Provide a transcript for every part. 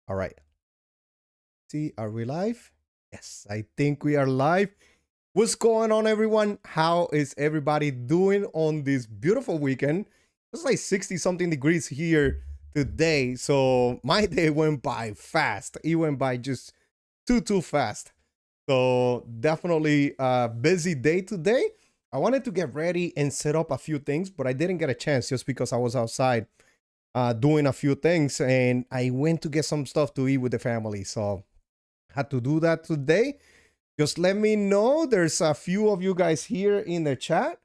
All right. See, are we live? Yes, I think we are live. What's going on, everyone? How is everybody doing on this beautiful weekend? It's like 60 something degrees here today. So my day went by fast. It went by just too fast. So definitely a busy day today. I wanted to get ready and set up a few things, but I didn't get a chance just because I was outside doing a few things, and I went to get some stuff to eat with the family. So had to do that today. Just let me know. There's a few of you guys here in the chat.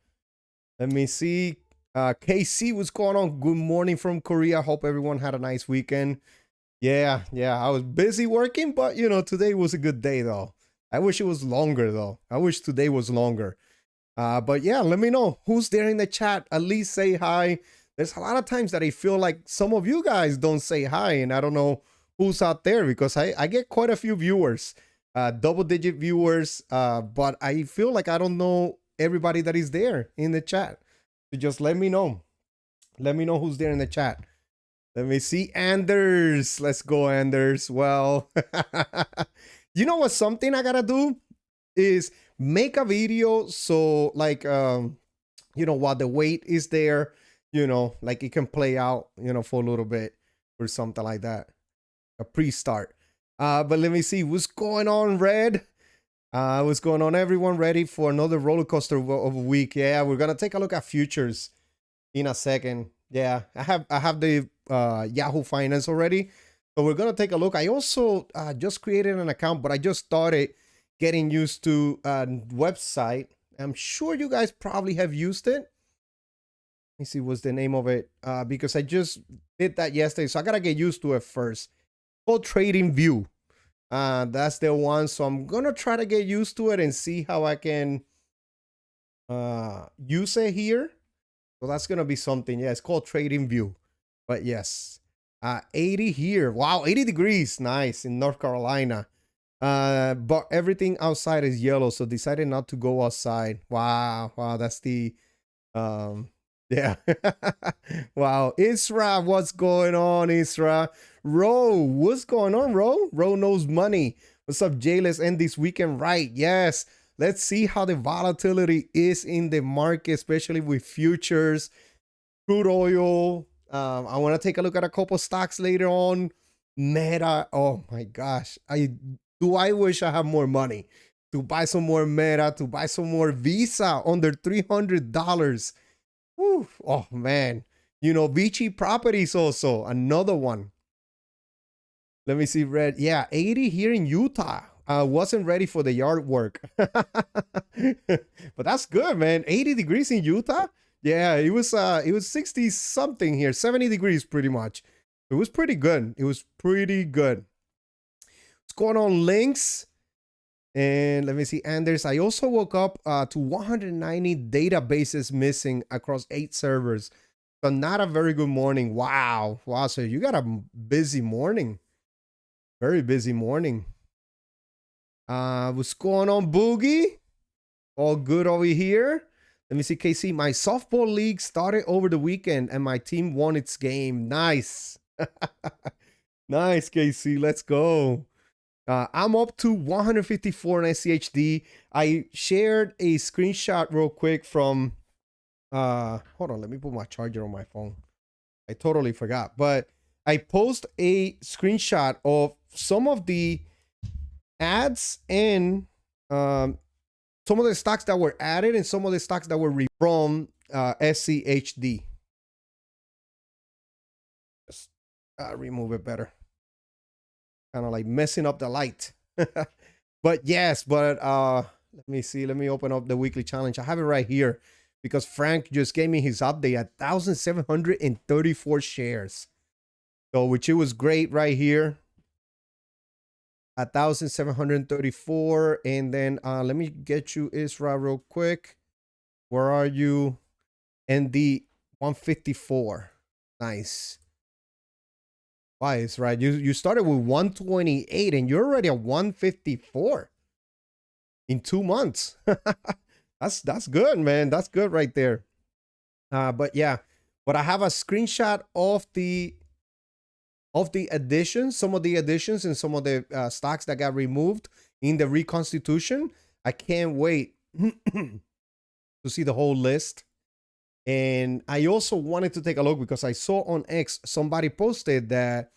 Let me see. KC, what's going on? Good morning from Korea. Hope everyone had a nice weekend. Yeah. I was busy working, but today was a good day though. I wish it was longer though. I wish today was longer. But yeah, let me know who's there in the chat. At least say hi. There's a lot of times that I feel like some of you guys don't say hi, and I don't know who's out there because I get quite a few viewers, double-digit viewers, but I feel like I don't know everybody that is there in the chat. So just let me know. Let me know who's there in the chat. Let me see. Anders. Let's go, Anders. Well, you know what? Something I gotta do is make a video so like while the wait is there, like it can play out, for a little bit or something like that. A pre-start. But let me see what's going on, Red. What's going on, everyone? Ready for another roller coaster of a week? Yeah, we're gonna take a look at futures in a second. Yeah, I have the Yahoo Finance already, so we're gonna take a look. I also just created an account, but I just started getting used to a website. I'm sure you guys probably have used it. Let me see what's the name of it, because I just did that yesterday, so I gotta get used to it first. Called Trading View. That's the one. So I'm gonna try to get used to it and see how I can use it here. So that's gonna be something. Yeah, it's called Trading View. But yes, 80 here. Wow, 80 degrees. Nice in North Carolina. But everything outside is yellow, so decided not to go outside. Wow, that's the yeah. Wow, Isra, what's going on, Isra? Ro, what's going on, Ro? Ro knows money. What's up, Jay? Let's end this weekend right. Yes, let's see how the volatility is in the market, especially with futures, crude oil. I want to take a look at a couple stocks later on. Meta. Oh my gosh, I wish I had more money to buy some more Meta, to buy some more Visa under $300. Whew. Oh man, Vici Properties also another one. Let me see, Red. Yeah, 80 here in Utah. I wasn't ready for the yard work, but that's good, man. 80 degrees in Utah. Yeah, it was 60 something here, 70 degrees pretty much. It was pretty good. What's going on, Links? And let me see, Anders. I also woke up to 190 databases missing across 8 servers. So not a very good morning. Wow. So you got a busy morning. Very busy morning. What's going on, Boogie? All good over here. Let me see, KC. My softball league started over the weekend and my team won its game. Nice. Nice, KC. Let's go. I'm up to 154 in SCHD. I shared a screenshot real quick from hold on, let me put my charger on my phone. I totally forgot, but I post a screenshot of some of the ads and some of the stocks that were added and some of the stocks that were from SCHD. Just remove it better. Kind of like messing up the light. But yes, let me see. Let me open up the weekly challenge. I have it right here because Frank just gave me his update at 1,734 shares. So, which it was great right here. 1,734. And then let me get you Isra real quick. Where are you? And the 154. Nice. Why is right? You started with 128 and you're already at 154 in 2 months. That's good, man. That's good right there. But yeah, but I have a screenshot of the of the additions, some of the additions and some of the stocks that got removed in the Reconstitution. I can't wait to see the whole list. And I also wanted to take a look because I saw on X somebody posted that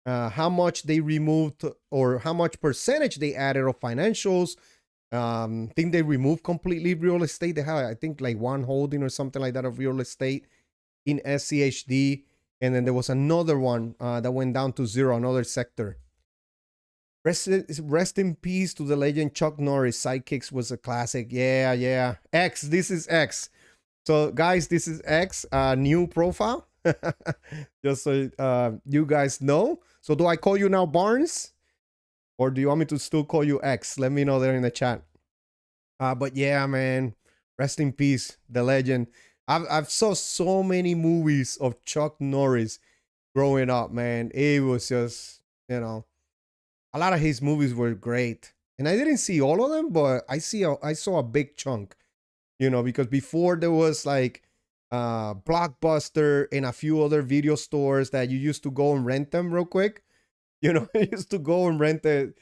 how much they removed or how much percentage they added of financials. I think they removed completely real estate. They had, I think, like one holding or something like that of real estate in SCHD. And then there was another one that went down to zero, another sector. Rest in peace to the legend Chuck Norris. Sidekicks was a classic. Yeah. X, this is X. So, guys, this is X, new profile. Just so you guys know. So, do I call you now Barnes? Or do you want me to still call you X? Let me know there in the chat. But yeah, man, rest in peace, the legend. I've saw so many movies of Chuck Norris growing up, man. It was just, you know, a lot of his movies were great. And I didn't see all of them, but I saw a big chunk, you know, because before there was like Blockbuster and a few other video stores that you used to go and rent them real quick. You know, I used to go and rent the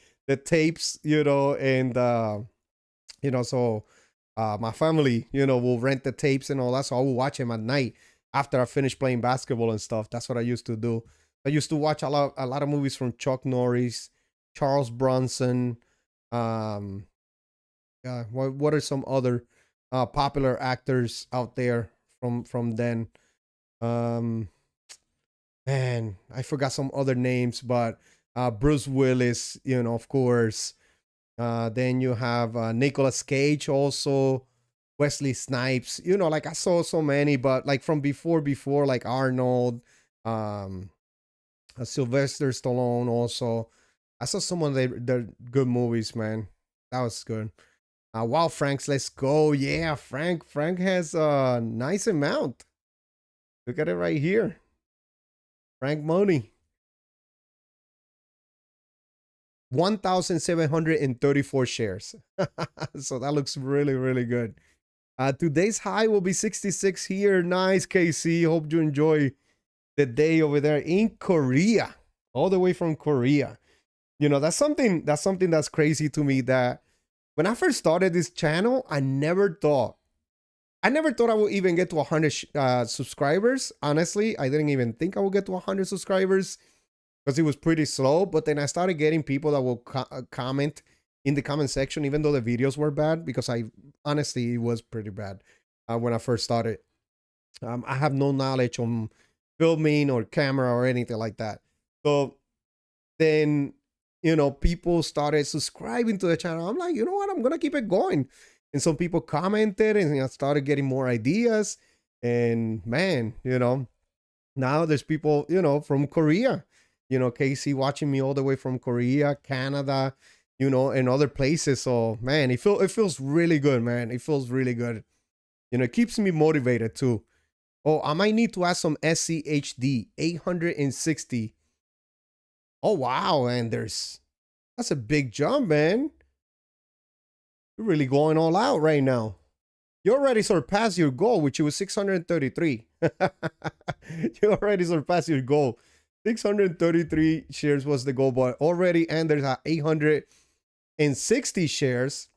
tapes, you know, and you know, so my family, you know, will rent the tapes and all that. So I will watch them at night after I finish playing basketball and stuff. That's what I used to do. I used to watch a lot of movies from Chuck Norris, Charles Bronson. Yeah, what are some other popular actors out there from then? Man, I forgot some other names, but Bruce Willis, you know, of course. Then you have Nicolas Cage also, Wesley Snipes. You know, like I saw so many, but like from before, like Arnold, Sylvester Stallone also. I saw some of their good movies, man. That was good. Wow, Frank's, let's go. Yeah, Frank has a nice amount. Look at it right here. Frank Money. 1,734 shares. So that looks really, really good. Today's high will be 66 here. Nice, KC. Hope you enjoy the day over there in Korea. All the way from Korea. You know, that's something that's crazy to me, that when I first started this channel, I never thought I would even get to 100 subscribers. Honestly, I didn't even think I would get to 100 subscribers because it was pretty slow. But then I started getting people that will comment in the comment section, even though the videos were bad, because honestly, it was pretty bad when I first started. I have no knowledge on filming or camera or anything like that. So then, you know, people started subscribing to the channel. I'm like, you know what? I'm going to keep it going. And some people commented and I started getting more ideas. And man, you know, now there's people, you know, from Korea, you know, Casey watching me all the way from Korea, Canada, you know, and other places. So man, it feels really good, man. It feels really good. You know, it keeps me motivated too. Oh, I might need to add some SCHD 860. Oh, wow. And that's a big jump, man. You're really going all out right now. You already surpassed your goal, which was 633. You already surpassed your goal. 633 shares was the goal, but already, and there's 860 shares.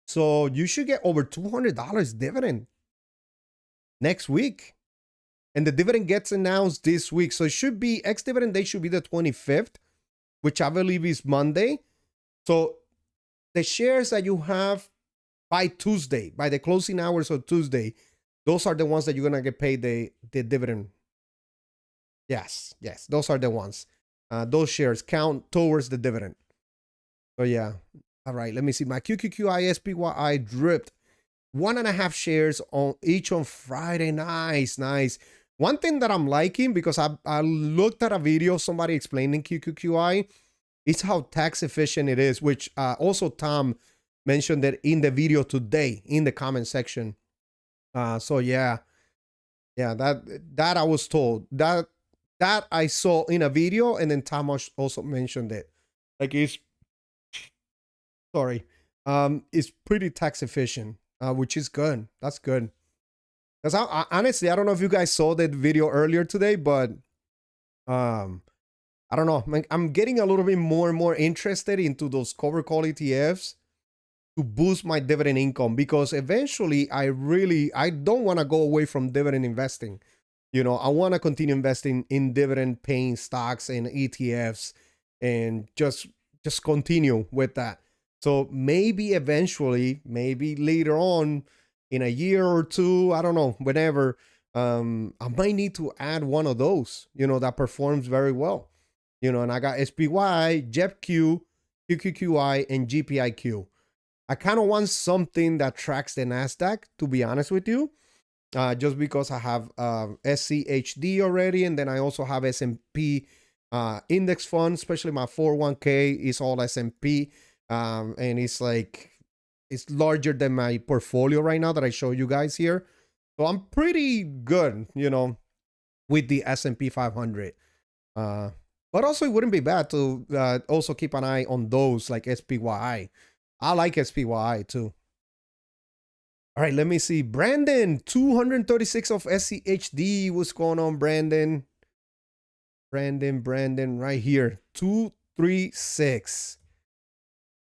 So you should get over $200 dividend next week. And the dividend gets announced this week. So it should be, ex-dividend day should be the 25th, which I believe is Monday. So the shares that you have by Tuesday, by the closing hours of Tuesday, those are the ones that you're going to get paid the dividend. Yes, those are the ones. Those shares count towards the dividend. So yeah. All right, let me see. My QQQISPYI dripped 1.5 shares on each on Friday. Nice. One thing that I'm liking, because I looked at a video of somebody explaining QQQI, is how tax efficient it is, which also Tom mentioned that in the video today in the comment section. So yeah, that I was told, that I saw in a video, and then Tom also mentioned it. Like it's pretty tax efficient, which is good. That's good. Because honestly, I don't know if you guys saw that video earlier today, but I don't know. I'm getting a little bit more and more interested into those cover call ETFs to boost my dividend income, because eventually I don't want to go away from dividend investing. I want to continue investing in dividend paying stocks and ETFs, and just continue with that. So maybe eventually, maybe later on in a year or two, I don't know, whenever, I might need to add one of those, that performs very well. And I got SPY, JEPQ, QQQI, and GPIQ. I kind of want something that tracks the NASDAQ, to be honest with you, just because I have SCHD already, and then I also have S&P index fund, especially my 401k is all S&P, and it's larger than my portfolio right now that I show you guys here. So I'm pretty good, with the S&P 500. But also it wouldn't be bad to also keep an eye on those like SPY. I like SPY too. All right, let me see. Brandon, 236 of SCHD. What's going on, Brandon? Brandon, right here. 236.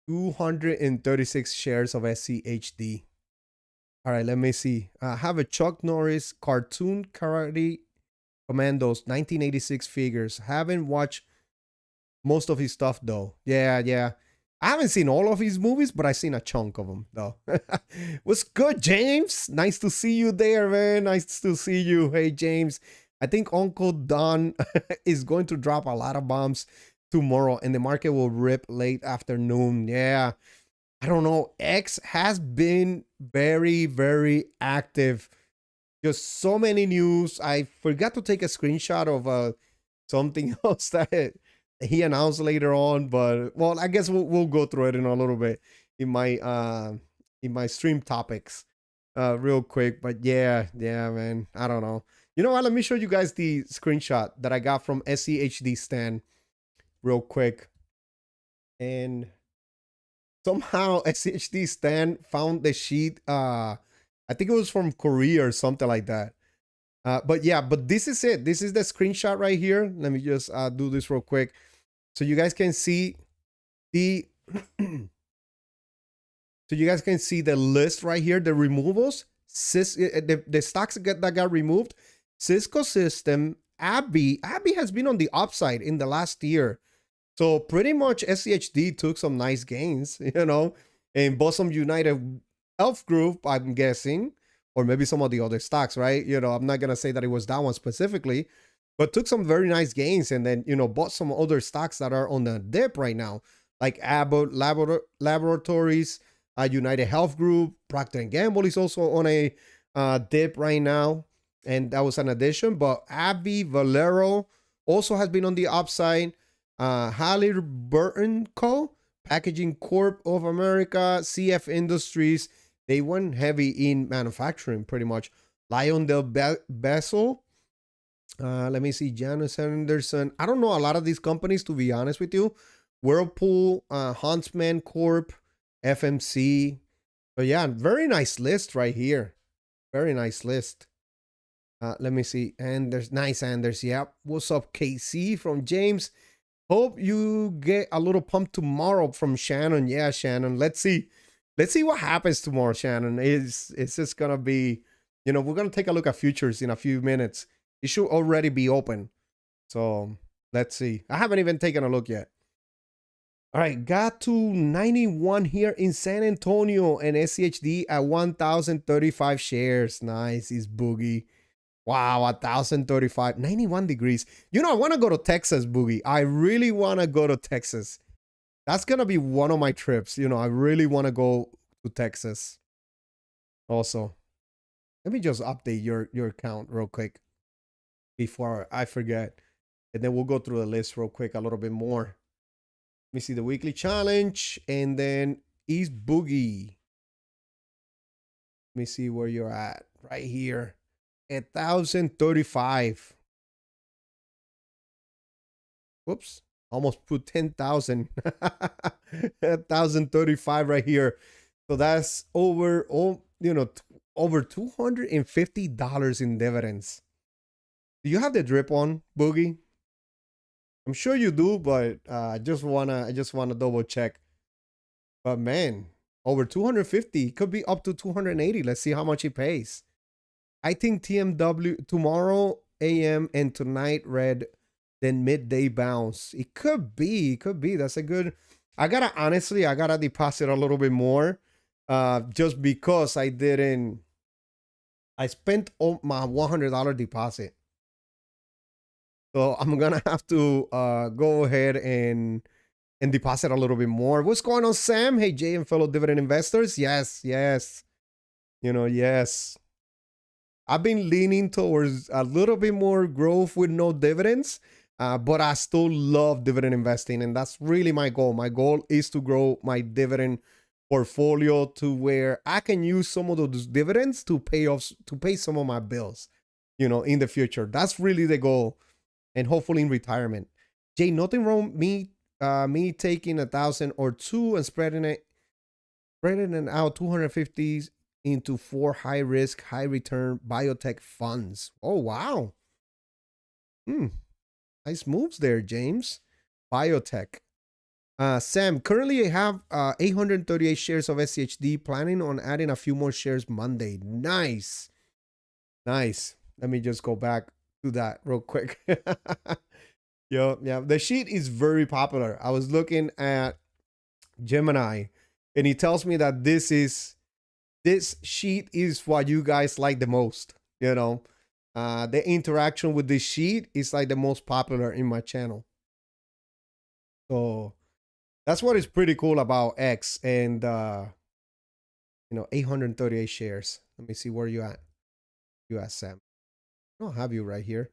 236 shares of SCHD. All right, let me see. I have a Chuck Norris cartoon karate commandos, 1986 figures. Haven't watched most of his stuff though. Yeah. I haven't seen all of his movies, but I've seen a chunk of them, though. What's good, James? Nice to see you there, man. Nice to see you. Hey, James. I think Uncle Don is going to drop a lot of bombs tomorrow, and the market will rip late afternoon. Yeah. I don't know. X has been very, very active. Just so many news. I forgot to take a screenshot of something else that he announced later on, but well, I guess we'll go through it in a little bit in my stream topics real quick. But yeah, man, I don't know. You know what, let me show you guys the screenshot that I got from SCHD Stan real quick. And somehow SCHD Stan found the sheet, I think it was from Korea or something like that. But yeah, but this is it. This is the screenshot right here. Let me just do this real quick so you guys can see the so you guys can see the list right here, the removals, the stocks that got removed. Cisco System, Abby has been on the upside in the last year. So pretty much SCHD took some nice gains, and Bosom United Health Group, I'm guessing, or maybe some of the other stocks, right? I'm not going to say that it was that one specifically, but took some very nice gains, and then, bought some other stocks that are on the dip right now, like Abbott Laboratories, United Health Group, Procter & Gamble is also on a dip right now, and that was an addition. But Abby Valero also has been on the upside. Halliburton Co., Packaging Corp of America, CF Industries, they went heavy in manufacturing pretty much. Lyondell Bessel, let me see, Janus Henderson. I don't know a lot of these companies, to be honest with you. Whirlpool, Huntsman Corp, FMC. But yeah, very nice list right here. Very nice list. Let me see. Anders, nice Anders. Yep. What's up, KC from James? Hope you get a little pump tomorrow from Shannon. Yeah, Shannon. Let's see what happens tomorrow, Shannon. It's just gonna be, we're gonna take a look at futures in a few minutes. It should already be open. So let's see. I haven't even taken a look yet. All right, got to 91 here in San Antonio, and SCHD at 1,035 shares. Nice, is Boogie. Wow, 1,035, 91 degrees. I want to go to Texas, Boogie. I really want to go to Texas. That's going to be one of my trips. I really want to go to Texas. Also, let me just update your account real quick before I forget. And then we'll go through the list real quick a little bit more. Let me see the weekly challenge. And then is Boogie. Let me see where you're at. Right here. 1,035. Whoops. Almost put 10,000. 1,035 right here. So that's over $250 in dividends. Do you have the drip on, Boogie? I'm sure you do, but I just wanna double check. But man, over 250, it could be up to 280. Let's see how much he pays. I think TMW tomorrow AM and tonight red, then midday bounce. It could be. It could be. That's a good. I gotta deposit a little bit more, just because I didn't. I spent all my $100 deposit, so I'm gonna have to go ahead and deposit a little bit more. What's going on, Sam? Hey, Jay and fellow dividend investors. Yes, yes. Yes. I've been leaning towards a little bit more growth with no dividends, but I still love dividend investing, and that's really my goal. My goal is to grow my dividend portfolio to where I can use some of those dividends to pay some of my bills, in the future. That's really the goal, and hopefully in retirement. Jay, nothing wrong me taking 1,000 or two and spreading it out 250 into 4 high risk, high return biotech funds. Oh, wow. Nice moves there, James. Biotech. Sam, currently I have 838 shares of SCHD, planning on adding a few more shares Monday. Nice. Nice. Let me just go back to that real quick. Yeah. The sheet is very popular. I was looking at Gemini, and he tells me that this sheet is what you guys like the most. The interaction with this sheet is like the most popular in my channel. So that's what is pretty cool about X. And 838 shares. Let me see where you at. You at, Sam. I don't have you right here.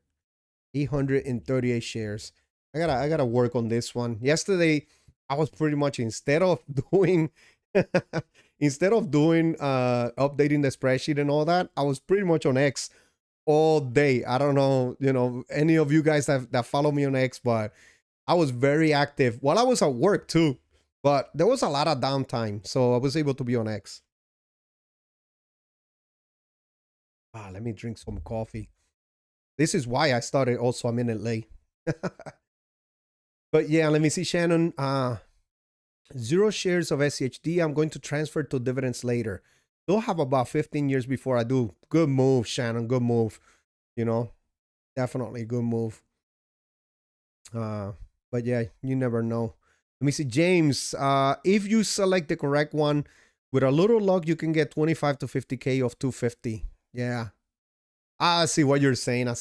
838 shares. I gotta work on this one. Yesterday, I was pretty much instead of doing updating the spreadsheet and all that, I was pretty much on X all day. I don't know, any of you guys that follow me on X, but I was very active while I was at work too. But there was a lot of downtime, so I was able to be on X. Let me drink some coffee. This is why I started also a minute late. But yeah, let me see, Shannon. 0 shares of SCHD. I'm going to transfer to dividends later. They'll have about 15 years before I do. Good move, Shannon. Good move. Definitely good move. But yeah, you never know. Let me see, James. If you select the correct one, with a little luck, you can get 25 to 50K of 250. Yeah. I see what you're saying.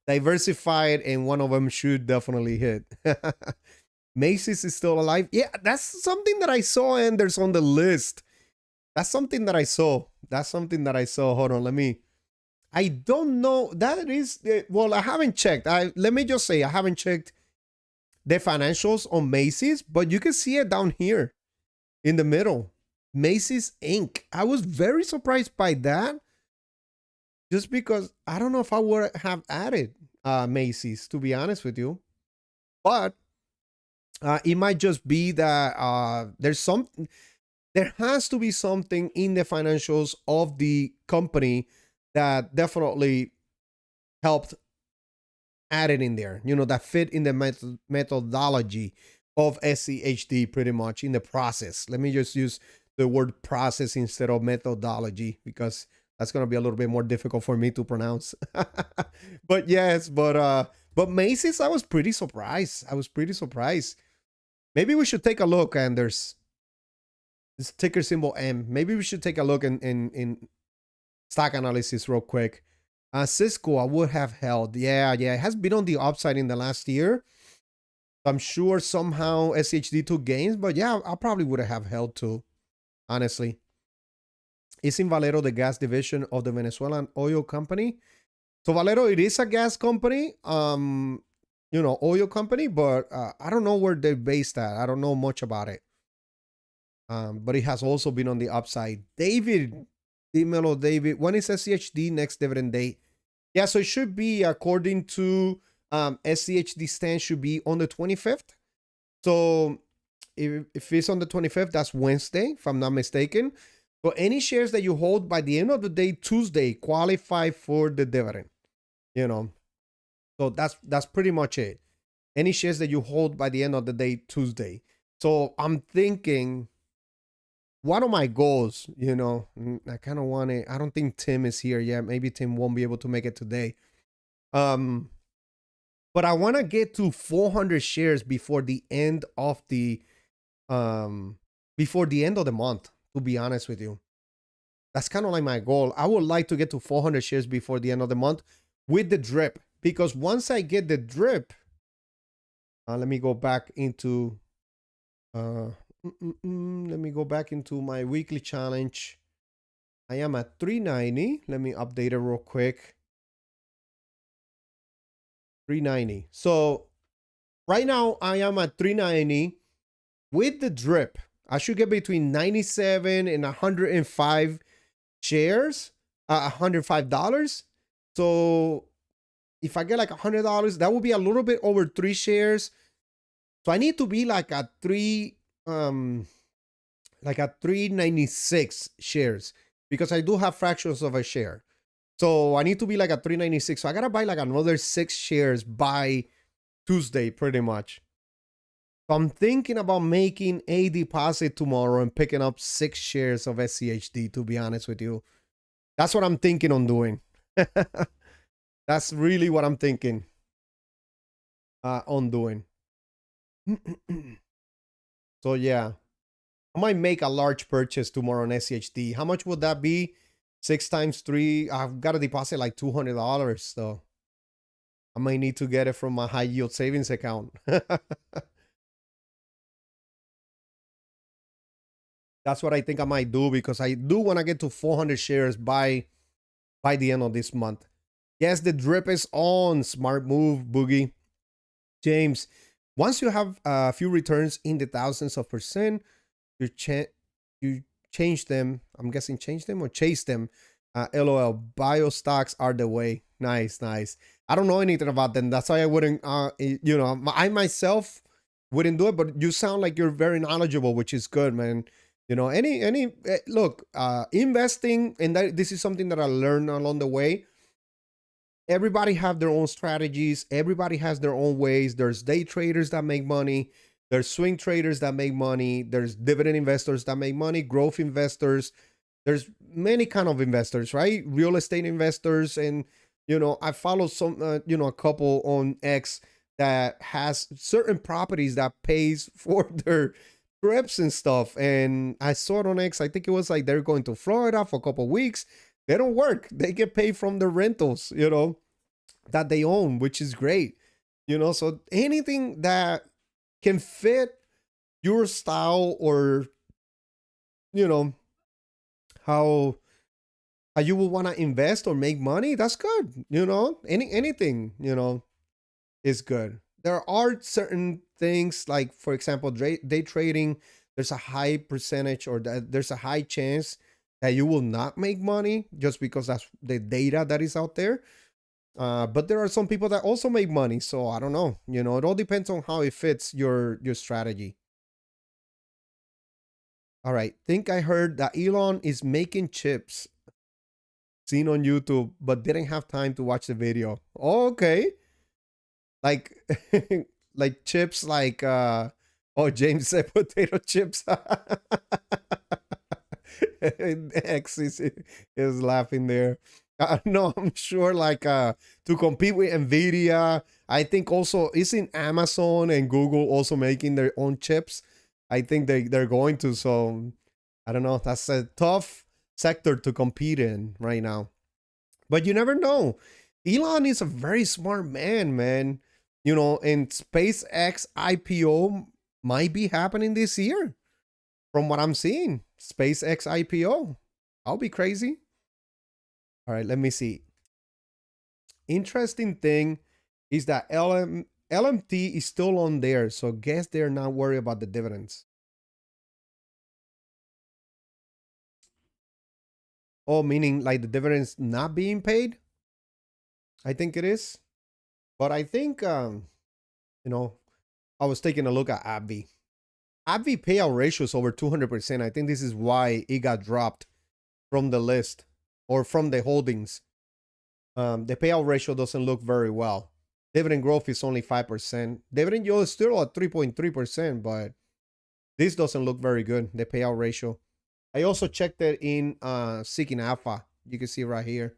Diversified, and one of them should definitely hit. Macy's is still alive. Yeah, that's something that I saw, and there's on the list. That's something that I saw. Hold on, I don't know. That is, well, I haven't checked. Let me just say, I haven't checked the financials on Macy's, but you can see it down here in the middle. Macy's Inc. I was very surprised by that, just because I don't know if I would have added Macy's, to be honest with you. But it might just be that there has to be something in the financials of the company that definitely helped add it in there, that fit in the methodology of SCHD pretty much in the process. Let me just use the word process instead of methodology, because that's going to be a little bit more difficult for me to pronounce. But yes, but Macy's, I was pretty surprised. Maybe we should take a look, and there's this ticker symbol M. Maybe we should take a look in stock analysis real quick. Cisco, I would have held. Yeah, it has been on the upside in the last year. I'm sure somehow SCHD took gains, but yeah, I probably would have held too, honestly. Isn't Valero the gas division of the Venezuelan oil company? So Valero, it is a gas company, oil company, but I don't know where they're based at. I don't know much about it. But it has also been on the upside. David, David, when is SCHD next dividend date? Yeah, so it should be, according to SCHD stand, should be on the 25th. So if it's on the 25th, that's Wednesday, if I'm not mistaken. So any shares that you hold by the end of the day, Tuesday, qualify for the dividend. So that's pretty much it. any shares that you hold by the end of the day, Tuesday. So I'm thinking, one of my goals, I kind of want to, I don't think Tim is here yet. Maybe Tim won't be able to make it today. But I want to get to 400 shares before the end of the month, to be honest with you. That's kind of like my goal. I would like to get to 400 shares before the end of the month with the drip, because once I get the drip, let me go back into let me go back into my weekly challenge. I am at 390. Let me update it real quick. 390. So right now I am at 390 with the drip. I should get between 97 and 105 shares, $105. So if I get like $100, that would be a little bit over 3 shares. So I need to be like at 396 shares, because I do have fractions of a share. So I need to be like at 396. So I gotta buy like another 6 shares by Tuesday, pretty much. So I'm thinking about making a deposit tomorrow and picking up 6 shares of SCHD, to be honest with you. That's what I'm thinking on doing. That's really what I'm thinking on doing. So yeah, I might make a large purchase tomorrow on SCHD. How much would that be? 6 times 3. I've got to deposit like $200. So I might need to get it from my high yield savings account. That's what I think I might do, because I do want to get to 400 shares by the end of this month. Yes, the drip is on. Smart move, Boogie. James, once you have a few returns in the thousands of percent, you change them. I'm guessing change them or chase them. LOL. Bio stocks are the way. Nice, nice. I don't know anything about them. That's why I wouldn't, I myself wouldn't do it, but you sound like you're very knowledgeable, which is good, man. Look, investing, and this is something that I learned along the way. Everybody have their own strategies. Everybody has their own ways. There's day traders that make money. There's swing traders that make money. There's dividend investors that make money, growth investors. There's many kind of investors, right? Real estate investors. And, I follow some, a couple on X that has certain properties that pays for their trips and stuff. And I saw it on X. I think it was like they're going to Florida for a couple weeks. They don't work. They get paid from the rentals, that they own, which is great. So anything that can fit your style, or, how you will want to invest or make money, that's good. Anything, is good. There are certain things, like, for example, day trading, there's a high percentage, or there's a high chance that you will not make money, just because that's the data that is out there. But there are some people that also make money. So I don't know. It all depends on how it fits your strategy. All right. Think I heard that Elon is making chips seen on YouTube, but didn't have time to watch the video. Okay. Like, like chips, like, James said potato chips. X is laughing there. No, I'm sure, like, to compete with Nvidia. I think also isn't Amazon and Google also making their own chips. I think they're going to. So I don't know. That's a tough sector to compete in right now. But you never know. Elon is a very smart man, man. And SpaceX IPO might be happening this year, from what I'm seeing. SpaceX IPO. I'll be crazy. All right, let me see. Interesting thing is that LMT is still on there, so guess they're not worried about the dividends. Oh, meaning like the dividends not being paid? I think it is. But I think, I was taking a look at AbbVie. AbbVie payout ratio is over 200%. I think this is why it got dropped from the list, or from the holdings. The payout ratio doesn't look very well. Dividend growth is only 5%. Dividend yield is still at 3.3%, but this doesn't look very good, the payout ratio. I also checked it in Seeking Alpha. You can see right here.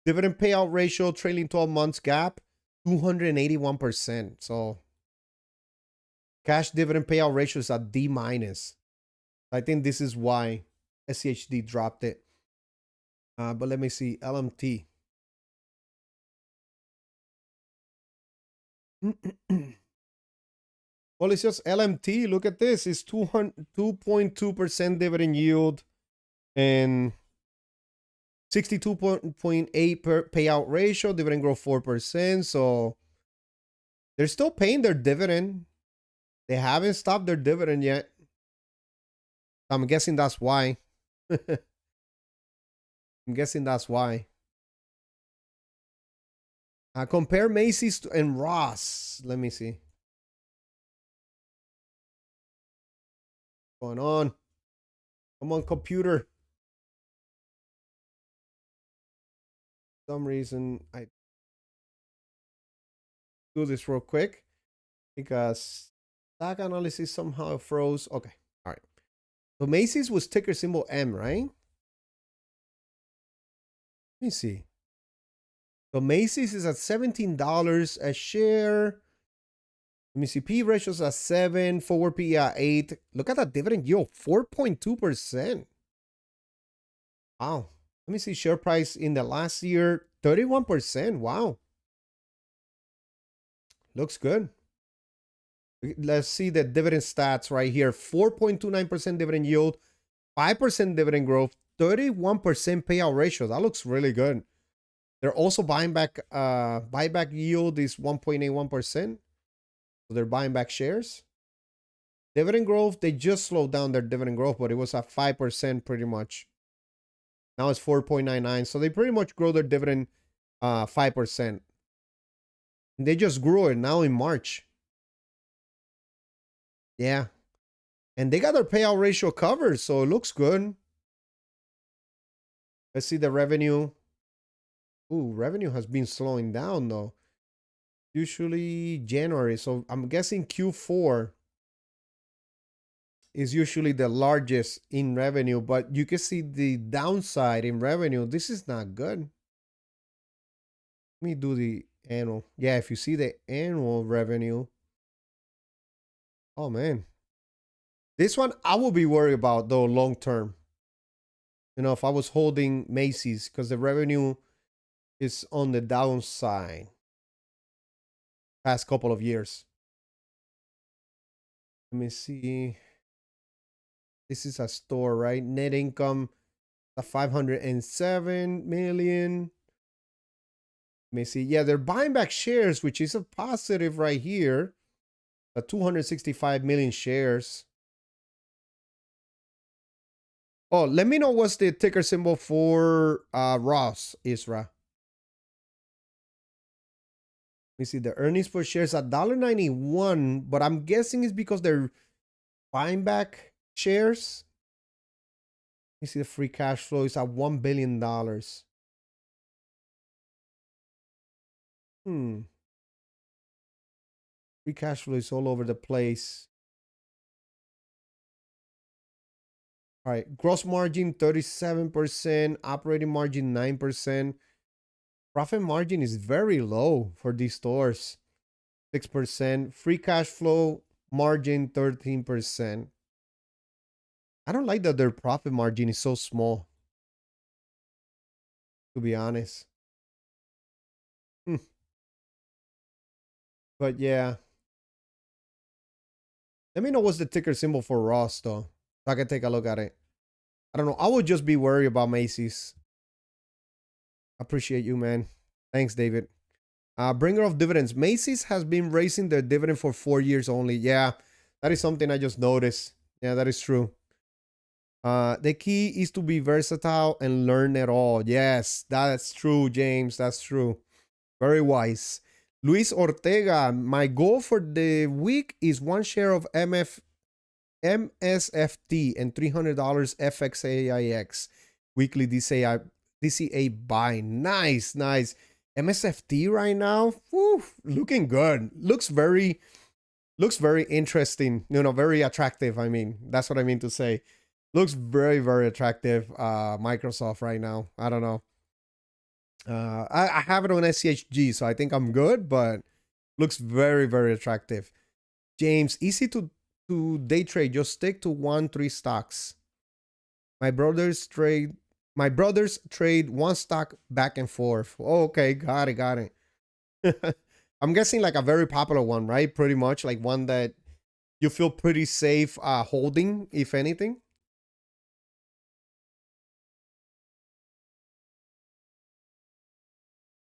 Dividend payout ratio, trailing 12 months gap, 281%. So cash dividend payout ratio is at D-. I think this is why SCHD dropped it. But let me see, LMT. Well, it's just LMT. Look at this. It's 2.2% dividend yield and 62.8 per payout ratio. Dividend growth 4%. So they're still paying their dividend. They haven't stopped their dividend yet. I'm guessing that's why. I'm guessing that's why. Compare Macy's and Ross. Let me see. What's going on? Come on, computer. For some reason, I do this real quick because stock analysis somehow froze. Okay. All right. So Macy's was ticker symbol M, right? Let me see. So Macy's is at $17 a share. Let me see. P ratios at 7, forward P at 8. Look at that dividend yield, 4.2%. Wow. Let me see share price in the last year, 31%. Wow. Looks good. Let's see the dividend stats right here. 4.29% dividend yield, 5% dividend growth, 31% payout ratio. That looks really good. They're also buying back, buyback yield is 1.81%. So they're buying back shares. Dividend growth, they just slowed down their dividend growth, but it was at 5% pretty much. Now it's 4.99. So they pretty much grow their dividend 5%. They just grew it now in March. Yeah. And they got their payout ratio covered, so it looks good. Let's see the revenue. Ooh, revenue has been slowing down though. Usually January. So I'm guessing Q4 is usually the largest in revenue, but you can see the downside in revenue. This is not good. Let me do the annual. Yeah, if you see the annual revenue. Oh man. This one I will be worried about though long term. You know, if I was holding Macy's, because the revenue is on the downside past couple of years. Let me see. This is a store, right? Net income, 507 million. Let me see. Yeah, they're buying back shares, which is a positive right here. 265 million shares. Oh, let me know what's the ticker symbol for Ross, Isra. Let me see. The earnings per share is $1.91, but I'm guessing it's because they're buying back shares. You see the free cash flow is at $1 billion. Free cash flow is all over the place. All right. Gross margin 37%, operating margin 9%. Profit margin is very low for these stores. 6%. Free cash flow margin 13%. I don't like that their profit margin is so small, to be honest. But yeah. Let me know what's the ticker symbol for Ross, though, so I can take a look at it. I don't know. I would just be worried about Macy's. Appreciate you, man. Thanks, David. Bringer of dividends. Macy's has been raising their dividend for 4 years only. Yeah, that is something I just noticed. Yeah, that is true. The key is to be versatile and learn it all. Yes, that's true, James. That's true. Very wise. Luis Ortega, my goal for the week is 1 share of MSFT and $300 FXAIX. Weekly DCA buy. Nice, nice. MSFT right now, whew, looking good. Looks very interesting, very attractive. I mean, that's what I mean to say. Looks very, very attractive. Microsoft right now. I don't know. I have it on SCHD, so I think I'm good, but looks very, very attractive. James, easy to day trade. Just stick to 1-3 stocks. My brothers trade one stock back and forth. Oh, okay, got it. I'm guessing like a very popular one, right? Pretty much like one that you feel pretty safe holding, if anything.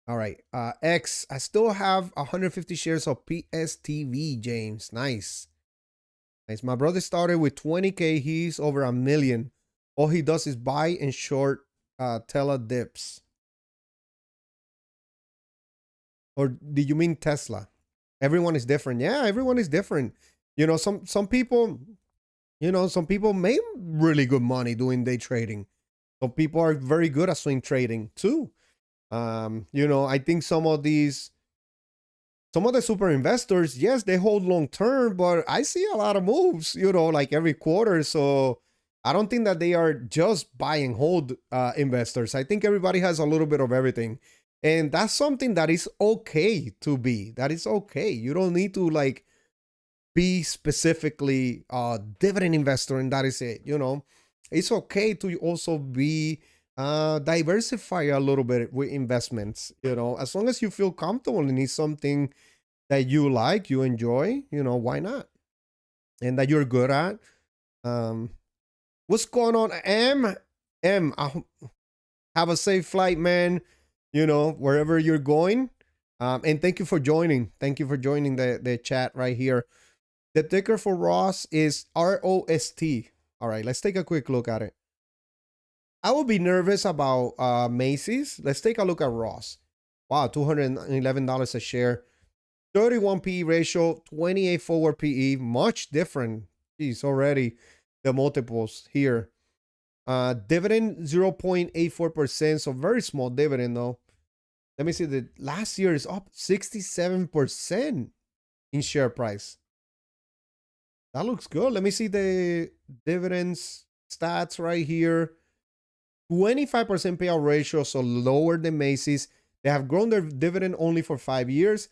All right. X, I still have 150 shares of PSTV, James. Nice. Nice. My brother started with 20K. He's over 1 million. All he does is buy and short Tela dips. Or do you mean Tesla? Everyone is different. Yeah, everyone is different. Some people, some people make really good money doing day trading. Some people are very good at swing trading too. I think some of the super investors, yes, they hold long term, but I see a lot of moves, like every quarter. So I don't think that they are just buy and hold investors. I think everybody has a little bit of everything. And that's something that is okay to be. That is okay. You don't need to like be specifically a dividend investor and that is it. It's okay to also be diversify a little bit with investments, as long as you feel comfortable and it's something that you like, you enjoy, why not? And that you're good at. What's going on, M? Have a safe flight, man, wherever you're going. And thank you for joining. Thank you for joining the chat right here. The ticker for Ross is ROST. All right, let's take a quick look at it. I would be nervous about Macy's. Let's take a look at Ross. Wow, $211 a share. 31 PE ratio, 28 forward PE, much different. Geez, already the multiples here. Dividend 0.84%, so very small dividend though. Let me see, the last year is up 67% in share price. That looks good. Let me see the dividends stats right here. 25% payout ratio, so lower than Macy's. They have grown their dividend only for 5 years.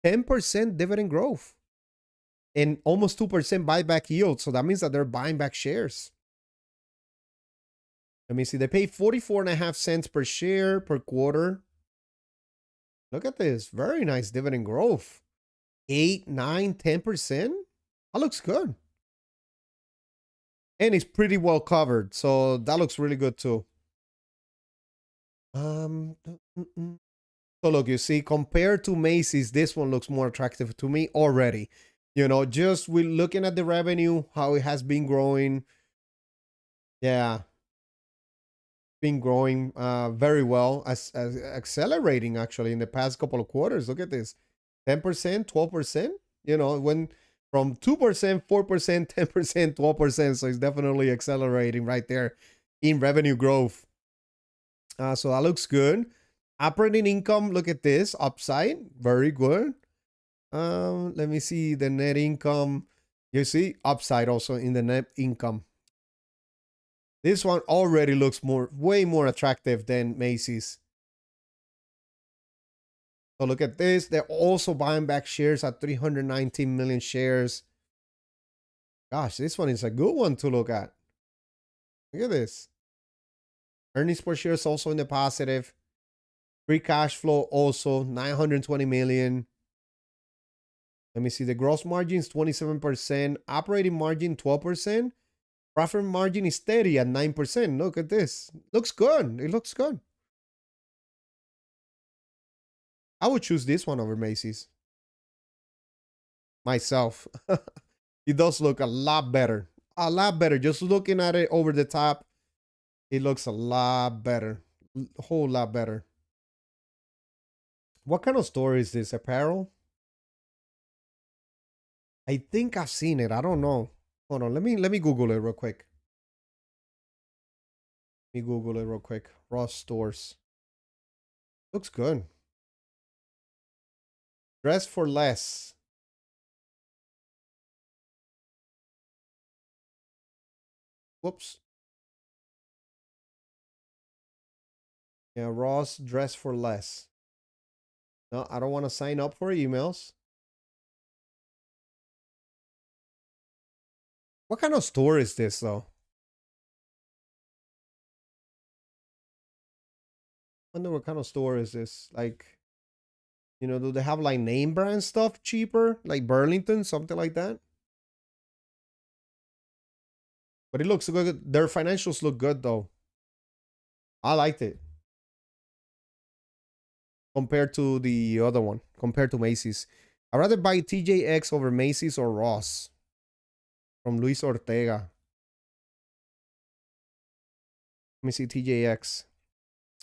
10% dividend growth. And almost 2% buyback yield. So that means that they're buying back shares. Let me see. They pay 44.5 cents per share per quarter. Look at this. Very nice dividend growth. 8, 9, 10%. That looks good. And it's pretty well covered. So that looks really good too. So look, you see, compared to Macy's, this one looks more attractive to me already. Just with looking at the revenue, how it has been growing. Yeah. Been growing very well, as accelerating actually in the past couple of quarters. Look at this. 10%, 12%. When from 2%, 4%, 10%, 12%. So it's definitely accelerating right there in revenue growth. So that looks good. Operating income, look at this, upside, very good. Let me see the net income. You see upside also in the net income. This one already looks way more attractive than Macy's. So look at this. They're also buying back shares at 319 million shares. Gosh, this one is a good one to look at. Look at this. Earnings per share is also in the positive. Free cash flow also 920 million. Let me see. The gross margin is 27%. Operating margin 12%. Profit margin is steady at 9%. Look at this. Looks good. It looks good. I would choose this one over Macy's. Myself. It does look a lot better. A lot better. Just looking at it over the top, it looks a lot better. A whole lot better. What kind of store is this? Apparel? I think I've seen it. I don't know. Hold on. Let me Google it real quick. Let me Google it real quick. Ross stores. Looks good. Dress for less. Whoops. Yeah, Ross, dress for less. No, I don't want to sign up for emails. What kind of store is this, though? I wonder what kind of store is this? Like, you know, do they have like name brand stuff cheaper? Like Burlington, something like that? But it looks good. Their financials look good, though. I liked it. Compared to the other one, compared to Macy's. I'd rather buy TJX over Macy's or Ross from Luis Ortega. Let me see TJX.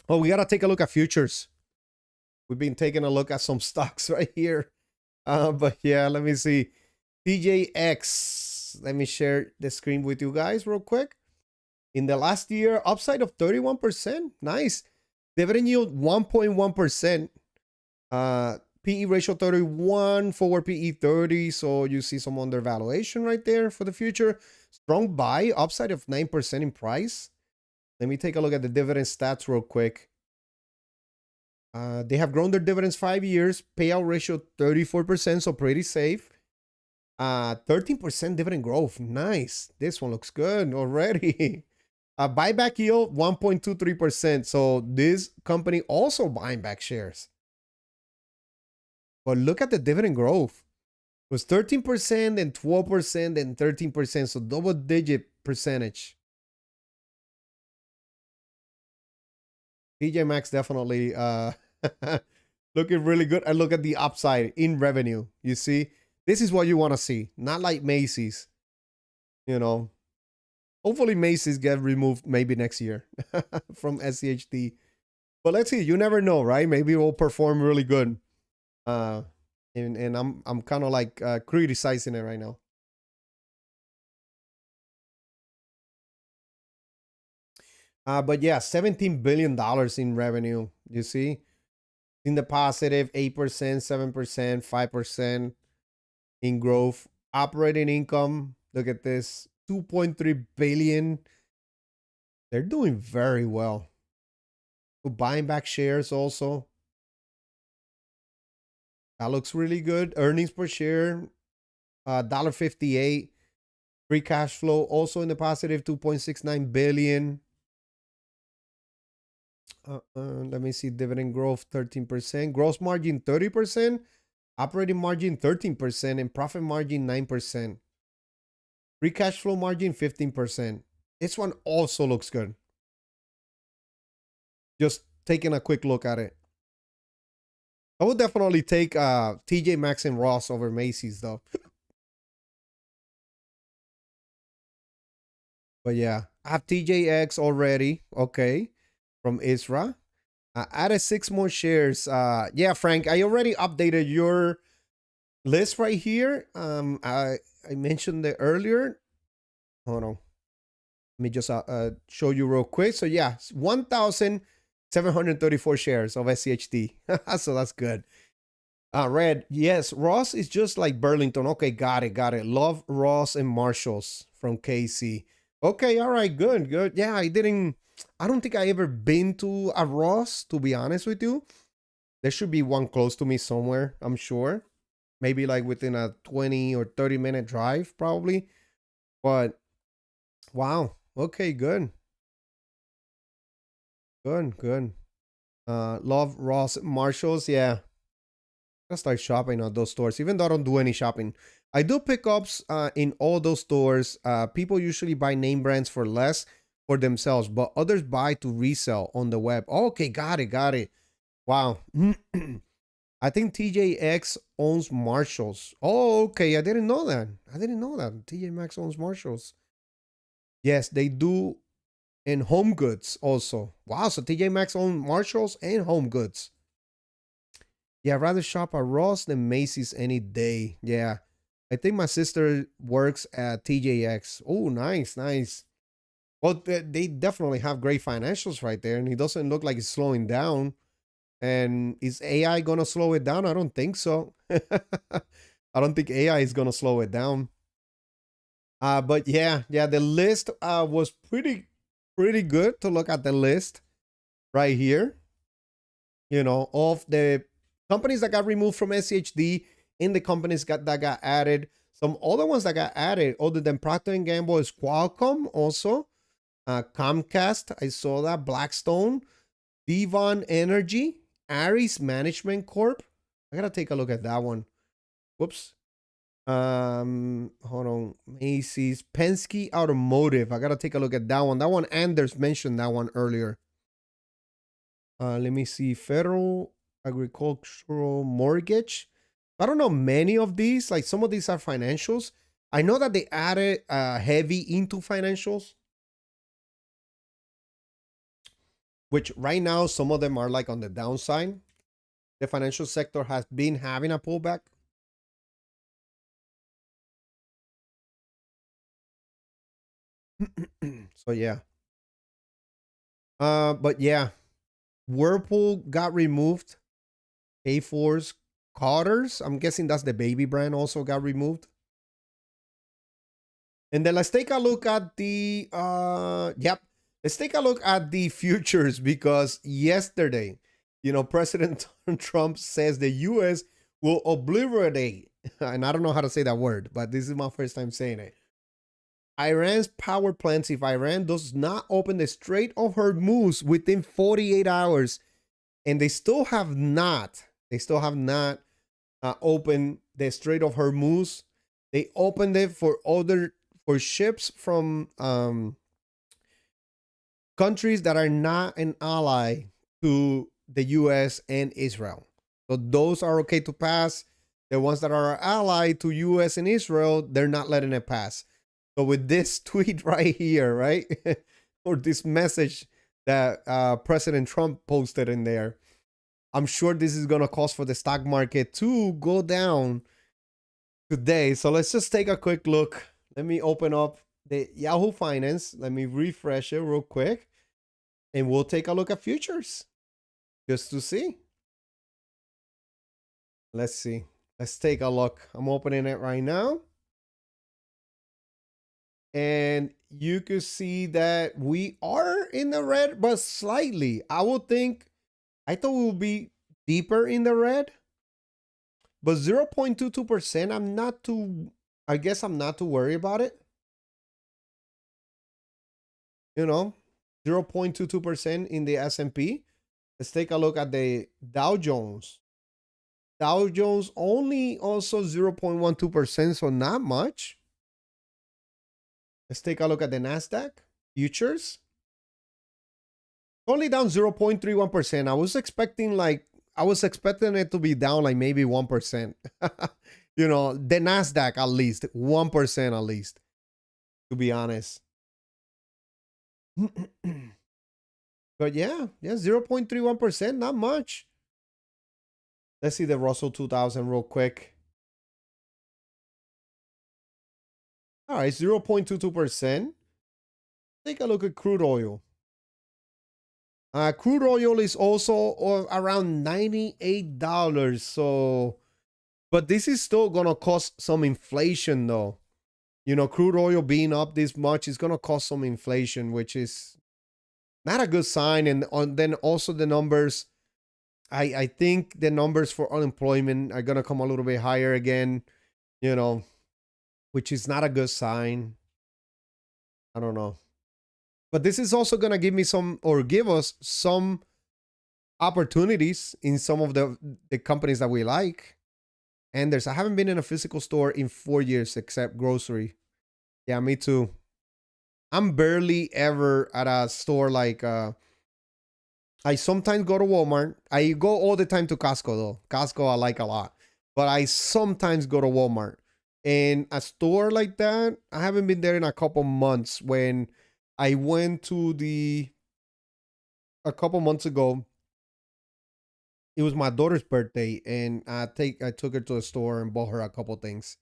Oh, we got to take a look at futures. We've been taking a look at some stocks right here. But yeah, let me see. TJX. Let me share the screen with you guys real quick. In the last year, upside of 31%. Nice. Dividend yield 1.1%. PE ratio 31, forward PE 30. So you see some undervaluation right there for the future. Strong buy, upside of 9% in price. Let me take a look at the dividend stats real quick. They have grown their dividends 5 years. Payout ratio 34%, so pretty safe. 13% dividend growth. Nice. This one looks good already. Buyback yield 1.23%. So this company also buying back shares. But look at the dividend growth. It was 13%, then 12%, then 13%. So double-digit percentage. TJ Maxx definitely looking really good. And look at the upside in revenue. You see, this is what you want to see. Not like Macy's. You know, hopefully Macy's get removed maybe next year from SCHD. But let's see. You never know, right? Maybe it will perform really good. And I'm kind of like criticizing it right now. But yeah, $17 billion in revenue. You see, in the positive, 8%, 7%, 5% in growth. Operating income, look at this, 2.3 billion. They're doing very well. Buying back shares also. That looks really good. Earnings per share, $1.58. Free cash flow also in the positive, 2.69 billion. Let me see. Dividend growth 13%. Gross margin 30%. Operating margin 13%. And profit margin 9%. Free cash flow margin 15%. This one also looks good. Just taking a quick look at it. I would definitely take TJ Maxx and Ross over Macy's though. But yeah, I have TJX already. Okay. From Isra. Added 6 more shares. Yeah, Frank, I already updated your list right here. I mentioned it earlier. Hold on. Let me just show you real quick. So yeah, 1,734 shares of SCHD. So that's good. Red, yes, Ross is just like Burlington. Okay, got it. Love Ross and Marshalls from KC. Okay, all right, good. Yeah, I don't think I ever been to a Ross, to be honest with you. There should be one close to me somewhere, I'm sure. Maybe like within a 20 or 30-minute drive, probably. But, wow. Okay, good. Love Ross Marshalls, yeah. I start shopping at those stores, even though I don't do any shopping. I do pickups in all those stores. People usually buy name brands for less for themselves, but others buy to resell on the web. Okay, got it. Wow. I think TJX owns Marshalls. Oh, okay. I didn't know that. TJ Maxx owns Marshalls. Yes, they do. And Home Goods also. Wow, so TJ Maxx owns Marshalls and Home Goods. Yeah, I'd rather shop at Ross than Macy's any day. Yeah. I think my sister works at TJX. Oh, nice. Well, they definitely have great financials right there, and he doesn't look like he's slowing down. And is AI gonna slow it down? I don't think so. I don't think AI is gonna slow it down. But yeah, the list was pretty good to look at the list right here. You know, of the companies that got removed from SCHD and the companies that got added. Some other ones that got added, other than Procter and Gamble, is Qualcomm also, Comcast. I saw that, Blackstone, Devon Energy, Ares Management Corp. I gotta take a look at that one. Whoops. Hold on. Macy's, Penske Automotive. I gotta take a look at that one. That one, Anders mentioned that one earlier. Let me see. Federal Agricultural Mortgage. I don't know many of these. Like some of these are financials. I know that they added heavy into financials, which right now some of them are like on the downside. The financial sector has been having a pullback. So yeah. But yeah, Whirlpool got removed. A4's Carter's, I'm guessing that's the baby brand, also got removed. And then let's take a look at the let's take a look at the futures, because yesterday, President Trump says the US will obliterate, and I don't know how to say that word, but this is my first time saying it, Iran's power plants if Iran does not open the Strait of Hormuz within 48 hours. And they still have not opened the Strait of Hormuz. They opened it for ships from countries that are not an ally to the US and Israel. So those are okay to pass. The ones that are allied to US and Israel, they're not letting it pass. So with this tweet right here, right? Or this message that President Trump posted in there, I'm sure this is going to cause for the stock market to go down today. So let's just take a quick look. Let me open up the Yahoo Finance. Let me refresh it real quick. And we'll take a look at futures just to see. Let's see. Let's take a look. I'm opening it right now. And you can see that we are in the red, but slightly. I thought we would be deeper in the red. But 0.22%, I guess I'm not too worried about it. 0.22% in the S&P. Let's take a look at the Dow Jones. Dow Jones only also 0.12%, so not much. Let's take a look at the NASDAQ futures. Only down 0.31%. I was expecting it to be down like maybe 1%. The NASDAQ at least, 1% at least, to be honest. But yeah, 0.31%, not much. Let's see the Russell 2000 real quick. All right, 0.22%. Take a look at crude oil. Crude oil is also around $98. So, but this is still going to cause some inflation though. Crude oil being up this much is going to cause some inflation, which is not a good sign. And then also the numbers, I think the numbers for unemployment are going to come a little bit higher again, which is not a good sign. I don't know. But this is also going to give us some opportunities in some of the companies that we like. And I haven't been in a physical store in 4 years except grocery. Yeah, me too. I'm barely ever at a store like, I sometimes go to Walmart. I go all the time to Costco though. Costco I like a lot. But I sometimes go to Walmart. And a store like that, I haven't been there in a couple months. When I went to a couple months ago, it was my daughter's birthday, and I took her to the store and bought her a couple things.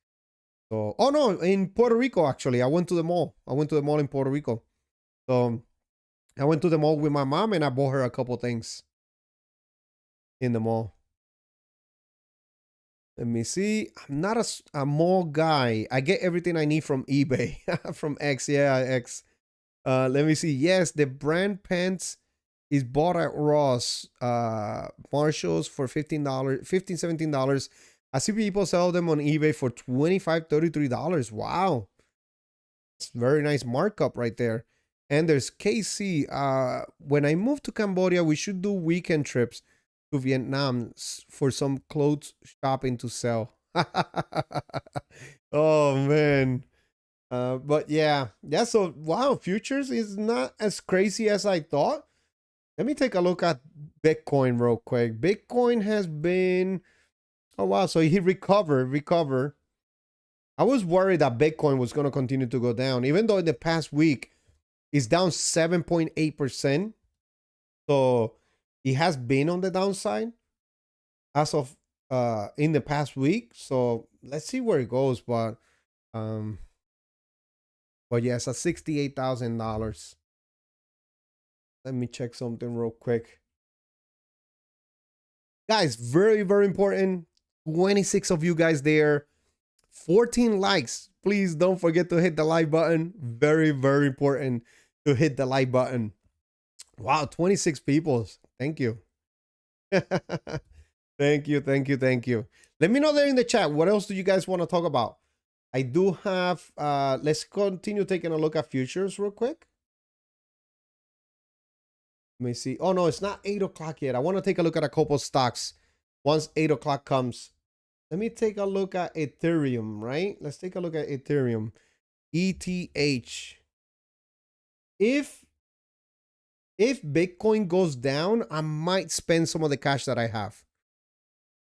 So, oh no, in Puerto Rico actually, I went to the mall. I went to the mall in Puerto Rico. So I went to the mall with my mom and I bought her a couple things. in the mall. Let me see. I'm not a mall guy. I get everything I need from eBay. From X. Yeah, X. Let me see. Yes, the brand pants is bought at Ross, Marshalls for $15, $17. I see people sell them on eBay for $25, $33. Wow. It's very nice markup right there. And there's KC. When I move to Cambodia, we should do weekend trips to Vietnam for some clothes shopping to sell. Oh man. But yeah. So wow, futures is not as crazy as I thought. Let me take a look at Bitcoin real quick. Bitcoin has been, oh wow, so he recovered. I was worried that Bitcoin was going to continue to go down, even though in the past week it's down 7.8%. So it has been on the downside as of in the past week. So let's see where it goes. But yeah, it's at $68,000. Let me check something real quick. Guys, very, very important. 26 of you guys there. 14 likes. Please don't forget to hit the like button. Very, very important to hit the like button. Wow, 26 people. Thank you. Thank you, thank you, thank you. Let me know there in the chat. What else do you guys want to talk about? I do have, let's continue taking a look at futures real quick. Let me see. Oh, no, it's not 8 o'clock yet. I want to take a look at a couple stocks once 8 o'clock comes. Let me take a look at Ethereum, right? Let's take a look at Ethereum. ETH. If Bitcoin goes down, I might spend some of the cash that I have.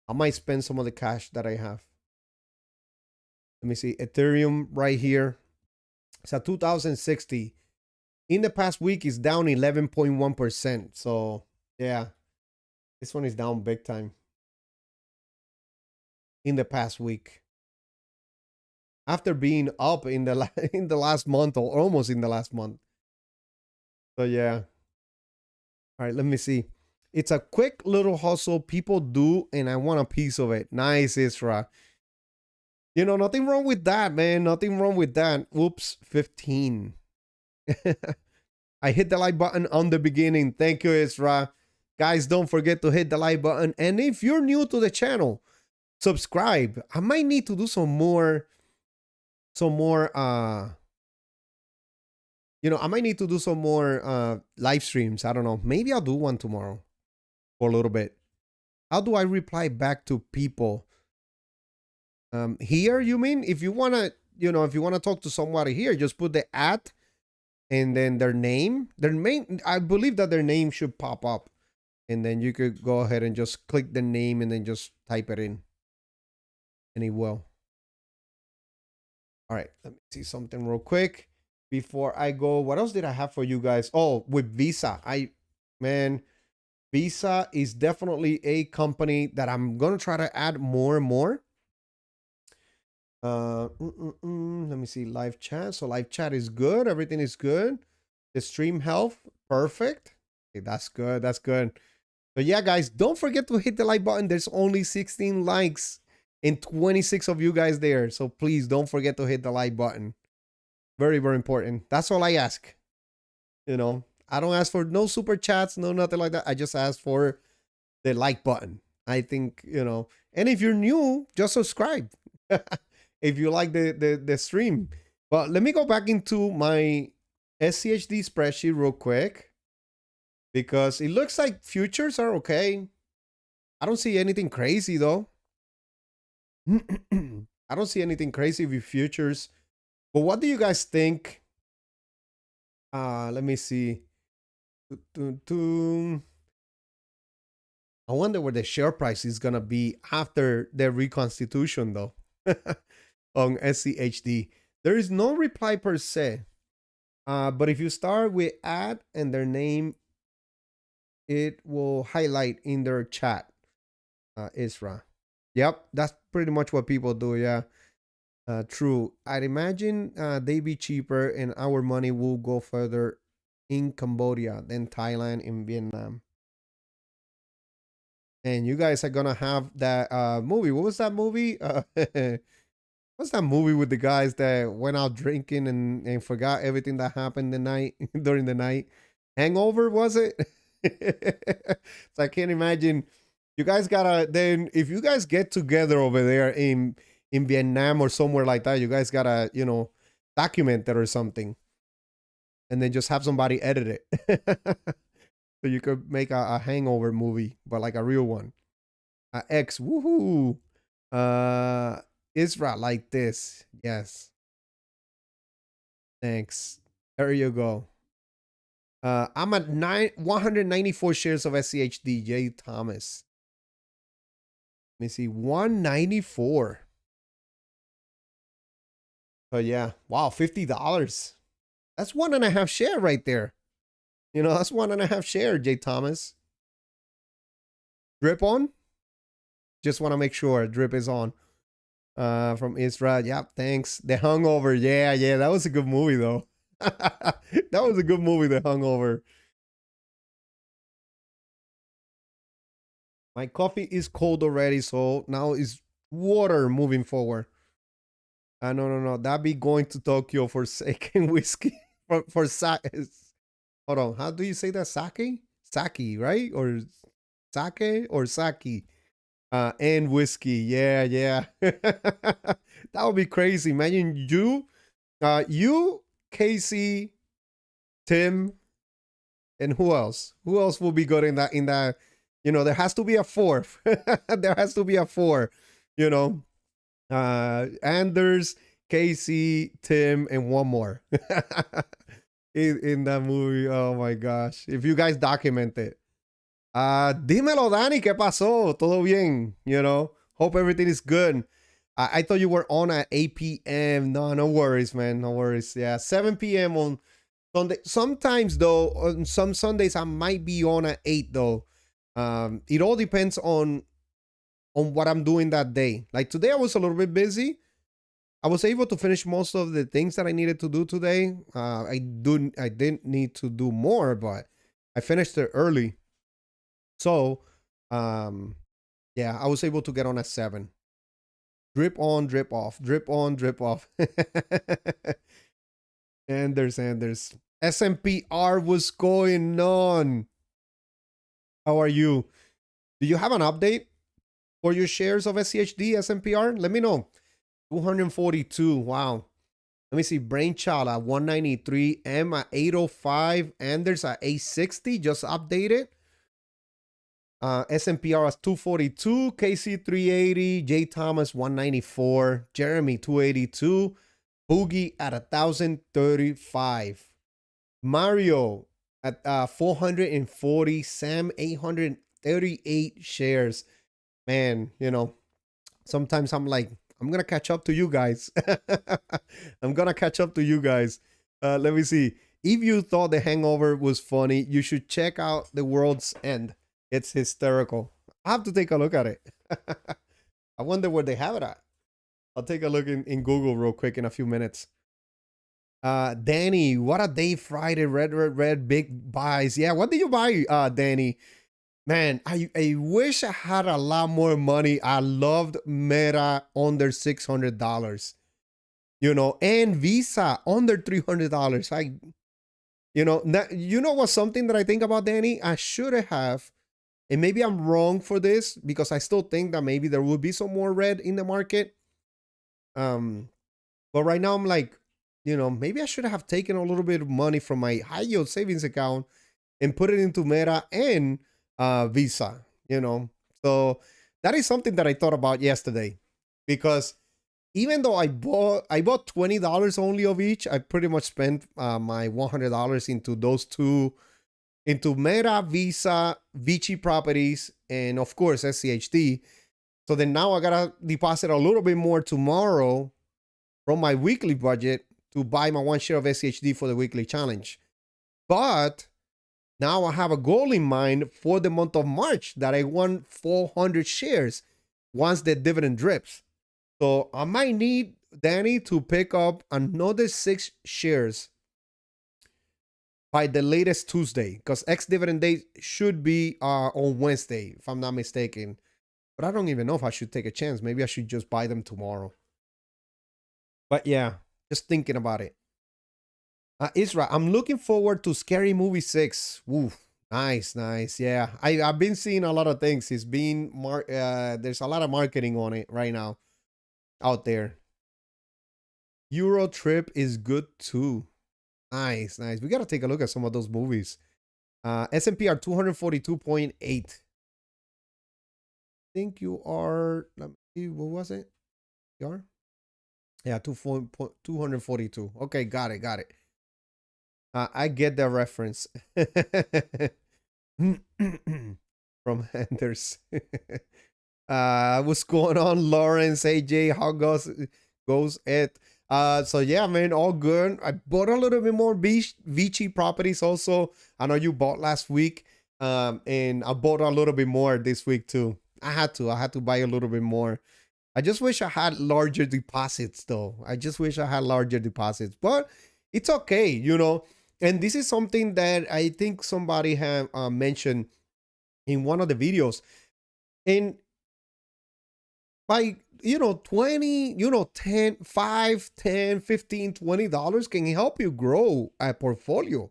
Let me see. Ethereum right here. It's at 2060. In the past week, it's down 11.1%. So, yeah. This one is down big time. In the past week. After being up in the last month, or almost in the last month. So, yeah. All right, let me see. It's a quick little hustle people do, and I want a piece of it. Nice, Isra. You know, nothing wrong with that, man. Nothing wrong with that. Oops, 15. I hit the like button on the beginning. Thank you, Isra. Guys, don't forget to hit the like button. And if you're new to the channel, subscribe. I might need to do some more, you know, I might need to do some more live streams. I don't know. Maybe I'll do one tomorrow for a little bit. How do I reply back to people? Here, you mean? If you want to, you know, if you want to talk to somebody here, just put the @ and then their name. I believe that their name should pop up. And then you could go ahead and just click the name and then just type it in. And it will. All right, let me see something real quick before I go. What else did I have for you guys? Oh, with Visa. Man, Visa is definitely a company that I'm going to try to add more and more. Let me see live chat. So live chat is good. Everything is good. The stream health, perfect. Okay, that's good. That's good. But yeah, guys, don't forget to hit the like button. There's only 16 likes and 26 of you guys there. So please don't forget to hit the like button. Very, very important. That's all I ask. You know, I don't ask for no super chats, no nothing like that. I just ask for the like button. I think, you know, and if you're new, just subscribe. If you like the stream. But let me go back into my SCHD spreadsheet real quick, because it looks like futures are okay. I don't see anything crazy though. I don't see anything crazy with futures. But what do you guys think? Let me see. I wonder where the share price is gonna be after the Reconstitution though. On SCHD. There is no reply per se. But if you start with @ and their name, it will highlight in their chat. Isra. Yep, that's pretty much what people do, yeah. True. I'd imagine they be cheaper and our money will go further in Cambodia than Thailand and Vietnam. And you guys are gonna have that movie. What was that movie? What's that movie with the guys that went out drinking and forgot everything that happened the night during the night? Hangover, was it? So I can't imagine. You guys gotta then if you guys get together over there in Vietnam or somewhere like that, you guys gotta, document it or something. And then just have somebody edit it. So you could make a hangover movie, but like a real one. X, woohoo. Isra like this. Yes. Thanks. There you go. I'm at 194 shares of SCHD. J. Thomas. Let me see. 194. Oh yeah. Wow, $50. That's 1.5 share right there. That's 1.5 share, J. Thomas. Drip on? Just want to make sure drip is on. From Isra. Yeah, thanks. The Hangover. Yeah, that was a good movie though. That was a good movie, The Hangover. My coffee is cold already, so now is water moving forward. No. That be going to Tokyo for sake and whiskey. for sake. Hold on. How do you say that? Sake? Sake, right? Or sake or sake? And whiskey. Yeah. That would be crazy. Imagine you, Casey, Tim, and who else? Who else will be good in that? There has to be a fourth. There has to be a four. Anders, Casey, Tim, and one more. in that movie. Oh my gosh. If you guys document it. Dímelo, Danny, ¿qué pasó? Todo bien, Hope everything is good. I thought you were on at 8 p.m. No worries, man. No worries. Yeah, 7 p.m. on Sunday. Sometimes, though, on some Sundays, I might be on at 8, though. It all depends on what I'm doing that day. Like today, I was a little bit busy. I was able to finish most of the things that I needed to do today. I didn't need to do more, but I finished it early. So, yeah, I was able to get on at 7. Drip on, drip off. Drip on, drip off. Anders. SMPR, what's going on? How are you? Do you have an update for your shares of SCHD, SMPR? Let me know. 242. Wow. Let me see. Brainchild at 193. M at 805. Anders at 860. Just updated. SMPR at 242. KC 380. J Thomas 194. Jeremy 282. Boogie at 1,035. Mario at 440. Sam 838 shares. Man, sometimes I'm like, I'm going to catch up to you guys. I'm going to catch up to you guys. Let me see. If you thought The Hangover was funny, you should check out The World's End. It's hysterical. I have to take a look at it. I wonder where they have it at. I'll take a look in Google real quick in a few minutes. Danny, what a day Friday. Red, big buys. Yeah, what did you buy, Danny? Man, I wish I had a lot more money. I loved Meta under $600. And Visa under $300. What's something that I think about, Danny? I should have, and maybe I'm wrong for this because I still think that maybe there will be some more red in the market. But right now I'm like, maybe I should have taken a little bit of money from my high yield savings account and put it into Meta and Visa. So that is something that I thought about yesterday, because even though I bought $20 only of each, I pretty much spent my $100 into those two, into Meta, Visa, Vici Properties, and of course SCHD. So then now I gotta deposit a little bit more tomorrow from my weekly budget to buy my 1 share of SCHD for the weekly challenge. But now I have a goal in mind for the month of March that I want 400 shares once the dividend drips. So I might need Danny to pick up another 6 shares by the latest Tuesday, because ex-dividend day should be on Wednesday, if I'm not mistaken. But I don't even know if I should take a chance. Maybe I should just buy them tomorrow. But yeah, just thinking about it. Isra, I'm looking forward to Scary Movie 6. Woo, nice, nice. Yeah, I've been seeing a lot of things. It's been there's a lot of marketing on it right now out there. Euro Trip is good too. Nice, nice. We got to take a look at some of those movies. S&P are 242.8. I think you are, let me see, what was it? You are? Yeah, 242. Okay, got it, got it. I get the reference. From Henders. What's going on, Lawrence, AJ? How goes it? So yeah, man, all good. I bought a little bit more Vici properties also. I know you bought last week. And I bought a little bit more this week too. I had to buy a little bit more. I just wish I had larger deposits though. I just wish I had larger deposits, but it's okay, you know. And this is something that I think somebody had mentioned in one of the videos. And by, 20, 10, 5, 10, 15, $20 can help you grow a portfolio.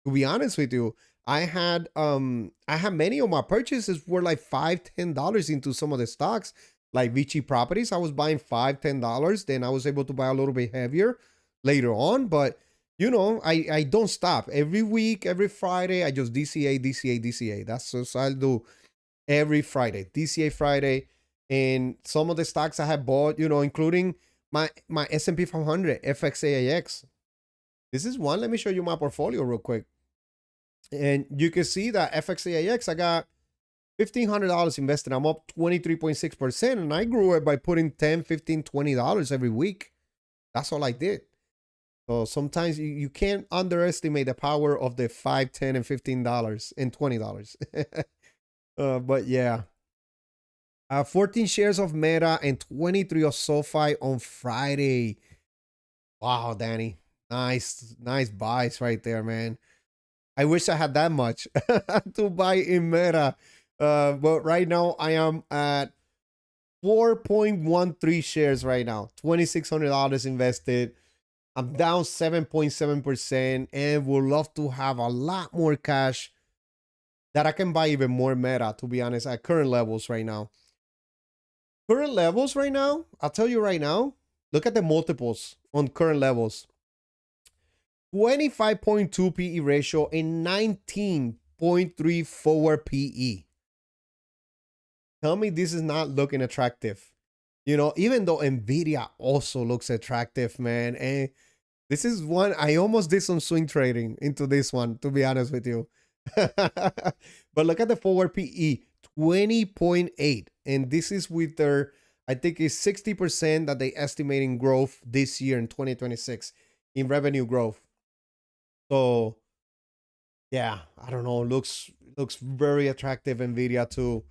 To be honest with you, I had many of my purchases were like $5, $10 into some of the stocks, like Vici properties. I was buying $5, $10. Then I was able to buy a little bit heavier later on. But I don't stop. Every week, every Friday, I just DCA. That's what I'll do every Friday. DCA Friday. And some of the stocks I have bought, including my S&P 500, FXAIX. This is one. Let me show you my portfolio real quick. And you can see that FXAIX, I got $1,500 invested. I'm up 23.6%. And I grew it by putting $10, $15, $20 every week. That's all I did. So sometimes you can't underestimate the power of the $5, $10, and $15 and $20. But yeah. 14 shares of Meta and 23 of SoFi on Friday. Wow, Danny. Nice buys right there, man. I wish I had that much to buy in Meta. But right now I am at 4.13 shares right now. $2,600 invested. I'm down 7.7% and would love to have a lot more cash that I can buy even more Meta, to be honest, at current levels right now. Current levels right now, I'll tell you right now, look at the multiples on current levels. 25.2 PE ratio and 19.3 forward PE. Tell me this is not looking attractive. Even though Nvidia also looks attractive, man. And this is one, I almost did some swing trading into this one, to be honest with you. But look at the forward PE, 20.8. And this is with their, I think it's 60% that they estimating growth this year in 2026 in revenue growth. So yeah, I don't know. Looks very attractive, Nvidia too.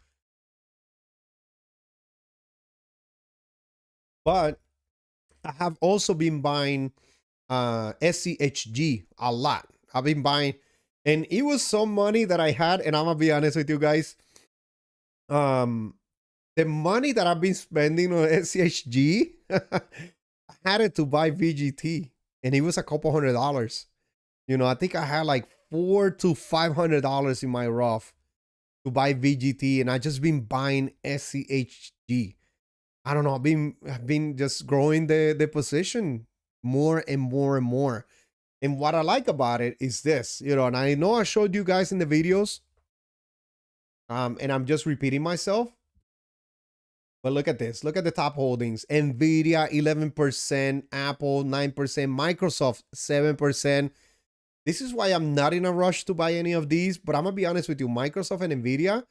But I have also been buying SCHD a lot. I've been buying, and it was some money that I had, and I'm gonna be honest with you guys. The money that I've been spending on SCHG, I had it to buy VGT, and it was a couple $100. I think I had like $400 to $500 in my Roth to buy VGT, and I just been buying SCHG. I don't know. I've been just growing the position more and more and more. And what I like about it is this, and I know I showed you guys in the videos, and I'm just repeating myself. But look at this. Look at the top holdings. Nvidia, 11%. Apple, 9%. Microsoft, 7%. This is why I'm not in a rush to buy any of these. But I'm going to be honest with you. Microsoft and Nvidia,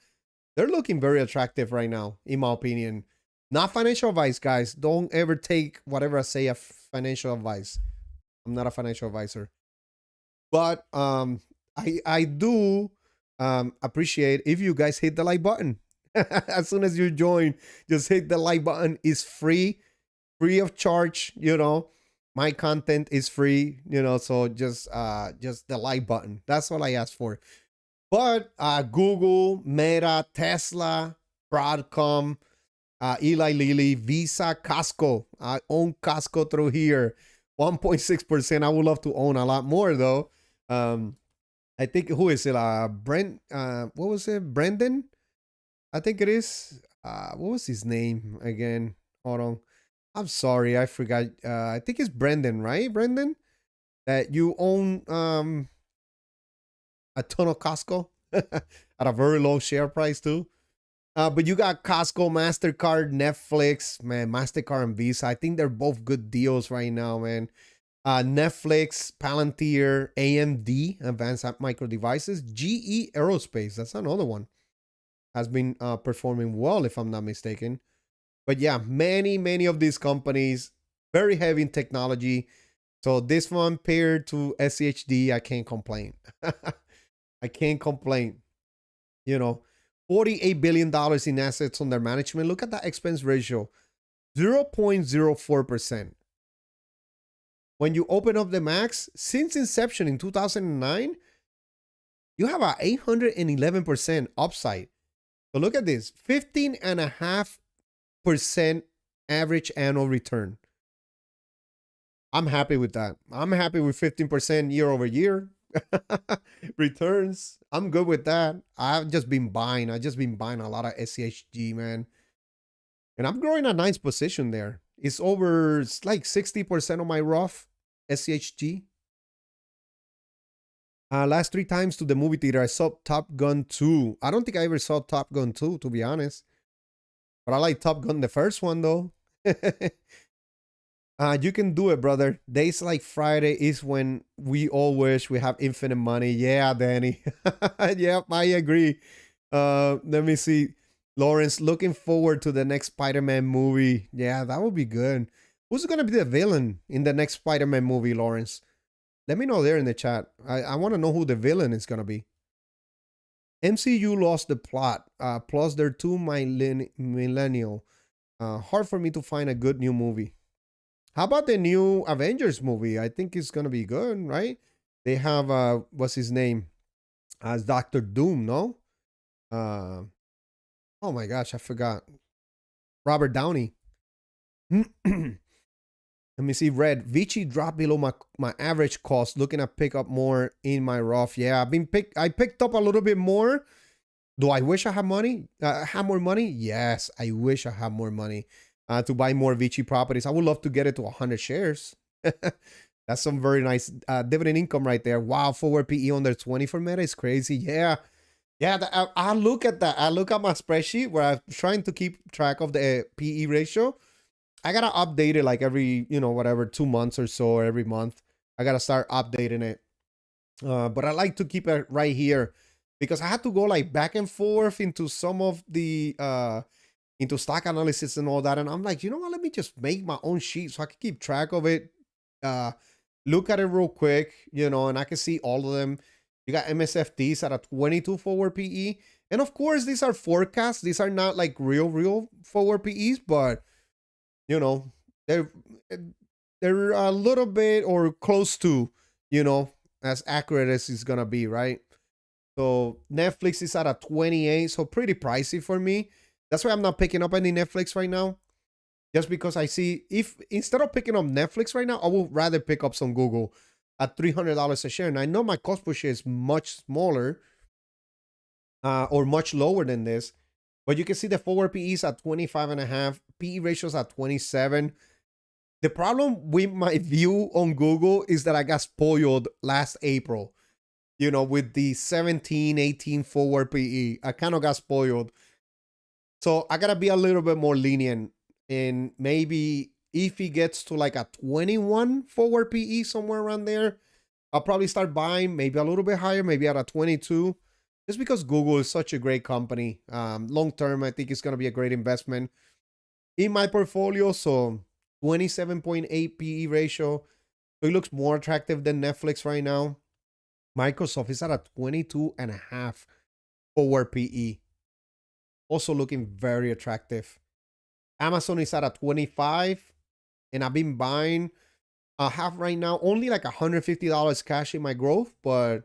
they're looking very attractive right now, in my opinion. Not financial advice, guys. Don't ever take whatever I say as financial advice. I'm not a financial advisor. But I do appreciate if you guys hit the like button. As soon as you join, just hit the like button. It's free of charge, My content is free, so just the like button. That's all I ask for. But Google, Meta, Tesla, Broadcom, Eli Lilly, Visa, Costco. I own Costco through here. 1.6%. I would love to own a lot more though. I think, who is it? What was it? Brendan? I think it is. What was his name again? Hold on. I'm sorry, I forgot. I think it's Brendan, right? Brendan, that you own a ton of Costco at a very low share price too. But you got Costco, MasterCard, Netflix, man, MasterCard and Visa. I think they're both good deals right now, man. Netflix, Palantir, AMD, Advanced Micro Devices, GE Aerospace. That's another one. Has been performing well, if I'm not mistaken. But yeah, many of these companies, very heavy in technology. So this one paired to SCHD, I can't complain. I can't complain. $48 billion in assets under management. Look at that expense ratio, 0.04%. When you open up the max, since inception in 2009, you have a 811% upside. So look at this, 15.5% average annual return. I'm happy with that. I'm happy with 15% year over year returns. I'm good with that. I've just been buying. I've just been buying a lot of SCHG, man. And I'm growing a nice position there. It's like 60% of my rough SCHG. Last 3 times to the movie theater, I saw Top Gun 2. I don't think I ever saw Top Gun 2, to be honest. But I like Top Gun, the first one, though. You can do it, brother. Days like Friday is when we all wish we have infinite money. Yeah, Danny. Yep, I agree. Let me see. Lawrence, looking forward to the next Spider-Man movie. Yeah, that would be good. Who's going to be the villain in the next Spider-Man movie, Lawrence? Let me know there in the chat. I want to know who the villain is going to be. MCU lost the plot. Plus, they're too millennial. Hard for me to find a good new movie. How about the new Avengers movie? I think it's going to be good, right? They have, what's his name? As Dr. Doom, no? Oh my gosh, I forgot. Robert Downey. Let me see. Red. Vici dropped below my average cost. Looking to pick up more in my rough. Yeah, I picked up a little bit more. Do I wish I had money? Have more money? Yes, I wish I had more money to buy more Vici properties. I would love to get it to 100 shares. That's some very nice dividend income right there. Wow, forward PE under 20 for Meta is crazy. Yeah. Yeah, I look at that. I look at my spreadsheet where I'm trying to keep track of the PE ratio. I gotta update it like every, whatever, 2 months or so, or every month. I gotta start updating it. But I like to keep it right here because I had to go like back and forth into some of the into stock analysis and all that. And I'm like, you know what? Let me just make my own sheet so I can keep track of it. Look at it real quick, and I can see all of them. You got MSFTs at a 22 forward PE. And of course, these are forecasts. These are not like real forward PEs, but they're a little bit or close to, as accurate as it's gonna be, right? So Netflix is at a 28, so pretty pricey for me. That's why I'm not picking up any Netflix right now. Just because I see, if instead of picking up Netflix right now, I would rather pick up some Google at $300 a share. And I know my cost per share is much smaller or much lower than this. But you can see the forward PEs at 25.5, PE ratios at 27. The problem with my view on Google is that I got spoiled last April, with the 17, 18 forward PE. I kind of got spoiled. So I got to be a little bit more lenient. And maybe if he gets to like a 21 forward PE, somewhere around there, I'll probably start buying, maybe a little bit higher, maybe at a 22. Just because Google is such a great company. Long term, I think it's going to be a great investment in my portfolio. So 27.8 PE ratio. So it looks more attractive than Netflix right now. Microsoft is at a 22.5 forward PE. Also looking very attractive. Amazon is at a 25. And I've been buying. I have right now only like $150 cash in my growth, but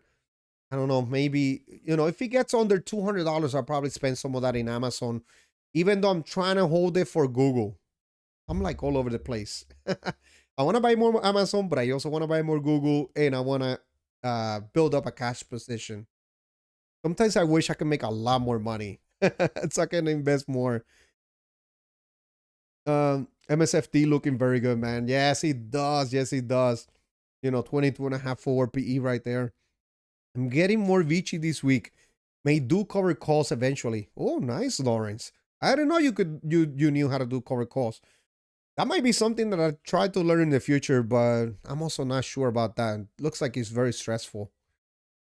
I don't know, maybe, if it gets under $200, I'll probably spend some of that in Amazon, even though I'm trying to hold it for Google. I'm like all over the place. I want to buy more Amazon, but I also want to buy more Google, and I want to build up a cash position. Sometimes I wish I could make a lot more money so I can invest more. MSFD looking very good, man. Yes, it does. Yes, it does. 22 and a half forward PE right there. I'm getting more Vici this week. May do cover calls eventually. Oh, nice, Lawrence. I didn't know you knew how to do cover calls. That might be something that I try to learn in the future, but I'm also not sure about that. Looks like it's very stressful.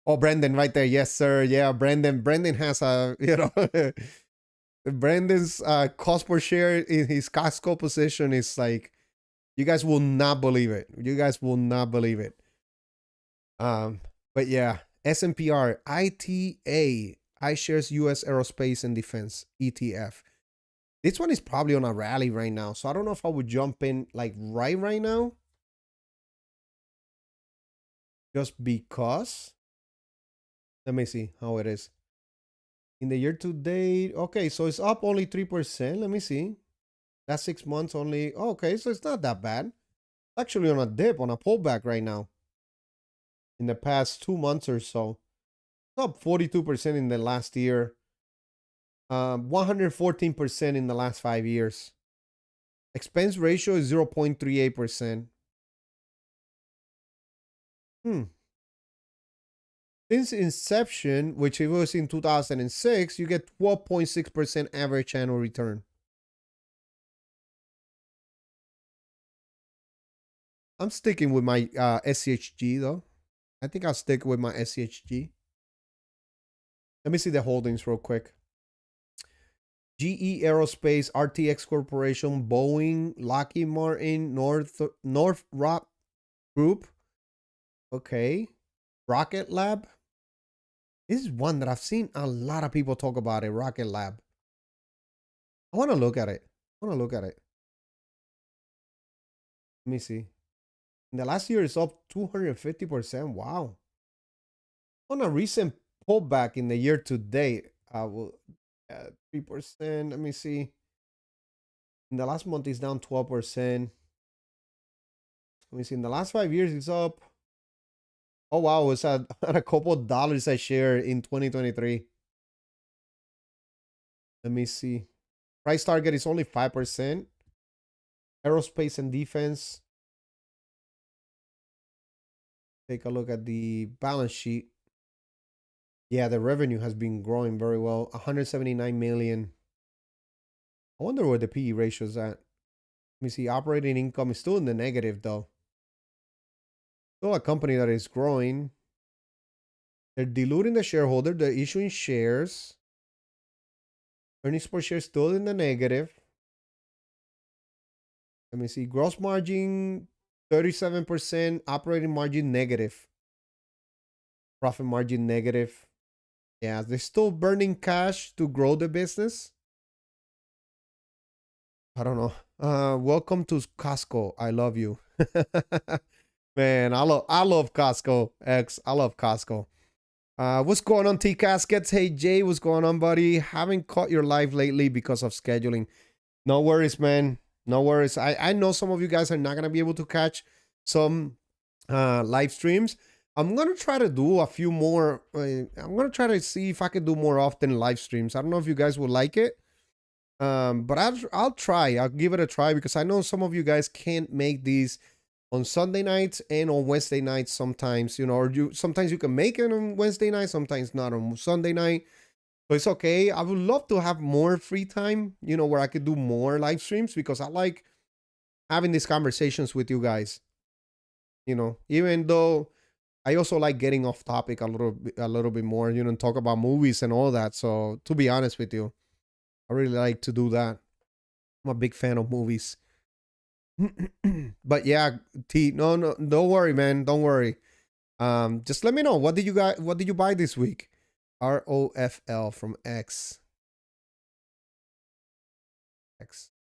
Oh, Brandon right there. Yes, sir. Yeah, Brandon. Brandon has a, Brandon's cost per share in his Costco position is like, you guys will not believe it. You guys will not believe it. But yeah, S&PR, ITA, iShares US Aerospace and Defense, ETF. This one is probably on a rally right now, so I don't know if I would jump in like right now. Just because. Let me see how it is. In the year to date, okay, so it's up only 3%. Let me see. That's 6 months only. Okay, so it's not that bad. Actually on a dip, on a pullback right now. In the past 2 months or so. It's up 42% in the last year. 114% in the last 5 years. Expense ratio is 0.38%. Since inception, which it was in 2006, you get 12.6% average annual return. I'm sticking with my SCHD though. I think I'll stick with my SCHD. Let me see the holdings real quick. GE Aerospace, RTX Corporation, Boeing, Lockheed Martin, North Rock Group. Okay. Rocket Lab. This is one that I've seen a lot of people talk about it. Rocket Lab. I want to look at it. Let me see. In the last year, it's up 250%. Wow. On a recent pullback in the year to date, I will 3%. Let me see. In the last month, it's down 12%. Let me see. In the last 5 years, it's up. Oh, wow. It's at a couple of dollars a share in 2023. Let me see. Price target is only 5%. Aerospace and defense. Take a look at the balance sheet. Yeah, the revenue has been growing very well. 179 million. I wonder where the PE ratio is at. Let me see. Operating income is still in the negative though. Still a company that is growing. They're diluting the shareholder. They're issuing shares. Earnings per share still in the negative. Let me see. Gross margin 37%. Operating margin negative. Profit margin negative. Yeah, they're still burning cash to grow the business. I don't know. Welcome to Costco. I love you. Man, I love Costco. I love Costco. What's going on, T Caskets? Hey Jay, what's going on, buddy? Haven't caught your live lately because of scheduling. No worries, man. No worries. I know some of you guys are not gonna be able to catch some live streams. I'm gonna try to do a few more. I'm gonna try to see if I can do more often live streams. I don't know if you guys will like it. But I'll try. I'll give it a try because I know some of you guys can't make these on Sunday nights and on Wednesday nights sometimes, or sometimes you can make it on Wednesday night, sometimes not on Sunday night. So it's okay. I would love to have more free time, where I could do more live streams because I like having these conversations with you guys. Even though I also like getting off topic a little bit more, and talk about movies and all that. So to be honest with you, I really like to do that. I'm a big fan of movies. But yeah, T, no, don't worry, man. Don't worry. Just let me know. What did you buy this week? ROFL from X.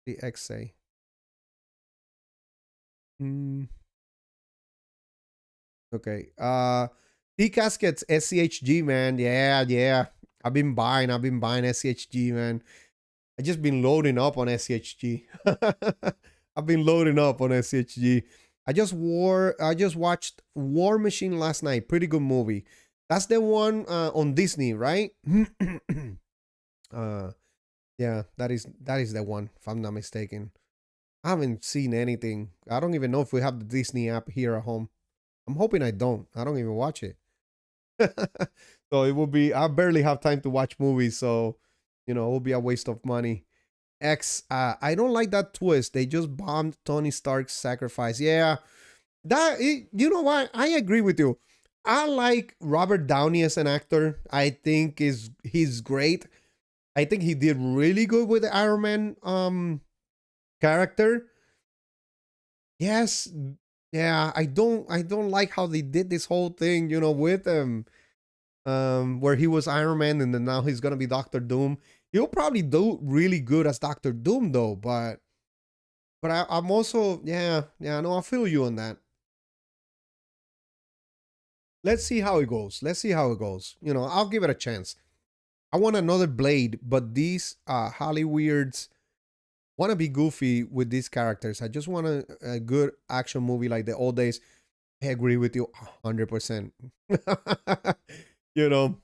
The XA. Okay. T Caskets SCHG, man. Yeah, yeah. I've been buying SCHG, man. I just been loading up on SCHG. I've been loading up on SCHG. I just watched War Machine last night. Pretty good movie. That's the one on Disney, right? uh yeah, that is the one, if I'm not mistaken. I haven't seen anything. I don't even know if we have the Disney app here at home. I'm hoping I don't. I don't even watch it. So it will be, I barely have time to watch movies, so it will be a waste of money. I don't like that twist. They just bombed Tony Stark's sacrifice. Yeah, you know what? I agree with you. I like Robert Downey as an actor. I think he's great. I think he did really good with the Iron Man character. Yes, yeah. I don't like how they did this whole thing. With where he was Iron Man and then now he's gonna be Doctor Doom. He'll probably do really good as Doctor Doom though, but I'm also, yeah, no, I feel you on that. Let's see how it goes. Let's see how it goes. I'll give it a chance. I want another Blade, but these Hollyweirds want to be goofy with these characters. I just want a good action movie like the old days. I agree with you 100%. you know,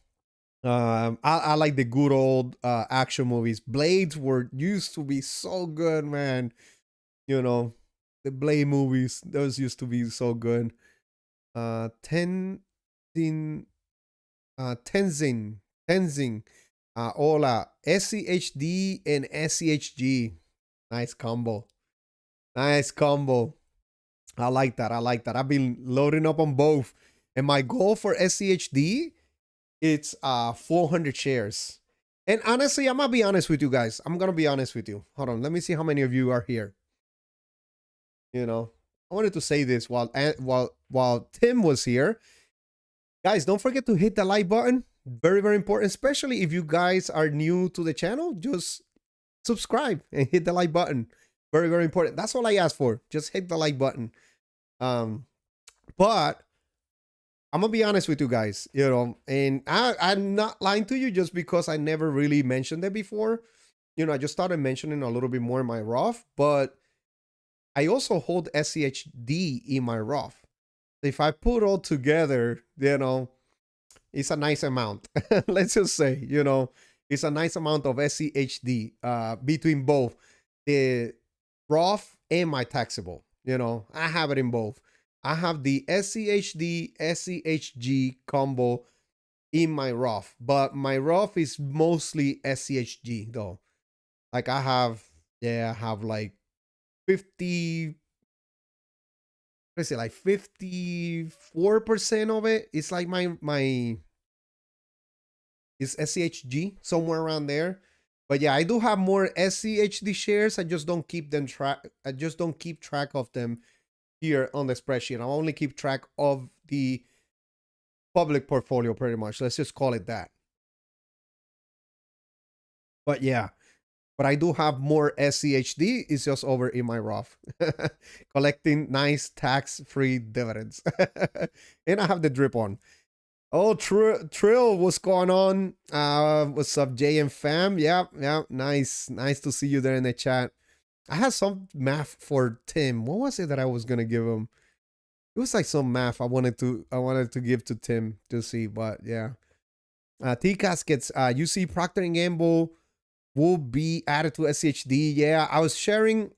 I like the good old action movies. Blades were used to be so good, man. You know, the Blade movies, those used to be so good. Tenzin, Tenzin, hola, SCHD and SCHG. Nice combo. Nice combo. I like that. I like that. I've been loading up on both. And my goal for SCHD, it's 400 shares. And honestly, I'm gonna be honest with you guys. I'm gonna be honest with you. Hold on, let me see how many of you are here. I wanted to say this while Tim was here. Guys, don't forget to hit the like button. Very, very important, especially if you guys are new to the channel. Just subscribe and hit the like button. Very, very important. That's all I ask for. Just hit the like button. But I'm gonna be honest with you guys, and I'm not lying to you just because I never really mentioned it before. I just started mentioning a little bit more in my ROF, but I also hold SCHD in my ROF. If I put all together, it's a nice amount. Let's just say, it's a nice amount of SCHD between both the ROF and my taxable. I have it in both. I have the SCHD, SCHG combo in my ROF, but my ROF is mostly SCHG though. Like I have like 50, let's say like 54% of it. It's like my is SCHG, somewhere around there. But yeah, I do have more SCHD shares. I just don't keep track of them here on the spreadsheet. I only keep track of the public portfolio pretty much. Let's just call it that. But yeah, but I do have more SCHD. It's just over in my ROF, collecting nice tax-free dividends. And I have the drip on. Oh, Trill, what's going on? What's up, JM fam? Yeah, nice to see you there in the chat. I had some math for Tim. What was it that I was gonna give him? It was like some math I wanted to give to Tim to see, but yeah. T Caskets, you see Procter and Gamble will be added to SCHD. Yeah, I was sharing.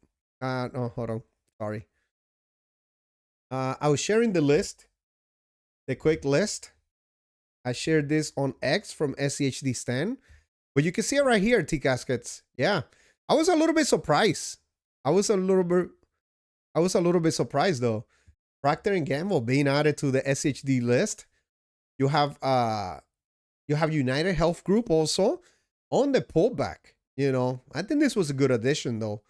No, hold on. Sorry. I was sharing the list, the quick list. I shared this on X from SCHD Stan, but you can see it right here, T Caskets. Yeah, I was a little bit surprised. I was a little bit surprised though. Procter and Gamble being added to the SCHD list. You have United Health Group also on the pullback. I think this was a good addition though.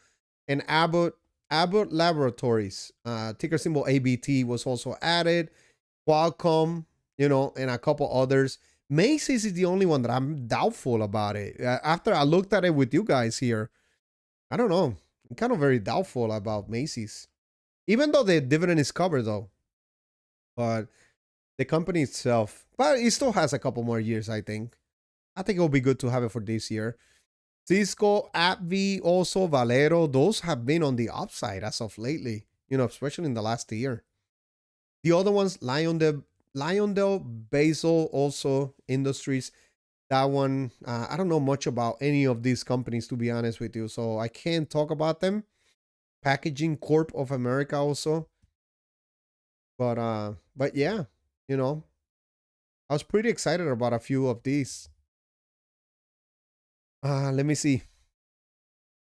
And Abbott Laboratories, ticker symbol ABT, was also added. Qualcomm, and a couple others. Macy's is the only one that I'm doubtful about it. After I looked at it with you guys here, I don't know. I'm kind of very doubtful about Macy's. Even though the dividend is covered though. But the company itself, but it still has a couple more years, I think. I think it'll be good to have it for this year. Cisco, AppV, also Valero, those have been on the upside as of lately, especially in the last year. The other ones, Lyondell, Basel, also Industries. That one, I don't know much about any of these companies, to be honest with you, so I can't talk about them. Packaging Corp of America also. But yeah, I was pretty excited about a few of these. Let me see.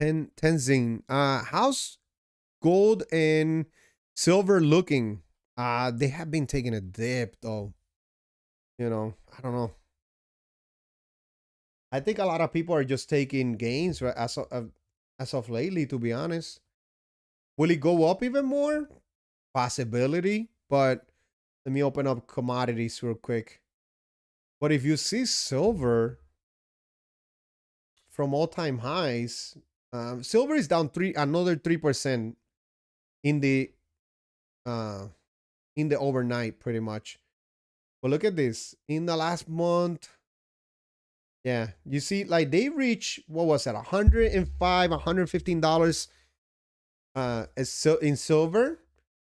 Tenzing. How's gold and silver looking? They have been taking a dip though. I don't know. I think a lot of people are just taking gains as of lately, to be honest. Will it go up even more? Possibility, but let me open up commodities real quick. But if you see silver from all-time highs, silver is down another 3% in the overnight, pretty much. But look at this. In the last month, yeah, you see, like they reached, what was that, $105, $115 in silver,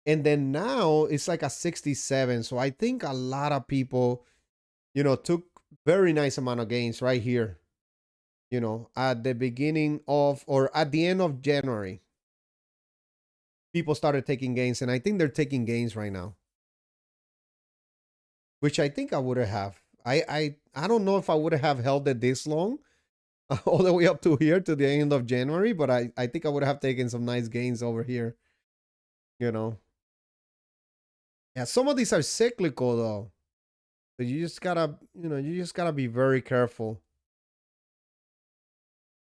and then now it's like a 67. So I think a lot of people, took very nice amount of gains right here, at the beginning of, or at the end of January. People started taking gains, and I think they're taking gains right now, which I think I would have. I don't know if I would have held it this long, all the way up to here to the end of January, but I think I would have taken some nice gains over here. Yeah, some of these are cyclical though. So you just gotta be very careful.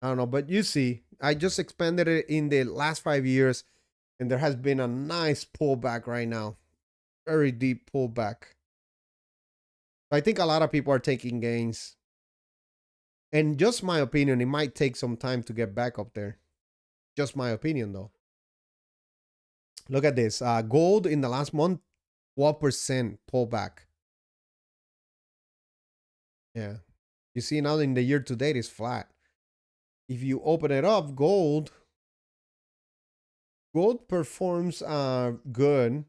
I don't know, but you see, I just expanded it in the last 5 years, and there has been a nice pullback right now. Very deep pullback. I think a lot of people are taking gains. And just my opinion, it might take some time to get back up there. Just my opinion, though. Look at this. Gold in the last month, 12% pullback. Yeah. You see now in the year to date, it's flat. If you open it up, gold performs good.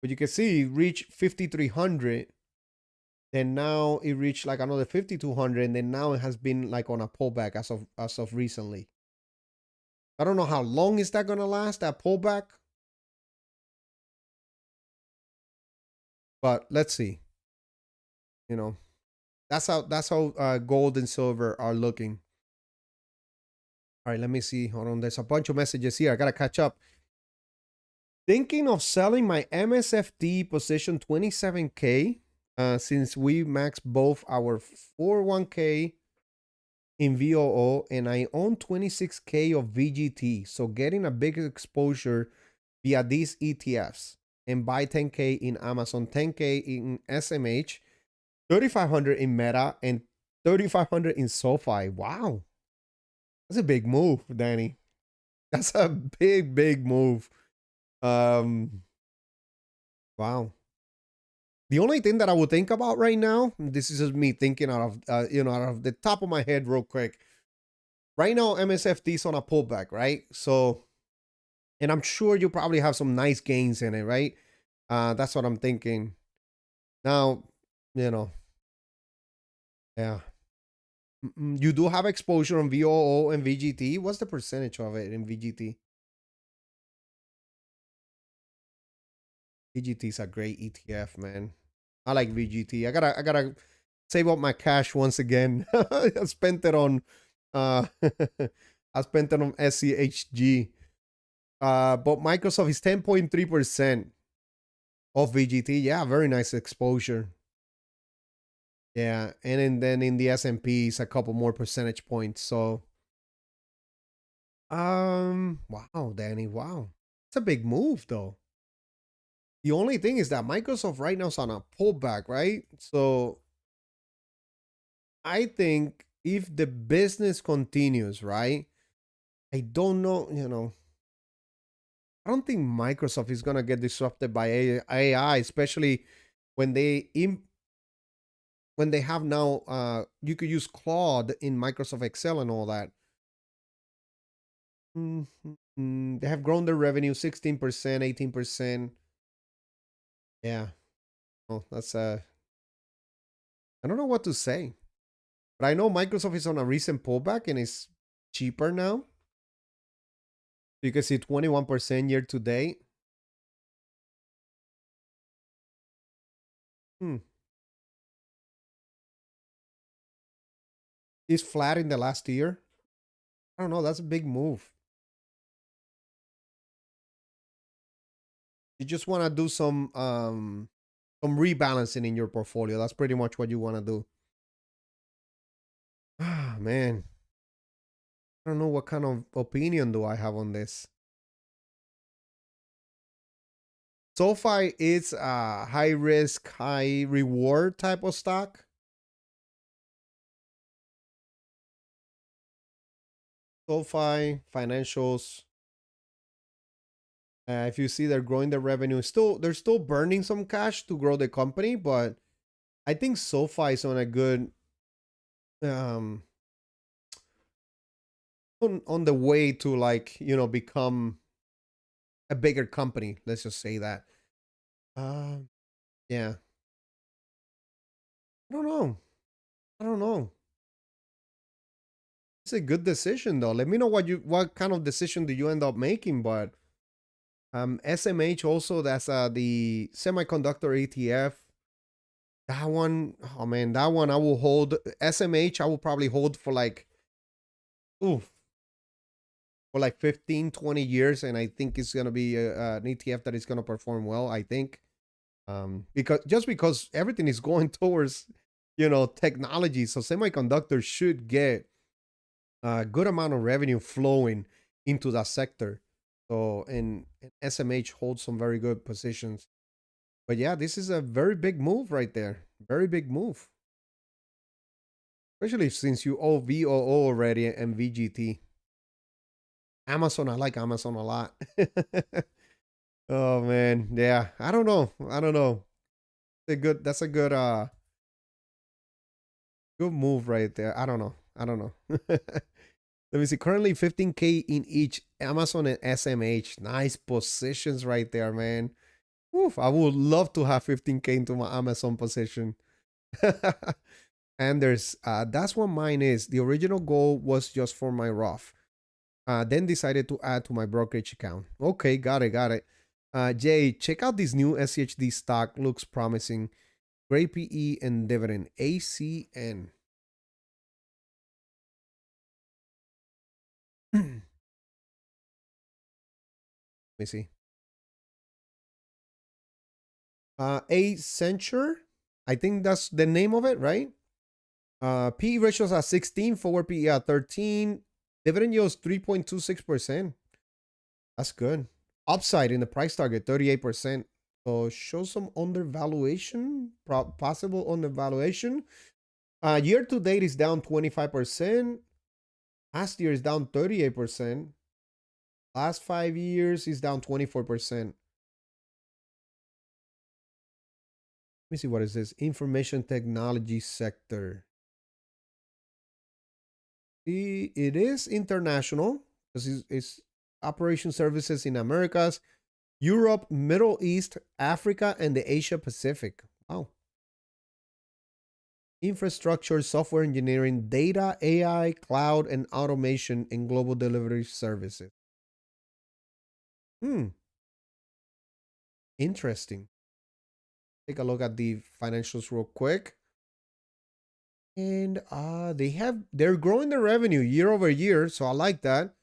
But you can see it reached 5,300. Then now it reached like another 5,200, and then now it has been like on a pullback as of recently. I don't know how long is that gonna last, that pullback. But let's see. That's how gold and silver are looking. All right, let me see. Hold on. There's a bunch of messages here. I gotta catch up. Thinking of selling my MSFT position 27K. Since we maxed both our 401k in VOO, and I own 26K of VGT, so getting a big exposure via these ETFs, and buy 10K in Amazon, 10K in SMH, 3,500 in Meta, and 3,500 in SoFi. Wow, that's a big move, Danny. That's a big move. Wow. The only thing that I would think about right now, this is just me thinking out of out of the top of my head real quick. Right now, MSFT is on a pullback, right? So, and I'm sure you probably have some nice gains in it, right? That's what I'm thinking. Now, yeah. You do have exposure on VOO and VGT. What's the percentage of it in VGT? VGT is a great ETF, man. I like VGT. I gotta save up my cash once again. I spent it on I spent it on SCHD. But Microsoft is 10.3% of VGT. Yeah, very nice exposure. Yeah, and then in the S&P is a couple more percentage points. So wow, Danny, wow. It's a big move though. The only thing is that Microsoft right now is on a pullback, right? So I think if the business continues, right? I don't know, I don't think Microsoft is going to get disrupted by AI, especially when when they have now you could use Claude in Microsoft Excel and all that. They have grown their revenue 16%, 18%. Yeah. Oh, that's I don't know what to say. But I know Microsoft is on a recent pullback and it's cheaper now. You can see 21% year to date. It's flat in the last year. I don't know. That's a big move. You just want to do some rebalancing in your portfolio. That's pretty much what you want to do. Ah, man. I don't know what kind of opinion do I have on this. SoFi is a high risk, high reward type of stock. SoFi financials. If you see they're growing their revenue, they're still burning some cash to grow the company, but I think SoFi is on a good um on the way to, like, become a bigger company. Let's just say that. Yeah. I don't know. I don't know. It's a good decision though. Let me know what kind of decision do you end up making. But SMH also, that's the semiconductor ETF. That one, oh man, that one I will hold. SMH I will probably hold for like, ooh, for like 15, 20 years, and I think it's gonna be an ETF that is gonna perform well, I think. Because everything is going towards technology, so semiconductors should get a good amount of revenue flowing into that sector. So, and SMH holds some very good positions. But yeah, this is a very big move right there. Very big move. Especially since you owe VOO already and VGT. Amazon, I like Amazon a lot. Oh man, yeah. I don't know. I don't know. That's a good move right there. I don't know. I don't know. Let me see. Currently 15K in each Amazon and SMH. Nice positions right there, man. Oof, I would love to have 15K into my Amazon position. And that's what mine is. The original goal was just for my Roth. Then decided to add to my brokerage account. Okay, got it. Jay, check out this new SCHD stock. Looks promising. Great PE and dividend. ACN. Let me see. Accenture. I think that's the name of it, right? PE ratios at 16, forward PE at 13. Dividend yield is 3.26%. That's good. Upside in the price target, 38%. So show some undervaluation, possible undervaluation. Year to date is down 25%. Last year is down 38%. Last 5 years is down 24%. Let me see, what is this? Information technology sector. It is international because it's operation services in Americas, Europe, Middle East, Africa, and the Asia Pacific. Wow. Infrastructure, software engineering, data, AI, cloud, and automation in global delivery services. Interesting. Take a look at the financials real quick. And they're growing their revenue year over year, so I like that.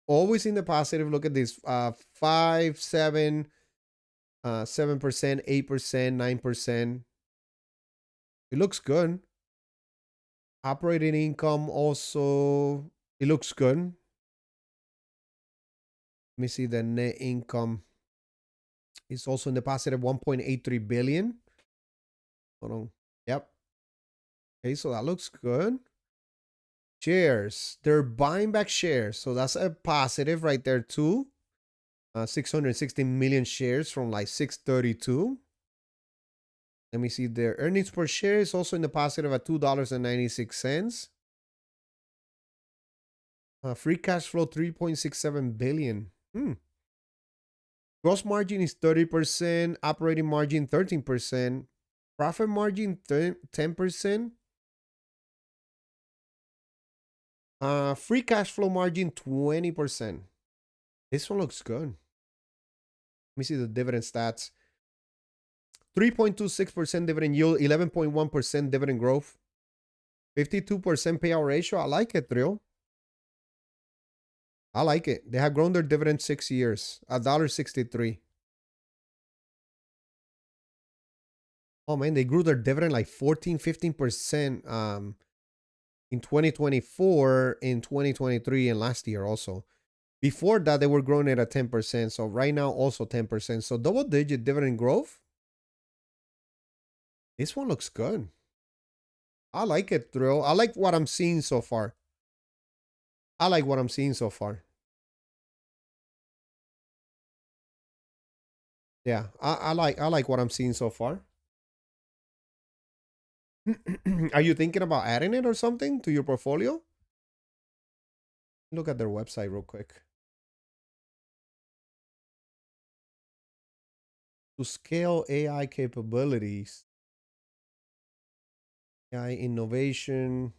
Always in the positive. Look at this. 5, 7, 7%, 8%, 9%. It looks good. Operating income also, it looks good. Let me see, the net income is also in the positive, 1.83 billion. Hold on. Yep. Okay, so that looks good. Shares, they're buying back shares, so that's a positive right there too. 660 million shares from like 632. Let me see. Their earnings per share is also in the positive at $2.96. Free cash flow 3.67 billion. Gross margin is 30%, operating margin 13%, profit margin 10%, free cash flow margin 20%. This one looks good. Let me see the dividend stats. 3.26% dividend yield, 11.1% dividend growth, 52% payout ratio. I like it, Trio. I like it. They have grown their dividend 6 years, $1.63. Oh man, they grew their dividend like 14-15% in 2024, in 2023, and last year also. Before that, they were growing it at 10%. So right now, also 10%. So double-digit dividend growth. This one looks good. I like it, Thrill. I like what I'm seeing so far. I like what I'm seeing so far. Yeah, I like what I'm seeing so far. Are you thinking about adding it or something to your portfolio? Look at their website real quick. To scale AI capabilities, AI innovation.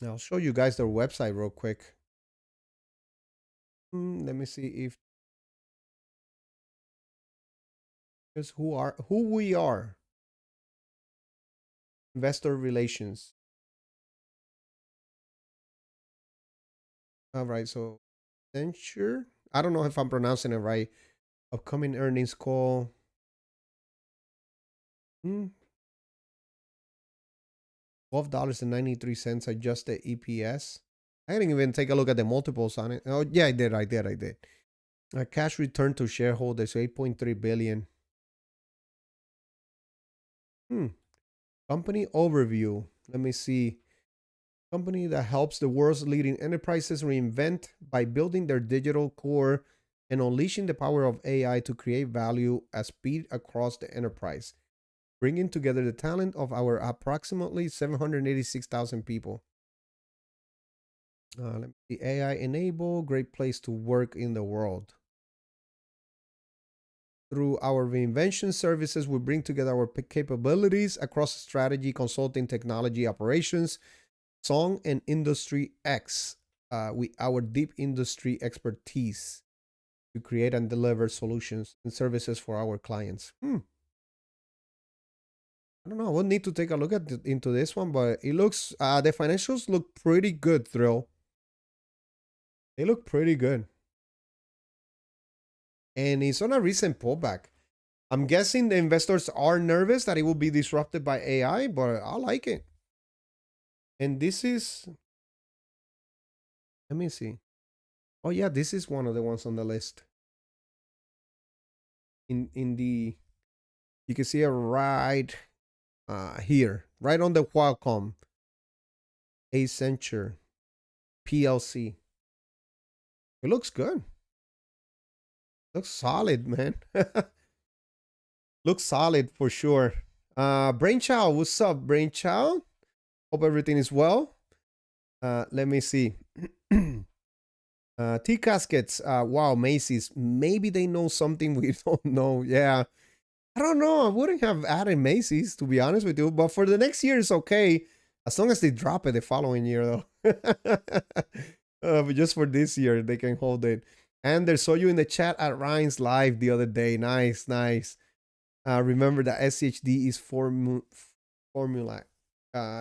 Now I'll show you guys their website real quick. Let me see if just who we are. Investor relations. All right, so Accenture. I don't know if I'm pronouncing it right. Upcoming earnings call. $12.93 adjusted EPS. I didn't even take a look at the multiples on it. Oh, yeah, I did. Cash return to shareholders, 8.3 billion. Company overview. Let me see. Company that helps the world's leading enterprises reinvent by building their digital core and unleashing the power of AI to create value at speed across the enterprise, bringing together the talent of our approximately 786,000 people. Let me see. AI enable, great place to work in the world. Through our reinvention services, we bring together our capabilities across strategy, consulting, technology, operations, song, and industry X. With our deep industry expertise to create and deliver solutions and services for our clients. I don't know. We'll need to take a look at into this one, but it looks the financials look pretty good, Thrill. They look pretty good. And it's on a recent pullback. I'm guessing the investors are nervous that it will be disrupted by AI, but I like it. And this is, let me see. Oh yeah, this is one of the ones on the list. In the, you can see it right here, right on the Qualcomm, Accenture, PLC. It looks good. Looks solid, man. Looks solid for sure. Brainchild, what's up, Brainchild? Hope everything is well. Let me see. Tea caskets. Wow, Macy's. Maybe they know something we don't know. Yeah. I don't know. I wouldn't have added Macy's, to be honest with you. But for the next year, it's okay. As long as they drop it the following year, though. But just for this year, they can hold it. And they saw you in the chat at Ryan's live the other day. Nice, nice. Remember that SCHD is formula.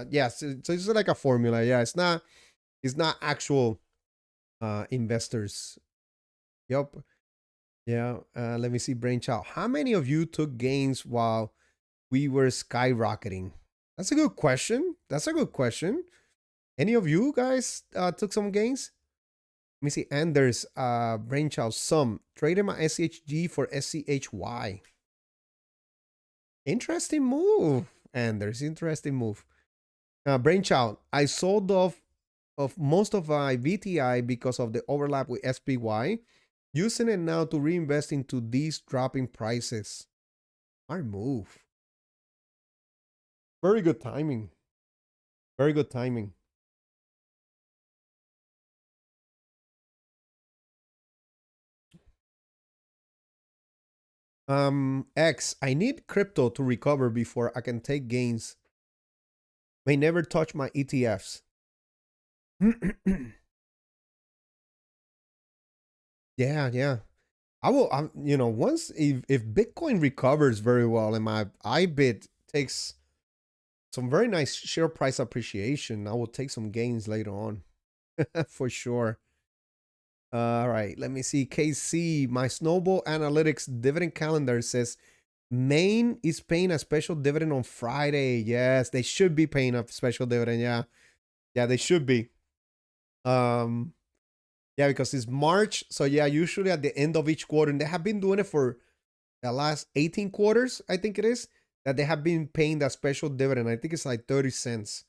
Yes, so it's like a formula. Yeah, it's not actual investors. Yep. Yeah. Let me see, Brainchild. How many of you took gains while we were skyrocketing? That's a good question. Any of you guys took some gains? Let me see. Anders, Brainchild, some. Traded my SCHD for SCHY. Interesting move. Anders, interesting move. Brainchild, I sold off most of my VTI because of the overlap with SPY. Using it now to reinvest into these dropping prices. Smart move. Very good timing. Very good timing. X, I need crypto to recover before I can take gains. May never touch my ETFs. Yeah. I will, once if Bitcoin recovers very well and my IBIT takes some very nice share price appreciation, I will take some gains later on for sure. All right, let me see. KC, my Snowball Analytics dividend calendar says Maine is paying a special dividend on Friday. Yes, they should be paying a special dividend. Yeah, they should be. Yeah, because it's March. So yeah, usually at the end of each quarter, and they have been doing it for the last 18 quarters, I think it is, that they have been paying that special dividend. I think it's like 30 cents.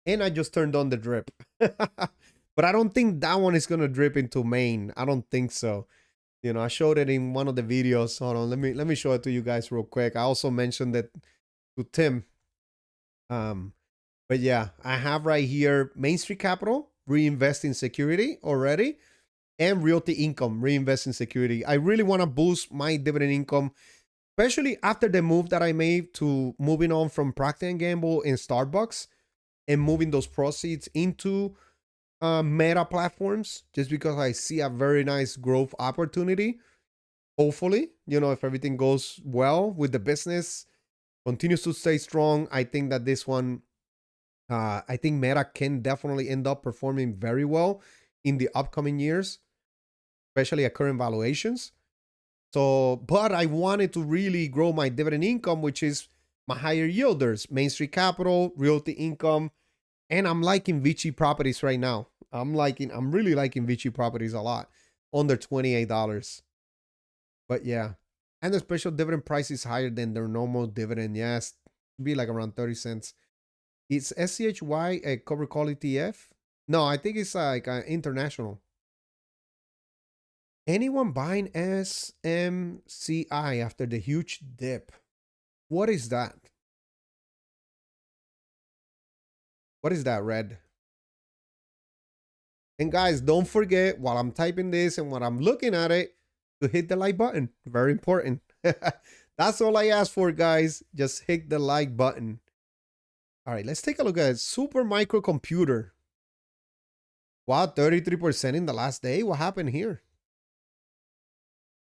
And I just turned on the drip. But I don't think that one is going to drip into Maine. I don't think so. I showed it in one of the videos. Hold on, let me show it to you guys real quick. I also mentioned it to Tim. But yeah, I have right here Main Street Capital, reinvest in security already, and Realty Income, reinvest in security. I really want to boost my dividend income, especially after the move that I made to moving on from Procter & Gamble and Starbucks and moving those proceeds into Meta platforms, just because I see a very nice growth opportunity. Hopefully, if everything goes well with the business, continues to stay strong, I think that this one, I think Meta can definitely end up performing very well in the upcoming years, especially at current valuations. So, but I wanted to really grow my dividend income, which is my higher yielders, Main Street Capital, Realty Income, and I'm liking Vici Properties right now. I'm really liking Vici Properties a lot, under $28. But yeah, and the special dividend price is higher than their normal dividend. Yes, be like around 30 cents. It's SCHY a covered call ETF? No, I think it's like international. Anyone buying SMCI after the huge dip? What is that? What is that, Red? And guys, don't forget, while I'm typing this and while I'm looking at it, to hit the like button. Very important. That's all I ask for, guys. Just hit the like button. All right, let's take a look at Super Microcomputer. Wow, 33% in the last day. What happened here?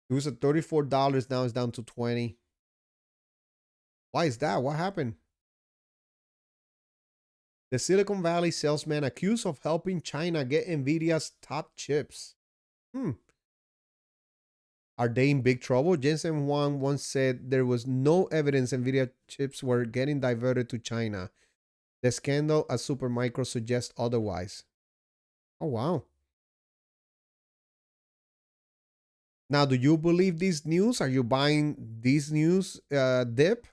It was at $34. Now it's down to 20. Why is that? What happened? The Silicon Valley salesman accused of helping China get Nvidia's top chips. Are they in big trouble? Jensen Huang once said there was no evidence Nvidia chips were getting diverted to China. The scandal at Supermicro suggests otherwise. Oh, wow. Now, do you believe this news? Are you buying this news dip?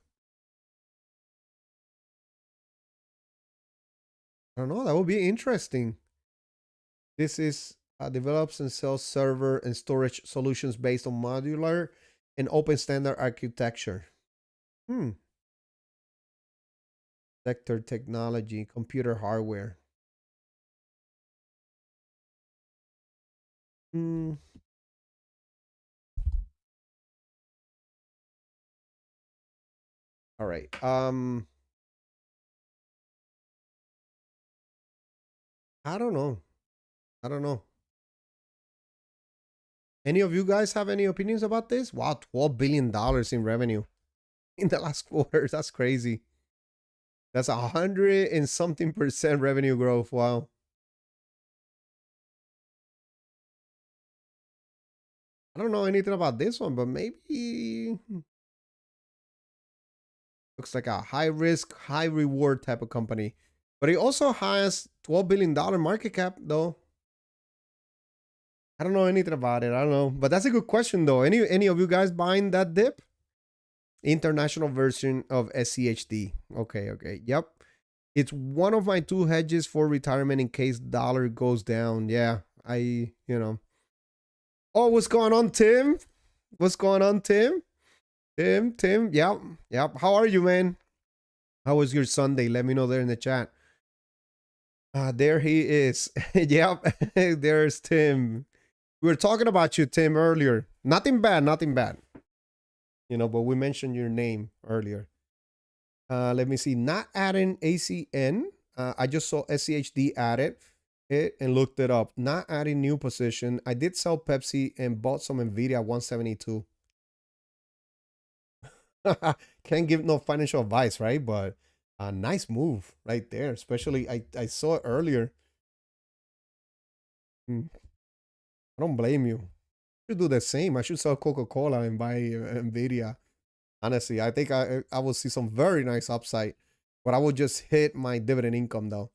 I don't know. That would be interesting. This is develops and sells server and storage solutions based on modular and open standard architecture. Sector technology, computer hardware. All right. I don't know. Any of you guys have any opinions about this? Wow, $12 billion in revenue in the last quarter. That's crazy. That's 100 and something percent revenue growth. Wow. I don't know anything about this one, but maybe looks like a high risk, high reward type of company. But it also has $12 billion market cap, though. I don't know anything about it. I don't know. But that's a good question, though. Any of you guys buying that dip? International version of SCHD. Okay. Yep. It's one of my 2 hedges for retirement in case dollar goes down. Yeah, Oh, what's going on, Tim? What's going on, Tim? Tim. Yep. How are you, man? How was your Sunday? Let me know there in the chat. There he is. Yep. There's Tim. We were talking about you, Tim, earlier. Nothing bad, nothing bad. But we mentioned your name earlier. Let me see. Not adding ACN. I just saw SCHD added it and looked it up. Not adding new position. I did sell Pepsi and bought some Nvidia 172. Can't give no financial advice, right? But a nice move right there. Especially I saw it earlier. I don't blame you. I should do the same. I should sell Coca-Cola and buy Nvidia. Honestly, I think I will see some very nice upside, but I will just hit my dividend income though.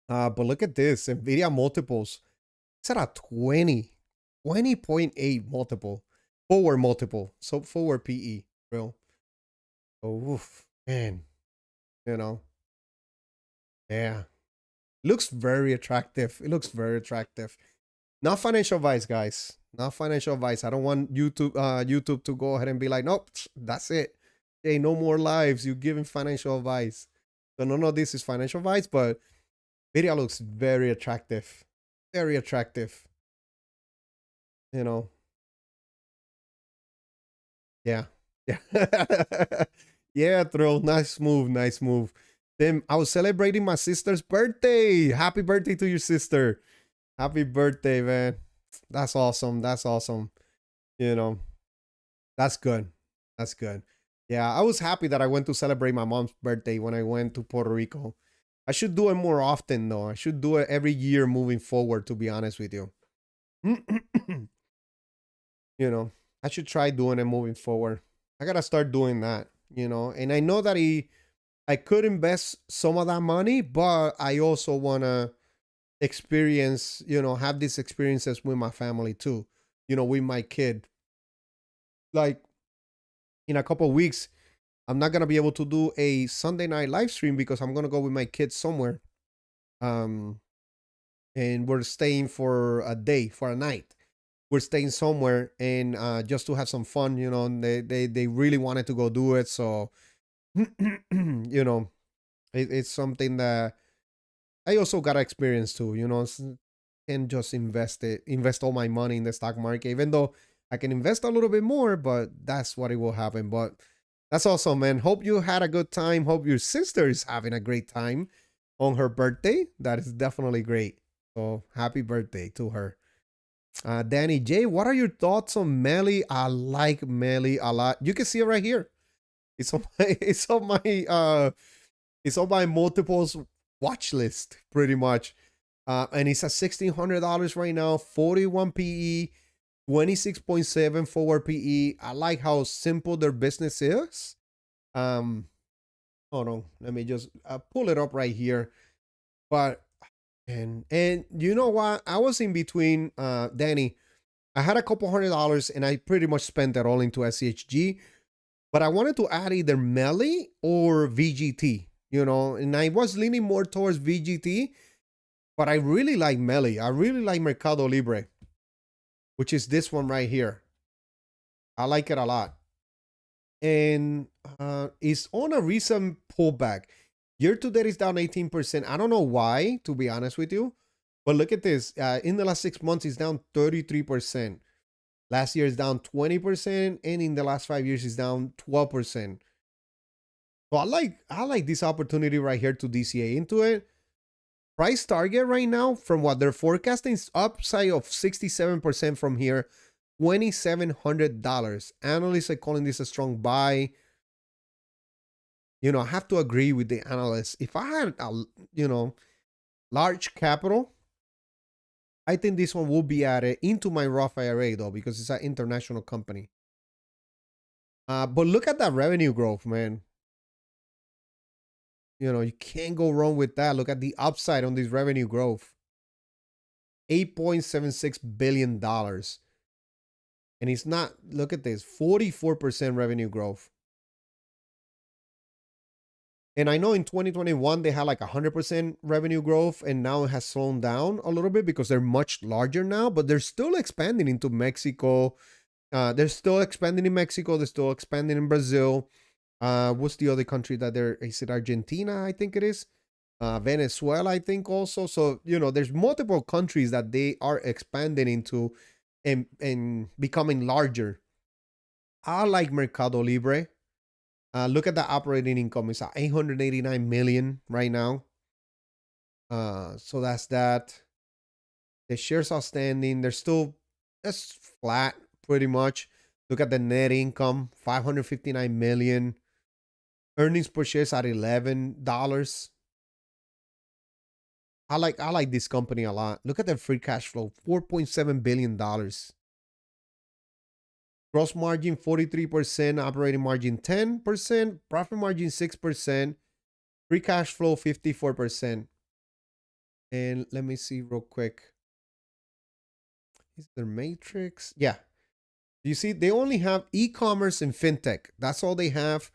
But look at this. Nvidia multiples. It's at a 20.8 multiple. Forward multiple. So forward PE. Real. Oh, oof, man. Yeah. Looks very attractive. It looks very attractive. Not financial advice, guys. Not financial advice. I don't want YouTube to go ahead and be like, nope, that's it. Hey, no more lives. You're giving financial advice. So none of this is financial advice, but video looks very attractive. Very attractive. Yeah. Yeah. Yeah, throw. Nice move. Nice move. Then I was celebrating my sister's birthday. Happy birthday to your sister. Happy birthday, man. That's awesome. That's awesome. That's good. That's good. Yeah, I was happy that I went to celebrate my mom's birthday when I went to Puerto Rico. I should do it more often, though. I should do it every year moving forward, to be honest with you. I should try doing it moving forward. I gotta start doing that, and I know that I could invest some of that money, but I also wanna experience, have these experiences with my family too, with my kid. Like in a couple of weeks, I'm not gonna be able to do a Sunday night live stream because I'm gonna go with my kids somewhere. Um, and we're staying for a day, for a night. We're staying somewhere and just to have some fun, and they really wanted to go do it. So, it's something that I also got to experience too, and just invest all my money in the stock market, even though I can invest a little bit more, but that's what it will happen. But that's awesome, man. Hope you had a good time. Hope your sister is having a great time on her birthday. That is definitely great. So happy birthday to her. Danny J, what are your thoughts on Melly? I like Melly a lot. You can see it right here. It's on my it's on my multiples watch list pretty much. And it's at $1,600 right now, 41 PE, 26.7 forward PE. I like how simple their business is. Hold on, let me just pull it up right here. But and you know what? I was in between, Danny. I had a couple $100 and I pretty much spent it all into SCHG. But I wanted to add either Melly or VGT, and I was leaning more towards VGT, but I really like Melly. I really like Mercado Libre, which is this one right here. I like it a lot. And it's on a recent pullback. Year to date is down 18%. I don't know why, to be honest with you. But look at this. In the last 6 months, it's down 33%. Last year is down 20%, and in the last 5 years is down 12%. So I like this opportunity right here to DCA into it. Price target right now, from what they're forecasting, is upside of 67% from here, $2,700. Analysts are calling this a strong buy. I have to agree with the analysts. If I had a large capital, I think this one will be added into my Roth IRA though, because it's an international company. But look at that revenue growth, man. You can't go wrong with that. Look at the upside on this revenue growth. $8.76 billion. And it's not, look at this, 44% revenue growth. And I know in 2021 they had like 100% revenue growth, and now it has slowed down a little bit because they're much larger now, but they're still expanding into Mexico. They're still expanding in Mexico. They're still expanding in Brazil. What's the other country that they're? Is it Argentina? I think it is. Venezuela, I think also. So there's multiple countries that they are expanding into, and becoming larger. I like Mercado Libre. Look at the operating income. It's at 889 million right now. So that's that. The shares outstanding, they're still that's flat pretty much. Look at the net income, 559 million. Earnings per share is at $11. I like this company a lot. Look at their free cash flow, $4.7 billion. Gross margin 43%, operating margin 10%, profit margin 6%, free cash flow 54%. And let me see real quick. Is there matrix? Yeah. You see, they only have e-commerce and fintech. That's all they have.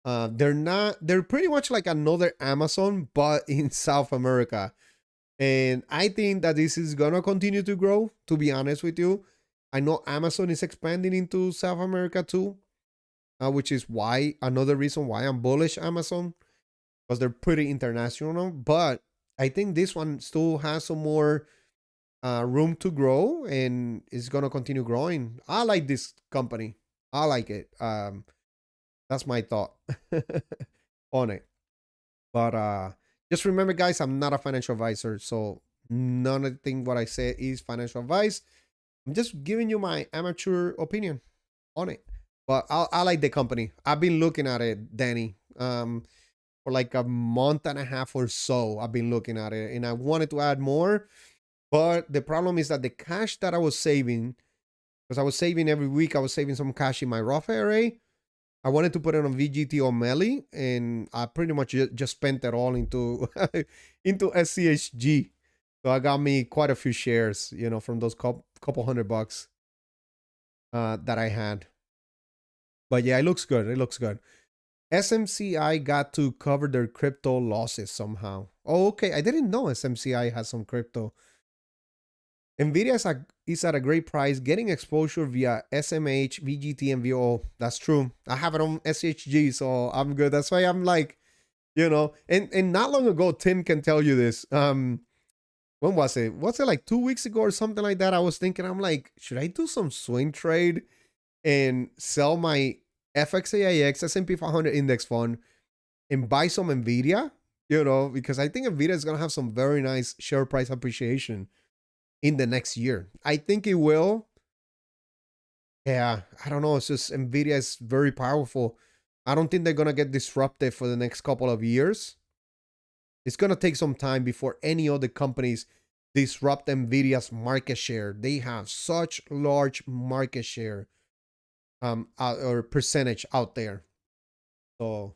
They're pretty much like another Amazon, but in South America. And I think that this is gonna continue to grow, to be honest with you. I know Amazon is expanding into South America too, which is another reason why I'm bullish Amazon, because they're pretty international. But I think this one still has some more room to grow, and is gonna continue growing. I like this company. I like it. That's my thought on it. But just remember, guys, I'm not a financial advisor, so none of the thing what I say is financial advice. I'm just giving you my amateur opinion on it. But I like the company. I've been looking at it, Danny, for like a month and a half or so. I've been looking at it, and I wanted to add more. But the problem is that the cash that I was saving, because I was saving every week, I was saving some cash in my Roth IRA. I wanted to put it on VGT or Melly, and I pretty much just spent it all into into SCHD. So I got me quite a few shares, from those couple $100 that I had. But yeah, it looks good. It looks good. SMCI got to cover their crypto losses somehow. Oh, okay. I didn't know SMCI has some crypto. Nvidia is at a great price, getting exposure via SMH, VGT, and VO. That's true. I have it on SHG, so I'm good. That's why I'm like, and not long ago, Tim can tell you this. When was it? Was it like 2 weeks ago or something like that? I was thinking, I'm like, should I do some swing trade and sell my FXAIX S&P 500 index fund and buy some Nvidia? Because I think Nvidia is gonna have some very nice share price appreciation in the next year. I think it will. Yeah, I don't know. It's just Nvidia is very powerful. I don't think they're gonna get disrupted for the next couple of years. It's gonna take some time before any other companies disrupt Nvidia's market share. They have such large market share, or percentage out there. So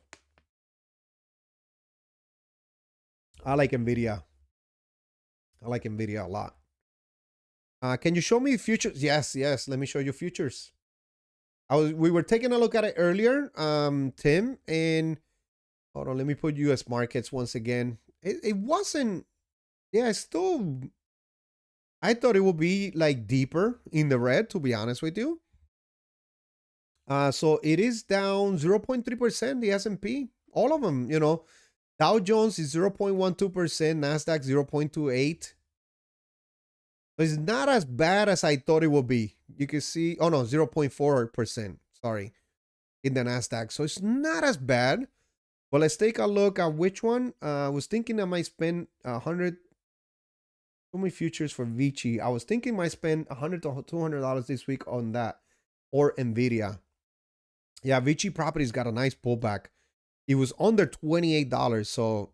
I like Nvidia. I like Nvidia a lot. Can you show me futures? Yes. Let me show you futures. We were taking a look at it earlier, Tim, and hold on, let me put US markets once again. It wasn't, yeah, it's still, I thought it would be like deeper in the red, to be honest with you. So it is down 0.3%, the S&P, all of them, Dow Jones is 0.12%, NASDAQ 0.28%. It's not as bad as I thought it would be. You can see, oh no, 0.4%, sorry, in the NASDAQ. So it's not as bad. But let's take a look at which one. I was thinking I might spend 100. So many futures for Vici. I was thinking I might spend $100 to $200 this week on that, or Nvidia. Yeah, Vici Properties got a nice pullback. It was under $28, so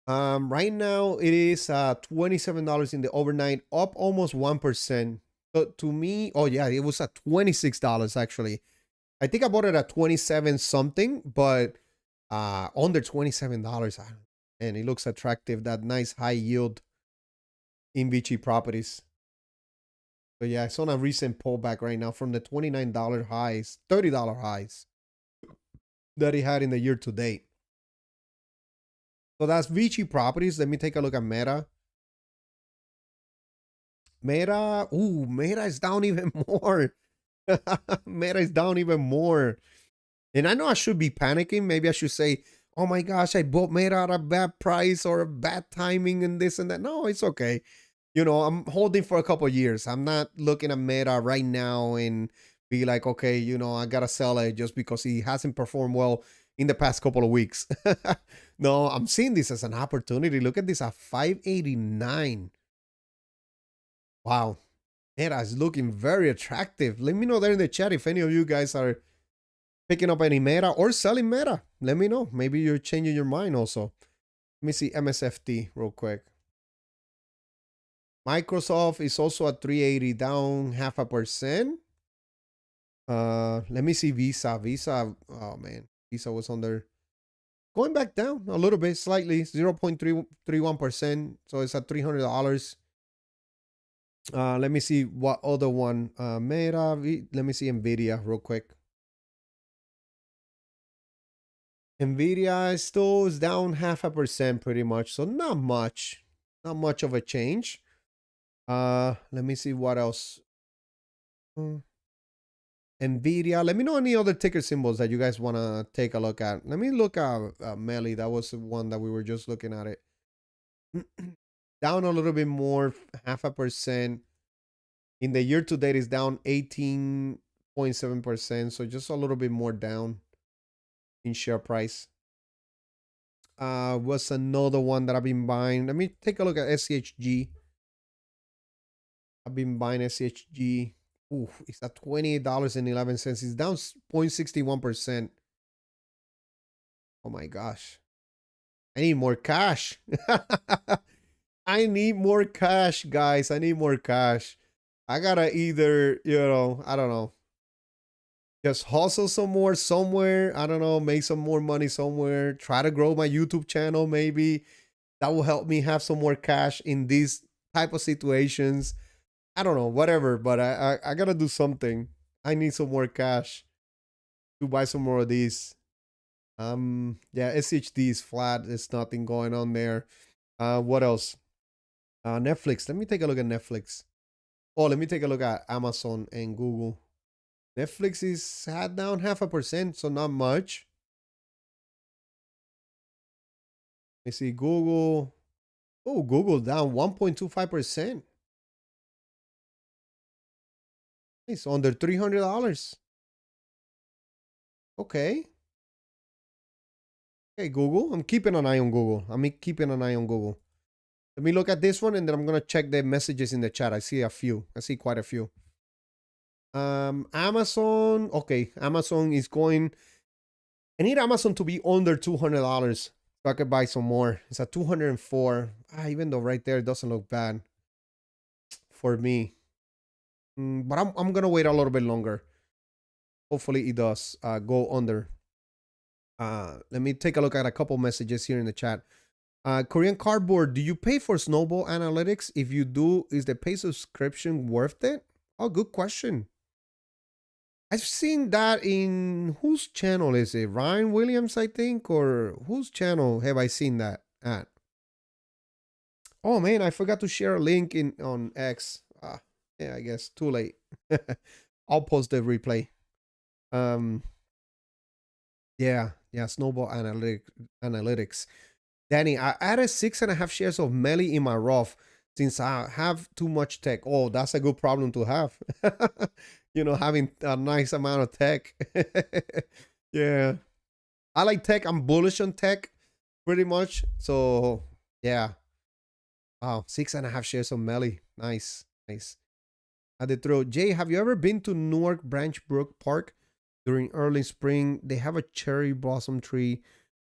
right now it is $27 in the overnight, up almost 1%. So to me, oh yeah, it was at $26 actually. I think I bought it at 27 something, but under $27. And it looks attractive, that nice high yield in Vici Properties. But yeah, it's on a recent pullback right now from the $29 highs, $30 highs. that it had in the year to date. So that's Vici Properties. Let me take a look at Meta. Meta is down even more. Meta is down even more. And I know I should be panicking. Maybe I should say, oh my gosh, I bought Meta at a bad price or a bad timing and this and that. No, it's okay. I'm holding for a couple years. I'm not looking at Meta right now and be like, okay, I gotta sell it just because he hasn't performed well in the past couple of weeks. No, I'm seeing this as an opportunity. Look at this at 589. Wow. Meta is looking very attractive. Let me know there in the chat if any of you guys are picking up any Meta or selling Meta. Let me know. Maybe you're changing your mind also. Let me see MSFT real quick. Microsoft is also at 380, down 0.5%. Let me see Visa. Oh man, Visa was under, going back down a little bit, slightly, 0.331%. So it's at $300. Let me see what other one. Meta. Let me see Nvidia real quick. Nvidia still is down 0.5% pretty much. So not much of a change. Let me see what else. Nvidia. Let me know any other ticker symbols that you guys want to take a look at. Let me look at Melly. That was the one that we were just looking at it. Down a little bit more, 0.5%. In the year to date is down 18.7%. So just a little bit more down in share price. What's another one that I've been buying? Let me take a look at SCHG. I've been buying SCHG. Ooh, it's at $28.11. It's down 0.61%. Oh my gosh. I need more cash. I need more cash, guys. I need more cash. I gotta either, I don't know, just hustle some more somewhere. I don't know, make some more money somewhere. Try to grow my YouTube channel, maybe. That will help me have some more cash in these type of situations. I don't know, whatever, but I gotta do something. I need some more cash to buy some more of these. Yeah, SHD is flat. There's nothing going on there. What else? Netflix. Let me take a look at Netflix. Oh, let me take a look at Amazon and Google. Netflix is had down 0.5%, so not much. Let me see Google. Oh, Google down 1.25%. It's under $300. Okay. Okay, Google. I'm keeping an eye on Google. Let me look at this one and then I'm gonna check the messages in the chat. I see a few. I see quite a few. Amazon. Okay, Amazon is going. I need Amazon to be under $200 so I could buy some more. It's at 204. Even though right there it doesn't look bad for me. But I'm gonna wait a little bit longer. Hopefully it does go under. Let me take a look at a couple messages here in the chat. Korean Cardboard, do you pay for Snowball Analytics? If you do, is the pay subscription worth it? Oh, good question. I've seen that in, whose channel is it? Ryan Williams, I think, or whose channel have I seen that at? Oh man, I forgot to share a link on X. Yeah, I guess too late. I'll post the replay. Yeah, Snowball Analytics. Danny, I added 6.5 shares of Melly in my Roth since I have too much tech. Oh, that's a good problem to have. Having a nice amount of tech. Yeah. I like tech. I'm bullish on tech pretty much. So, yeah. Wow, 6.5 shares of Melly. Nice. At the throw. Jay, have you ever been to Newark Branch Brook Park during early spring? They have a cherry blossom tree.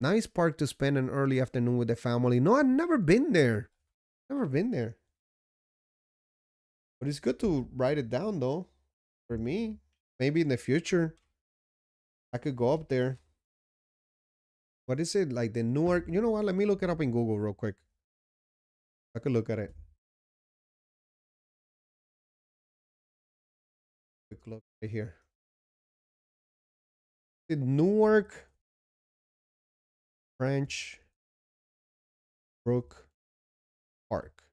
Nice park to spend an early afternoon with the family. No, I've never been there. But it's good to write it down though. For me, maybe in the future, I could go up there. What is it? Like the Newark? You know what? Let me look it up in Google real quick. I could look at it. Quick look right here. Newark French Brook Park.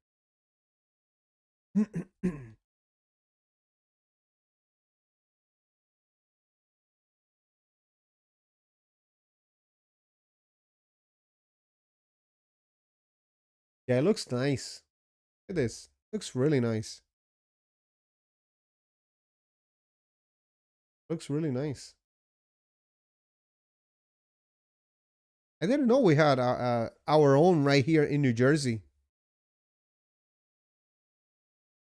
Yeah, it looks nice. Look at this. Looks really nice. Looks really nice. I didn't know we had our own right here in New Jersey.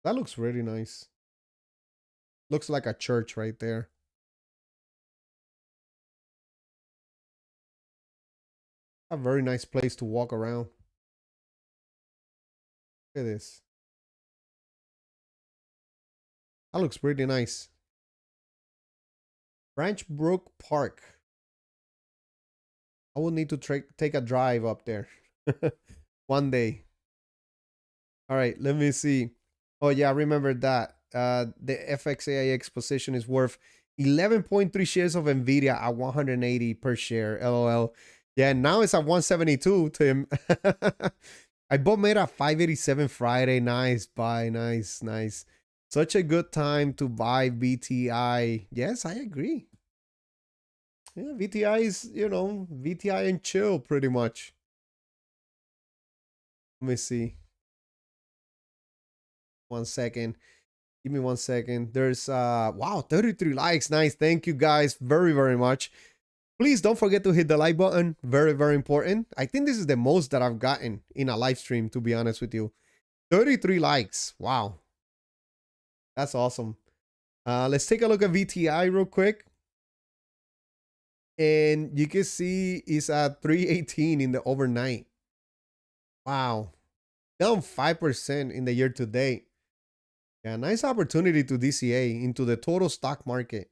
That looks really nice. Looks like a church right there. A very nice place to walk around. Look at this. That looks pretty nice. Branch Brook Park. I will need to take a drive up there one day. All right, let me see. Oh yeah, I remember that. The FXAIX position is worth 11.3 shares of Nvidia at 180 per share. LOL. Yeah, now it's at 172, Tim. I bought Meta at 587 Friday. Nice buy. Nice, nice. Such a good time to buy VTI. Yes, I agree. Yeah, VTI is, VTI and chill pretty much. Let me see. 1 second. Give me 1 second. There's wow, 33 likes. Nice. Thank you guys very, very much. Please don't forget to hit the like button. Very, very important. I think this is the most that I've gotten in a live stream, to be honest with you. 33 likes. Wow. That's awesome. Let's take a look at VTI real quick. And you can see it's at 318 in the overnight. Wow. Down 5% in the year to date. Yeah, nice opportunity to DCA into the total stock market.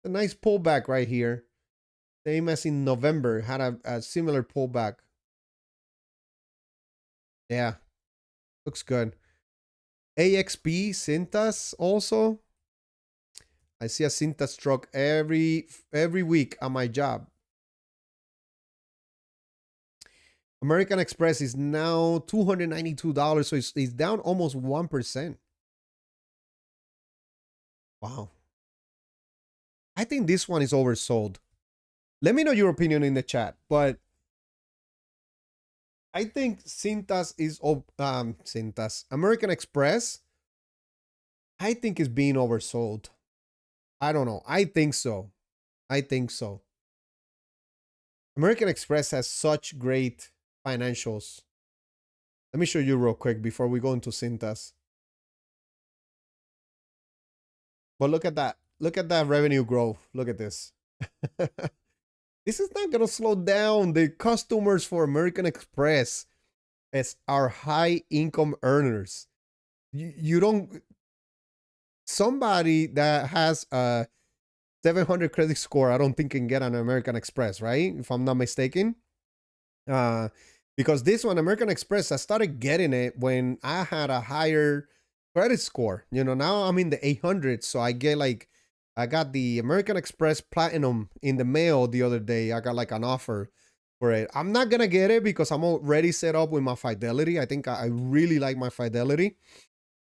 A nice pullback right here. Same as in November, had a similar pullback. Yeah, looks good. AXP, Cintas also. I see a Cintas truck every week at my job. American Express is now $292, so it's down almost 1%. Wow. I think this one is oversold. Let me know your opinion in the chat, but I think Cintas is Cintas. American Express, I think is being oversold. I don't know. I think so. I think so. American Express has such great financials. Let me show you real quick before we go into Cintas. But look at that. Look at that revenue growth. Look at this. This is not going to slow down. The customers for American Express are high income earners. You don't... Somebody that has a 700 credit score, I don't think can get an American Express, right? If I'm not mistaken. Because this one, American Express, I started getting it when I had a higher credit score. Now I'm in the 800s, so I got the American Express Platinum in the mail the other day. I got like an offer for it. I'm not gonna get it because I'm already set up with my Fidelity. I think I really like my Fidelity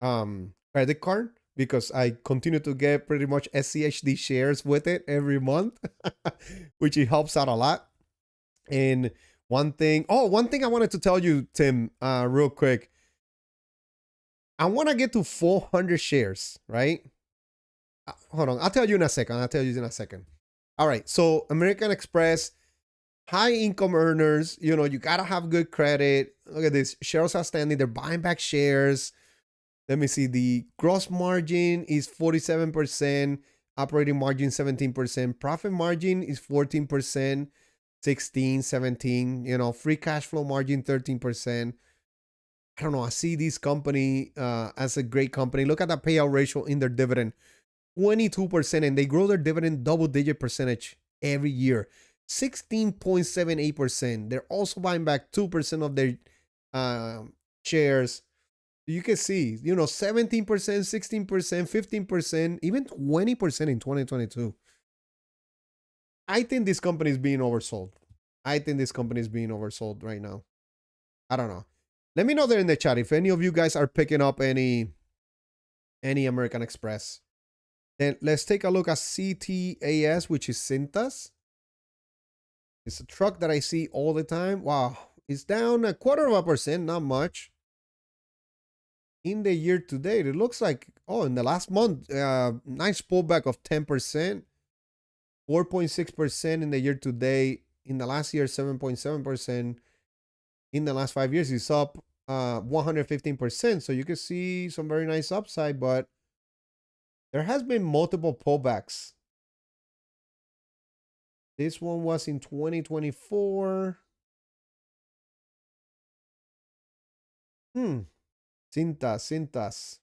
credit card because I continue to get pretty much SCHD shares with it every month, which it helps out a lot. And one thing I wanted to tell you, Tim, real quick. I want to get to 400 shares, right? Hold on. I'll tell you in a second. All right. So American Express, high income earners, you got to have good credit. Look at this. Shares outstanding. They're buying back shares. Let me see. The gross margin is 47%. Operating margin 17%. Profit margin is 14%. 16, 17. Free cash flow margin 13%. I don't know. I see this company as a great company. Look at that payout ratio in their dividend. 22%, and they grow their dividend double-digit percentage every year. 16.78%. They're also buying back 2% of their shares. You can see, 17%, 16%, 15%, even 20% in 2022. I think this company is being oversold. I think this company is being oversold right now. I don't know. Let me know there in the chat if any of you guys are picking up any American Express. Then let's take a look at CTAS, which is Cintas. It's a truck that I see all the time. Wow, it's down 0.25%, not much. In the year to date, it looks like, oh, in the last month, nice pullback of 10%, 4.6% in the year to date. In the last year, 7.7%. In the last 5 years, it's up 115%. So you can see some very nice upside, but there has been multiple pullbacks. This one was in 2024. Cintas.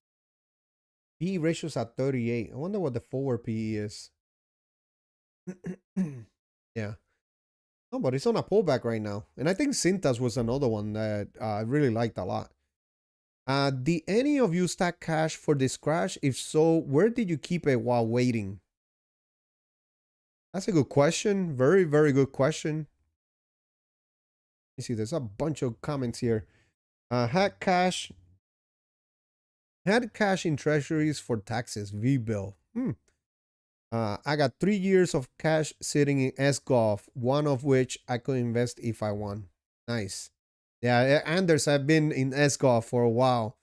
PE ratios at 38. I wonder what the forward PE is. Yeah. Oh, but it's on a pullback right now. And I think Cintas was another one that I really liked a lot. Did any of you stack cash for this crash? If so, where did you keep it while waiting? That's a good question. Very, very good question. You see, there's a bunch of comments here. Had cash in treasuries for taxes, V-bill. I got 3 years of cash sitting in SGov, one of which I could invest if I want. Nice. Yeah, Anders, I've been in SGov for a while.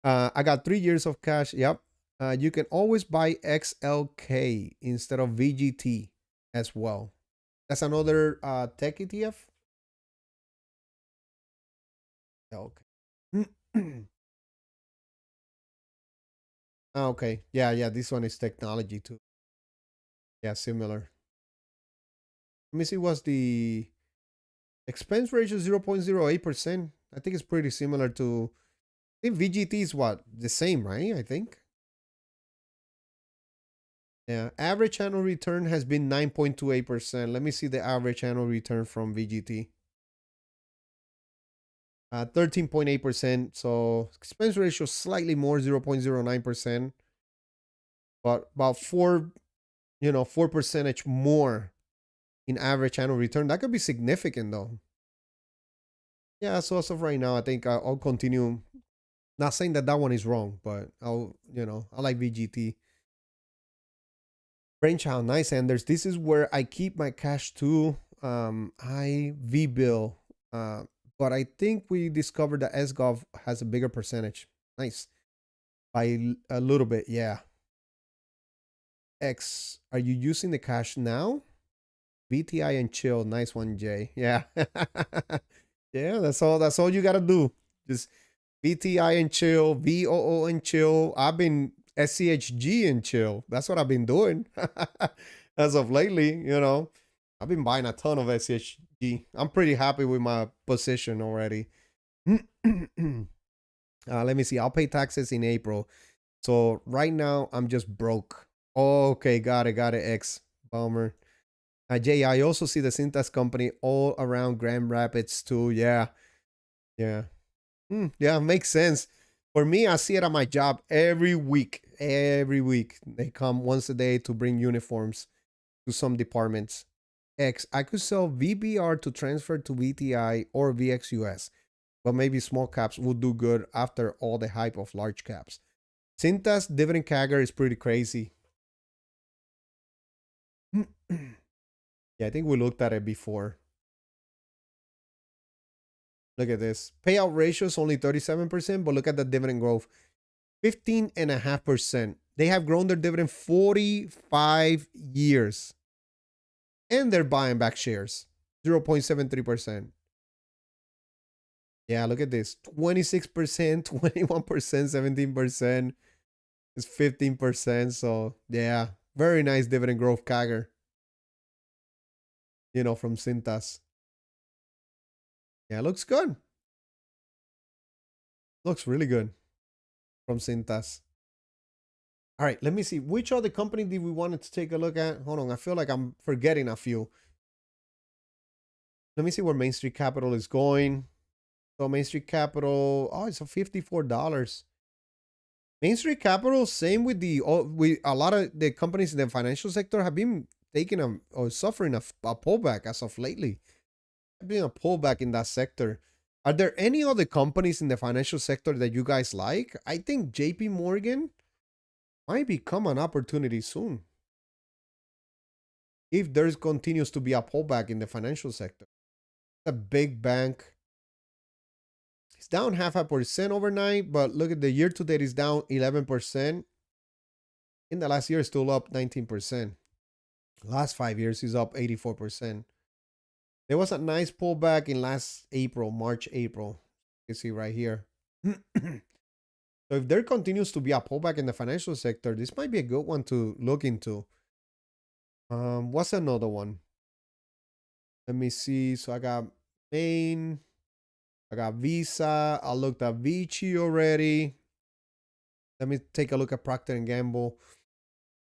I got 3 years of cash. Yep. You can always buy XLK instead of VGT as well. That's another tech ETF. Okay. Okay. Yeah. This one is technology too. Yeah, similar. Let me see what's the expense ratio, 0.08%. I think it's pretty similar to, I think VGT is what? The same, right? I think. Yeah, average annual return has been 9.28%. Let me see the average annual return from VGT. 13.8%. So expense ratio slightly more, 0.09%. But about 4 percentage more in average annual return. That could be significant though. Yeah, so as of right now, I think I'll continue. Not saying that one is wrong, but I like VGT. Brainchild, nice, Anders. This is where I keep my cash too. V-bill. But I think we discovered that SGov has a bigger percentage. Nice. By a little bit, yeah. X, are you using the cash now? VTI and chill. Nice one, Jay. Yeah. Yeah, that's all you gotta do. Just VTI and chill, VOO and chill. I've been SCHG and chill. That's what I've been doing. As of lately, I've been buying a ton of SCHG. I'm pretty happy with my position already. Let me see. I'll pay taxes in April. So right now I'm just broke. Okay, got it, X. Bummer. Jay, I also see the Cintas company all around Grand Rapids too. Yeah. Yeah, makes sense. For me, I see it at my job every week. Every week. They come once a day to bring uniforms to some departments. X, I could sell VBR to transfer to VTI or VXUS, but maybe small caps would do good after all the hype of large caps. Cintas dividend CAGR is pretty crazy. Yeah, I think we looked at it before. Look at this. Payout ratio is only 37%, but look at the dividend growth. 15.5%. They have grown their dividend 45 years. And they're buying back shares. 0.73%. Yeah, look at this. 26%, 21%, 17%. It's 15%. So, yeah. Very nice dividend growth CAGR. From Cintas. Yeah, looks good. Looks really good from Cintas. All right, let me see. Which other company did we want to take a look at? Hold on, I feel like I'm forgetting a few. Let me see where Main Street Capital is going. So Main Street Capital, it's a $54. Main Street Capital, same with a lot of the companies in the financial sector have been taking or suffering a pullback as of lately. been a pullback in that sector. Are there any other companies in the financial sector that you guys like? I think JP Morgan might become an opportunity soon if there continues to be a pullback in the financial sector. A big bank. It's down 0.5% overnight, but look at the year to date is down 11%. In the last year, it's still up 19%. Last 5 years is up 84%. There was a nice pullback in last April, March, April. You can see right here. So if there continues to be a pullback in the financial sector, this might be a good one to look into. What's another one? Let me see. So I got Main. I got Visa. I looked at Vici already. Let me take a look at Procter & Gamble.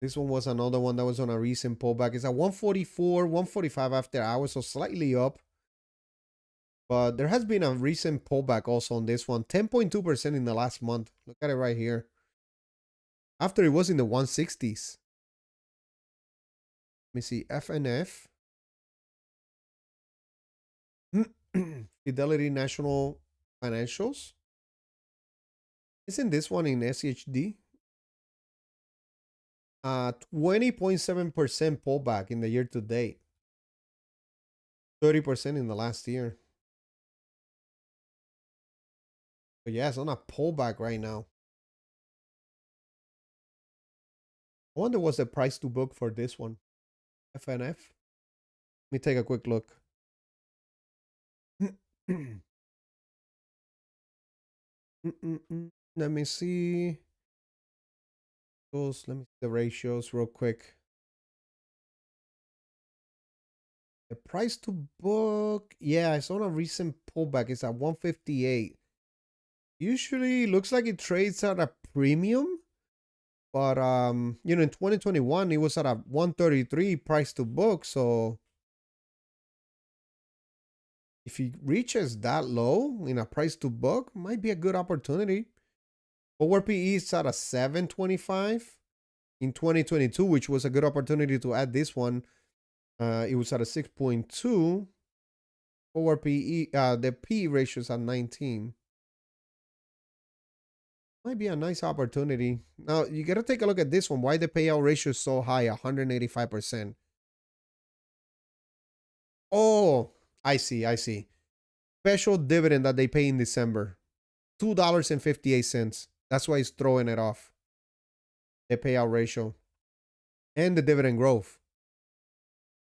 This one was another one that was on a recent pullback. It's at 144, 145 after hours, so slightly up. But there has been a recent pullback also on this one. 10.2% in the last month. Look at it right here. After it was in the 160s. Let me see. FNF. Fidelity National Financials. Isn't this one in SCHD? 20.7% pullback in the year to date. 30% in the last year. But yeah, it's on a pullback right now. I wonder what's the price to book for this one. FNF. Let me take a quick look. Let me see. Let me see the ratios real quick. The price to book, yeah, it's on a recent pullback. It's at 158. Usually looks like it trades at a premium, but you know, in 2021 it was at a 133 price to book. So if it reaches that low in a price to book, might be a good opportunity. Forward PE is at a 725 in 2022, which was a good opportunity to add this one. It was at a 6.2. Forward PE, the PE ratio is at 19. Might be a nice opportunity. Now, you got to take a look at this one. Why the payout ratio is so high, 185%. Oh, I see. Special dividend that they pay in December. $2.58. That's why it's throwing it off. The payout ratio. And the dividend growth.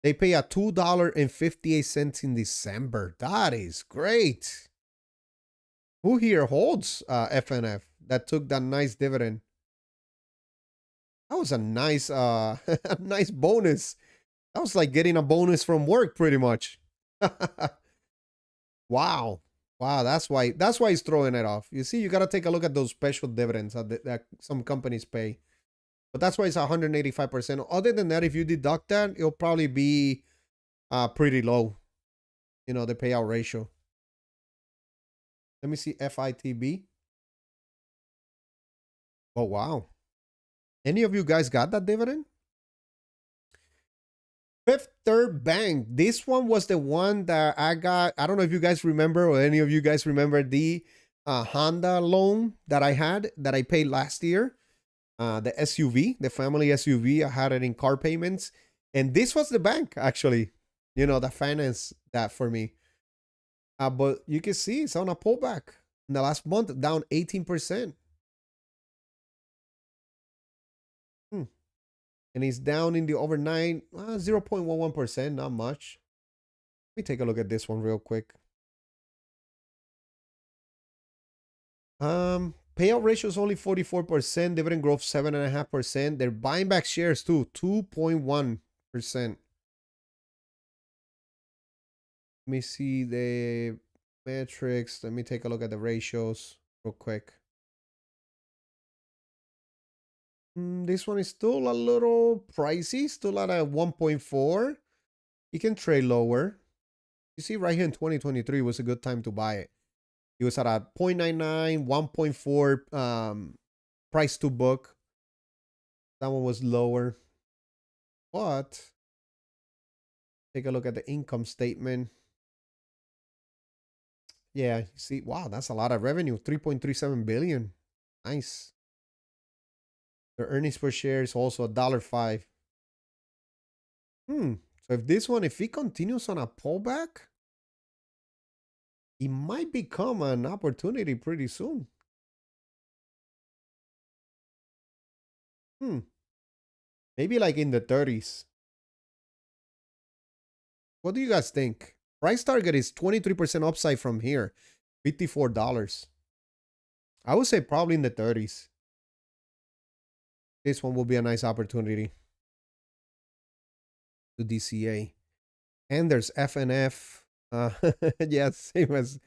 They pay a $2.58 in December. That is great. Who here holds FNF that took that nice dividend? That was a nice a nice bonus. That was like getting a bonus from work pretty much. Wow. Wow, that's why he's throwing it off. You see, you got to take a look at those special dividends that some companies pay. But that's why it's 185%. Other than that, if you deduct that, it'll probably be pretty low. You know, the payout ratio. Let me see FITB. Oh, wow. Any of you guys got that dividend? Fifth Third Bank. This one was the one that I got. I don't know if you guys remember or any of you guys remember the Honda loan that I had that I paid last year. The SUV, the family SUV. I had it in car payments. And this was the bank, actually, you know, that financed that for me. But you can see it's on a pullback. In the last month, down 18%. And it's down in the overnight, 0.11%, not much. Let me take a look at this one real quick. Payout ratio is only 44%, dividend growth 7.5%. They're buying back shares too, 2.1%. Let me see the metrics. Let me take a look at the ratios real quick. This one is still a little pricey, still at a 1.4. You can trade lower. You see right here in 2023 was a good time to buy it. It was at a 0.99, 1.4 price to book. That one was lower. But take a look at the income statement. Yeah, you see, wow, that's a lot of revenue. 3.37 billion. Nice. The earnings per share is also $1.05. So if this one, if it continues on a pullback, it might become an opportunity pretty soon. Maybe like in the 30s. What do you guys think? Price target is 23% upside from here, $54. I would say probably in the 30s. This one will be a nice opportunity to DCA. And there's FNF. Yes, same as.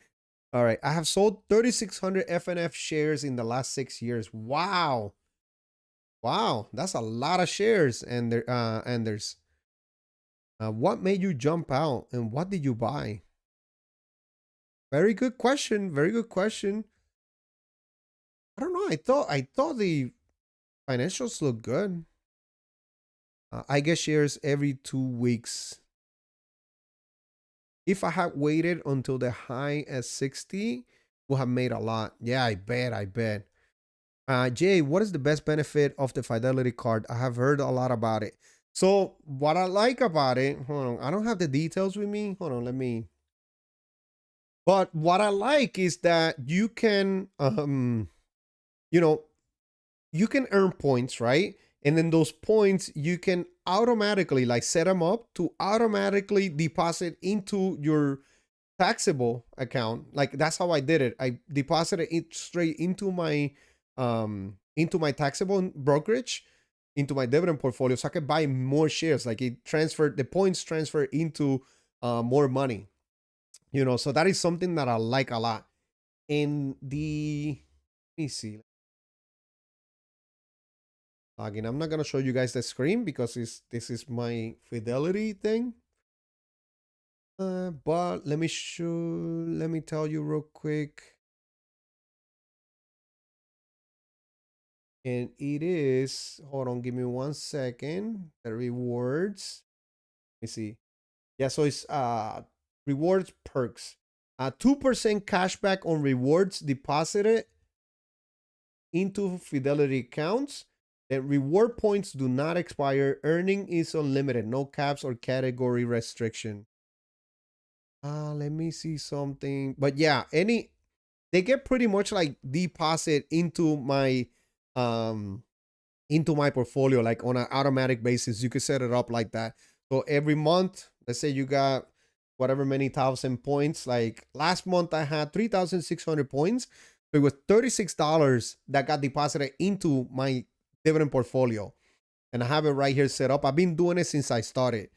All right. I have sold 3,600 FNF shares in the last 6 years. Wow. Wow. That's a lot of shares. And there's what made you jump out and what did you buy? Very good question. Very good question. I don't know. I thought the financials look good. I get shares every 2 weeks. If I had waited until the high at 60, would have made a lot. Yeah, I bet. I bet. Jay, what is the best benefit of the Fidelity card? I have heard a lot about it. So what I like about it, hold on, I don't have the details with me. Hold on, let me. But what I like is that you can, you know, you can earn points, right? And then those points you can automatically like set them up to automatically deposit into your taxable account. Like that's how I did it. I deposited it straight into my taxable brokerage, into my dividend portfolio, so I could buy more shares. Like it transferred, the points transfer into more money. So that is something that I like a lot. And let me see. Login. I'm not gonna show you guys the screen because this is my Fidelity thing. But let me tell you real quick. And it is, hold on, give me 1 second. The rewards. Let me see. Yeah, so it's rewards perks. 2% cashback on rewards deposited into Fidelity accounts. Then reward points do not expire. Earning is unlimited. No caps or category restriction. Let me see something. But yeah, they get pretty much like deposit into my portfolio, like on an automatic basis. You could set it up like that. So every month, let's say you got whatever many thousand points. Like last month I had 3,600 points. So it was $36 that got deposited into my dividend portfolio. And I have it right here set up. I've been doing it since I started.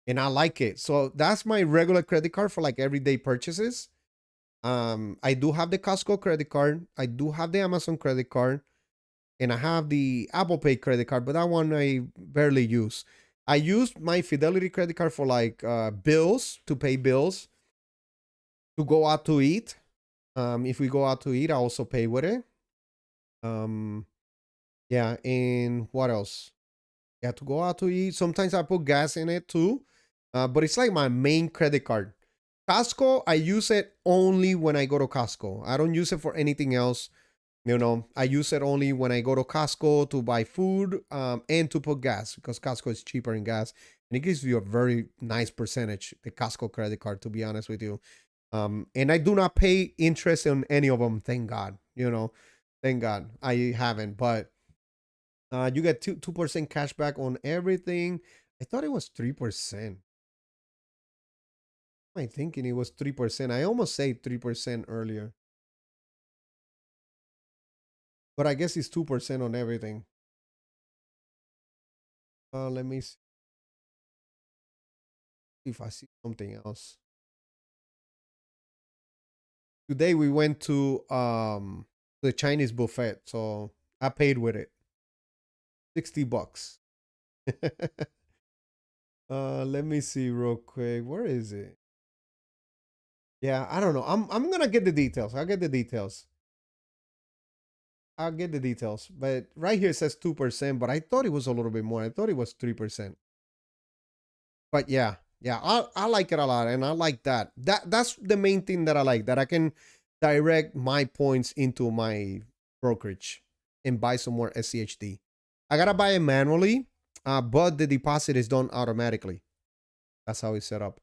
And I like it. So that's my regular credit card for like everyday purchases. I do have the Costco credit card. I do have the Amazon credit card. And I have the Apple Pay credit card, but that one I barely use. I used my Fidelity credit card for like bills, to pay bills, to go out to eat. If we go out to eat, I also pay with it. Yeah, and what else? Yeah, to go out to eat. Sometimes I put gas in it too. But it's like my main credit card. Costco, I use it only when I go to Costco. I don't use it for anything else. I use it only when I go to Costco to buy food and to put gas, because Costco is cheaper in gas. And it gives you a very nice percentage, the Costco credit card, to be honest with you. And I do not pay interest on any of them. Thank God. Thank God I haven't. But you get 2% cash back on everything. I thought it was 3%. Am I thinking it was 3%? I almost said 3% earlier. But I guess it's 2% on everything. Let me see if I see something else. Today we went to the Chinese buffet, so I paid with it. $60. Let me see real quick. Where is it? Yeah, I don't know. I'm gonna get the details. I'll get the details. But right here it says 2%, but I thought it was a little bit more. I thought it was 3%. But yeah, Yeah, I like it a lot, and I like that. That's the main thing that I like, that I can direct my points into my brokerage and buy some more SCHD. I gotta buy it manually, but the deposit is done automatically. That's how it's set up.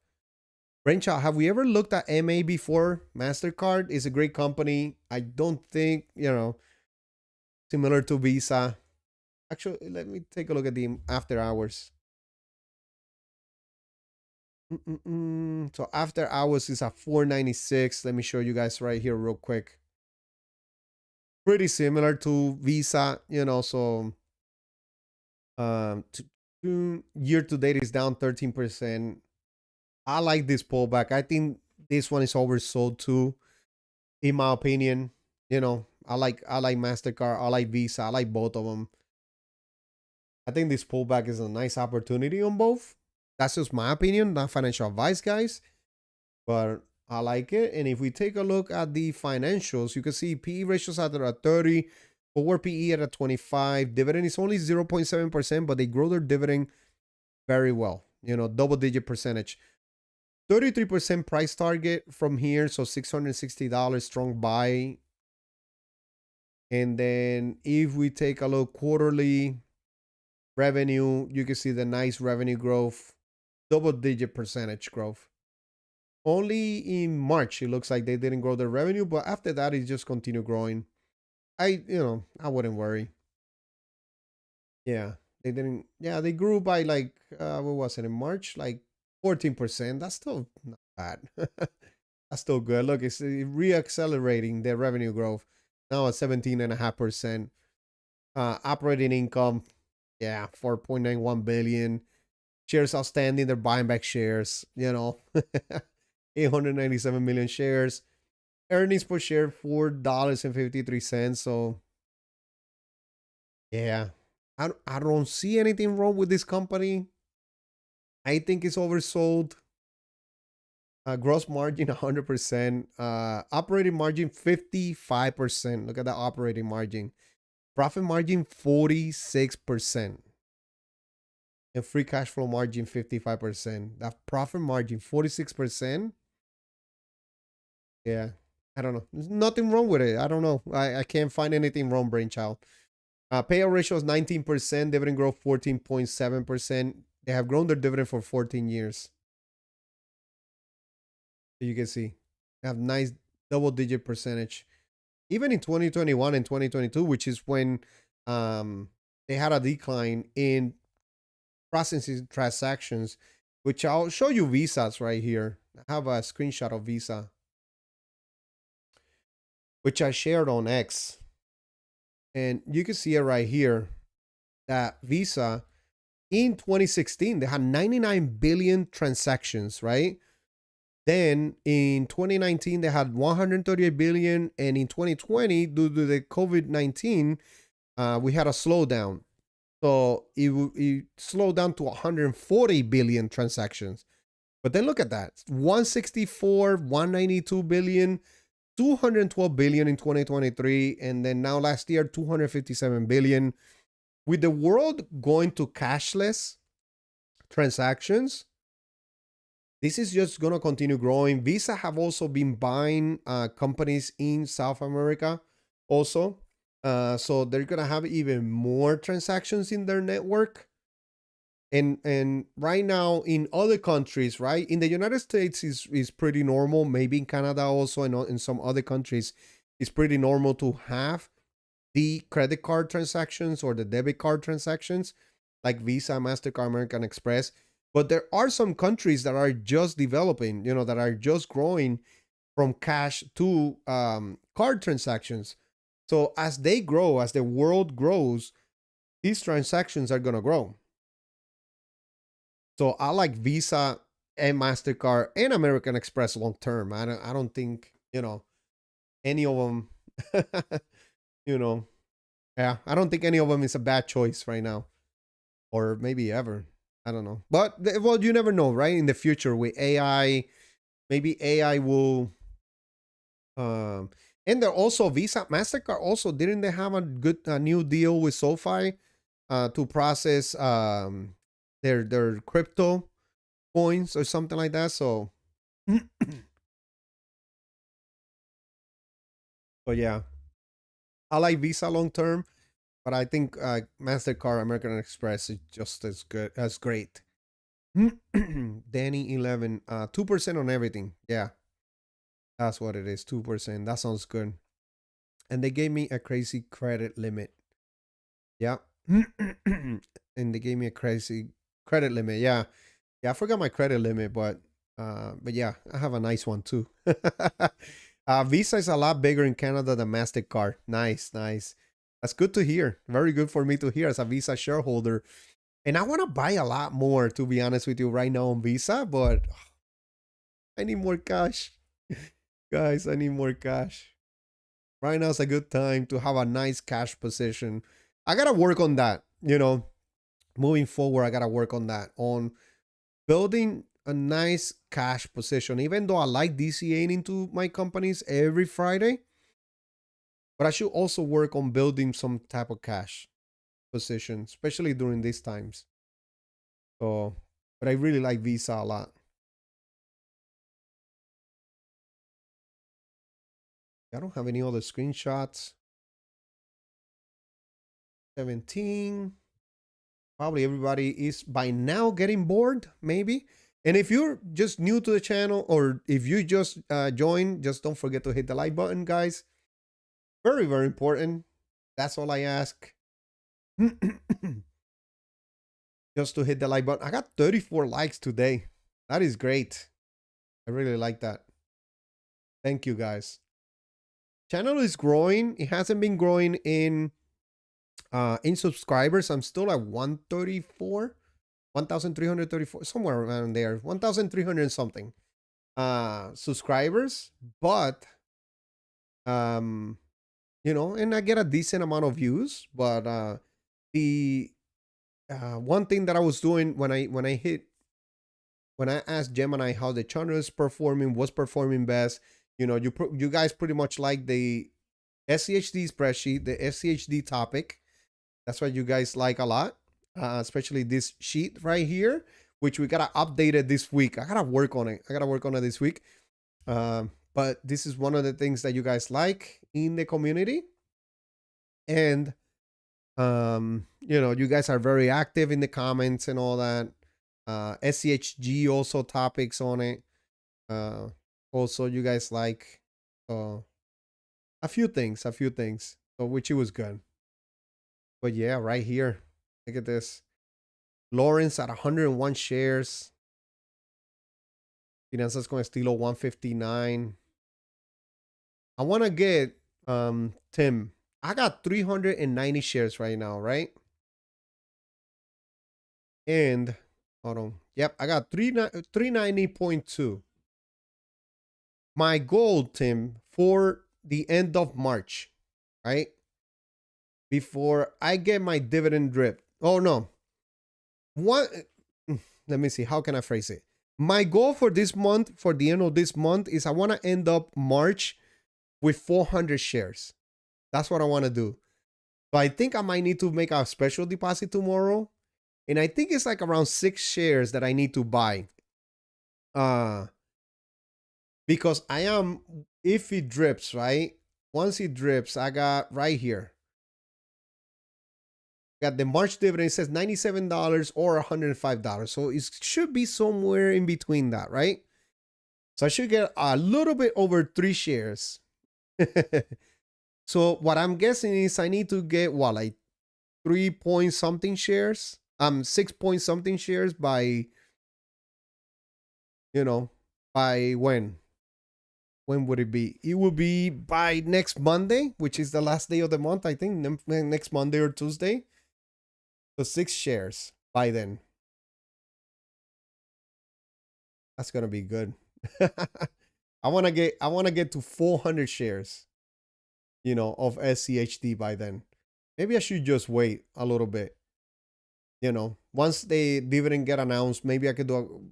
Brainchild, have we ever looked at MA before? MasterCard is a great company. I don't think, similar to Visa. Actually, let me take a look at the after hours. So after hours is at 496. Let me show you guys right here real quick. Pretty similar to Visa, so year to date is down 13%. I like this pullback. I think this one is oversold too, in my opinion. I like MasterCard, I like Visa, I like both of them. I think this pullback is a nice opportunity on both. That's just my opinion, not financial advice, guys. But I like it. And if we take a look at the financials, you can see PE ratios are at 30, forward PE at a 25. Dividend is only 0.7%, but they grow their dividend very well. Double-digit percentage. 33% price target from here, so $660 strong buy. And then if we take a look quarterly revenue, you can see the nice revenue growth, double-digit percentage growth. Only in March, it looks like they didn't grow their revenue, but after that, it just continued growing. I wouldn't worry. Yeah, they didn't. Yeah, they grew by like, what was it in March? Like 14%. That's still not bad. That's still good. Look, it's reaccelerating their revenue growth. Now at 17.5%. Operating income, yeah, 4.91 billion. Shares outstanding, they're buying back shares, 897 million shares. Earnings per share, $4.53. So, yeah, I don't see anything wrong with this company. I think it's oversold. Gross margin 100%. Operating margin 55%. Look at that operating margin. Profit margin 46%. And free cash flow margin 55%. That profit margin 46%. Yeah, I don't know. There's nothing wrong with it. I don't know. I can't find anything wrong, Brainchild. Payout ratio is 19%. Dividend growth 14.7%. They have grown their dividend for 14 years. So you can see they have nice double-digit percentage. Even in 2021 and 2022, which is when they had a decline in processing transactions, which I'll show you Visas right here. I have a screenshot of Visa, which I shared on X. And you can see it right here that Visa in 2016, they had 99 billion transactions, right? Then in 2019, they had 138 billion. And in 2020, due to the COVID-19, we had a slowdown. So it slowed down to 140 billion transactions. But then look at that, 164, 192 billion, 212 billion in 2023, and then now last year 257 billion. With the world going to cashless transactions, this is just going to continue growing. Visa have also been buying companies in South America also. So they're going to have even more transactions in their network. And right now in other countries, right, in the United States is pretty normal. Maybe in Canada also, and in some other countries, it's pretty normal to have the credit card transactions or the debit card transactions, like Visa, MasterCard, American Express. But there are some countries that are just developing, that are just growing from cash to card transactions. So as they grow, as the world grows, these transactions are going to grow. So I like Visa and MasterCard and American Express long term. I don't think, any of them, yeah, I don't think any of them is a bad choice right now, or maybe ever. I don't know. But, well, you never know, right? In the future with AI, maybe AI will, and they're also Visa, MasterCard also, didn't they have a good new deal with SoFi to process their crypto points or something like that. So, but yeah, I like Visa long term, but I think Mastercard, American Express is just as good, as great. Danny 11, 2% on everything. Yeah, that's what it is. 2%. That sounds good. And they gave me a crazy credit limit. Yeah. And they gave me a crazy credit limit. Yeah. Yeah, I forgot my credit limit, but yeah, I have a nice one too. Visa is a lot bigger in Canada than Mastercard. Nice, nice. That's good to hear. Very good for me to hear as a Visa shareholder. And I want to buy a lot more, to be honest with you, right now on Visa, but I need more cash. Guys, I need more cash. Right now is a good time to have a nice cash position. I gotta work on that, moving forward. I gotta work on that, on building a nice cash position. Even though I like DCAing into my companies every Friday, but I should also work on building some type of cash position, especially during these times. So, but I really like Visa a lot. I don't have any other screenshots. 17. Probably everybody is by now getting bored, maybe. And if you're just new to the channel, or if you just joined, just don't forget to hit the like button, guys. Very, very important. That's all I ask. Just to hit the like button. I got 34 likes today. That is great. I really like that. Thank you, guys. Channel is growing. It hasn't been growing in subscribers. I'm still at 134, 1,334, somewhere around there, 1,300 something subscribers. But and I get a decent amount of views. But the one thing that I was doing when I asked Gemini how the channel is performing, was performing best, you guys pretty much like the SCHD spreadsheet, the SCHD topic. That's what you guys like a lot, especially this sheet right here, which we gotta update it this week. I gotta work on it. This week. But this is one of the things that you guys like in the community. And you guys are very active in the comments and all that. SCHG also topics on it. Also you guys like a few things, so which it was good. But yeah, right here, look at this. Lawrence at 101 shares. Finanzas con Estilo 159. I want to get Tim. I got 390 shares right now, right? And hold on. Yep, I got 390.2. My goal, Tim, for the end of March, right? Before I get my dividend drip. Oh no. What? Let me see. How can I phrase it? My goal for this month, for the end of this month, is I want to end up March with 400 shares. That's what I want to do. So I think I might need to make a special deposit tomorrow. And I think it's like around 6 shares that I need to buy. Because I am, if it drips, right? Once it drips, I got right here. Got the March dividend. It says $97 or $105. So it should be somewhere in between that, right? So I should get a little bit over 3 shares. So what I'm guessing is I need to get what, like 3 point something shares? 6 point something shares by, by when? When would it be? It will be by next Monday, which is the last day of the month, I think. Next Monday or Tuesday. So 6 shares by then. That's gonna be good. I wanna get to 400 shares, of SCHD by then. Maybe I should just wait a little bit. Once the dividend get announced, maybe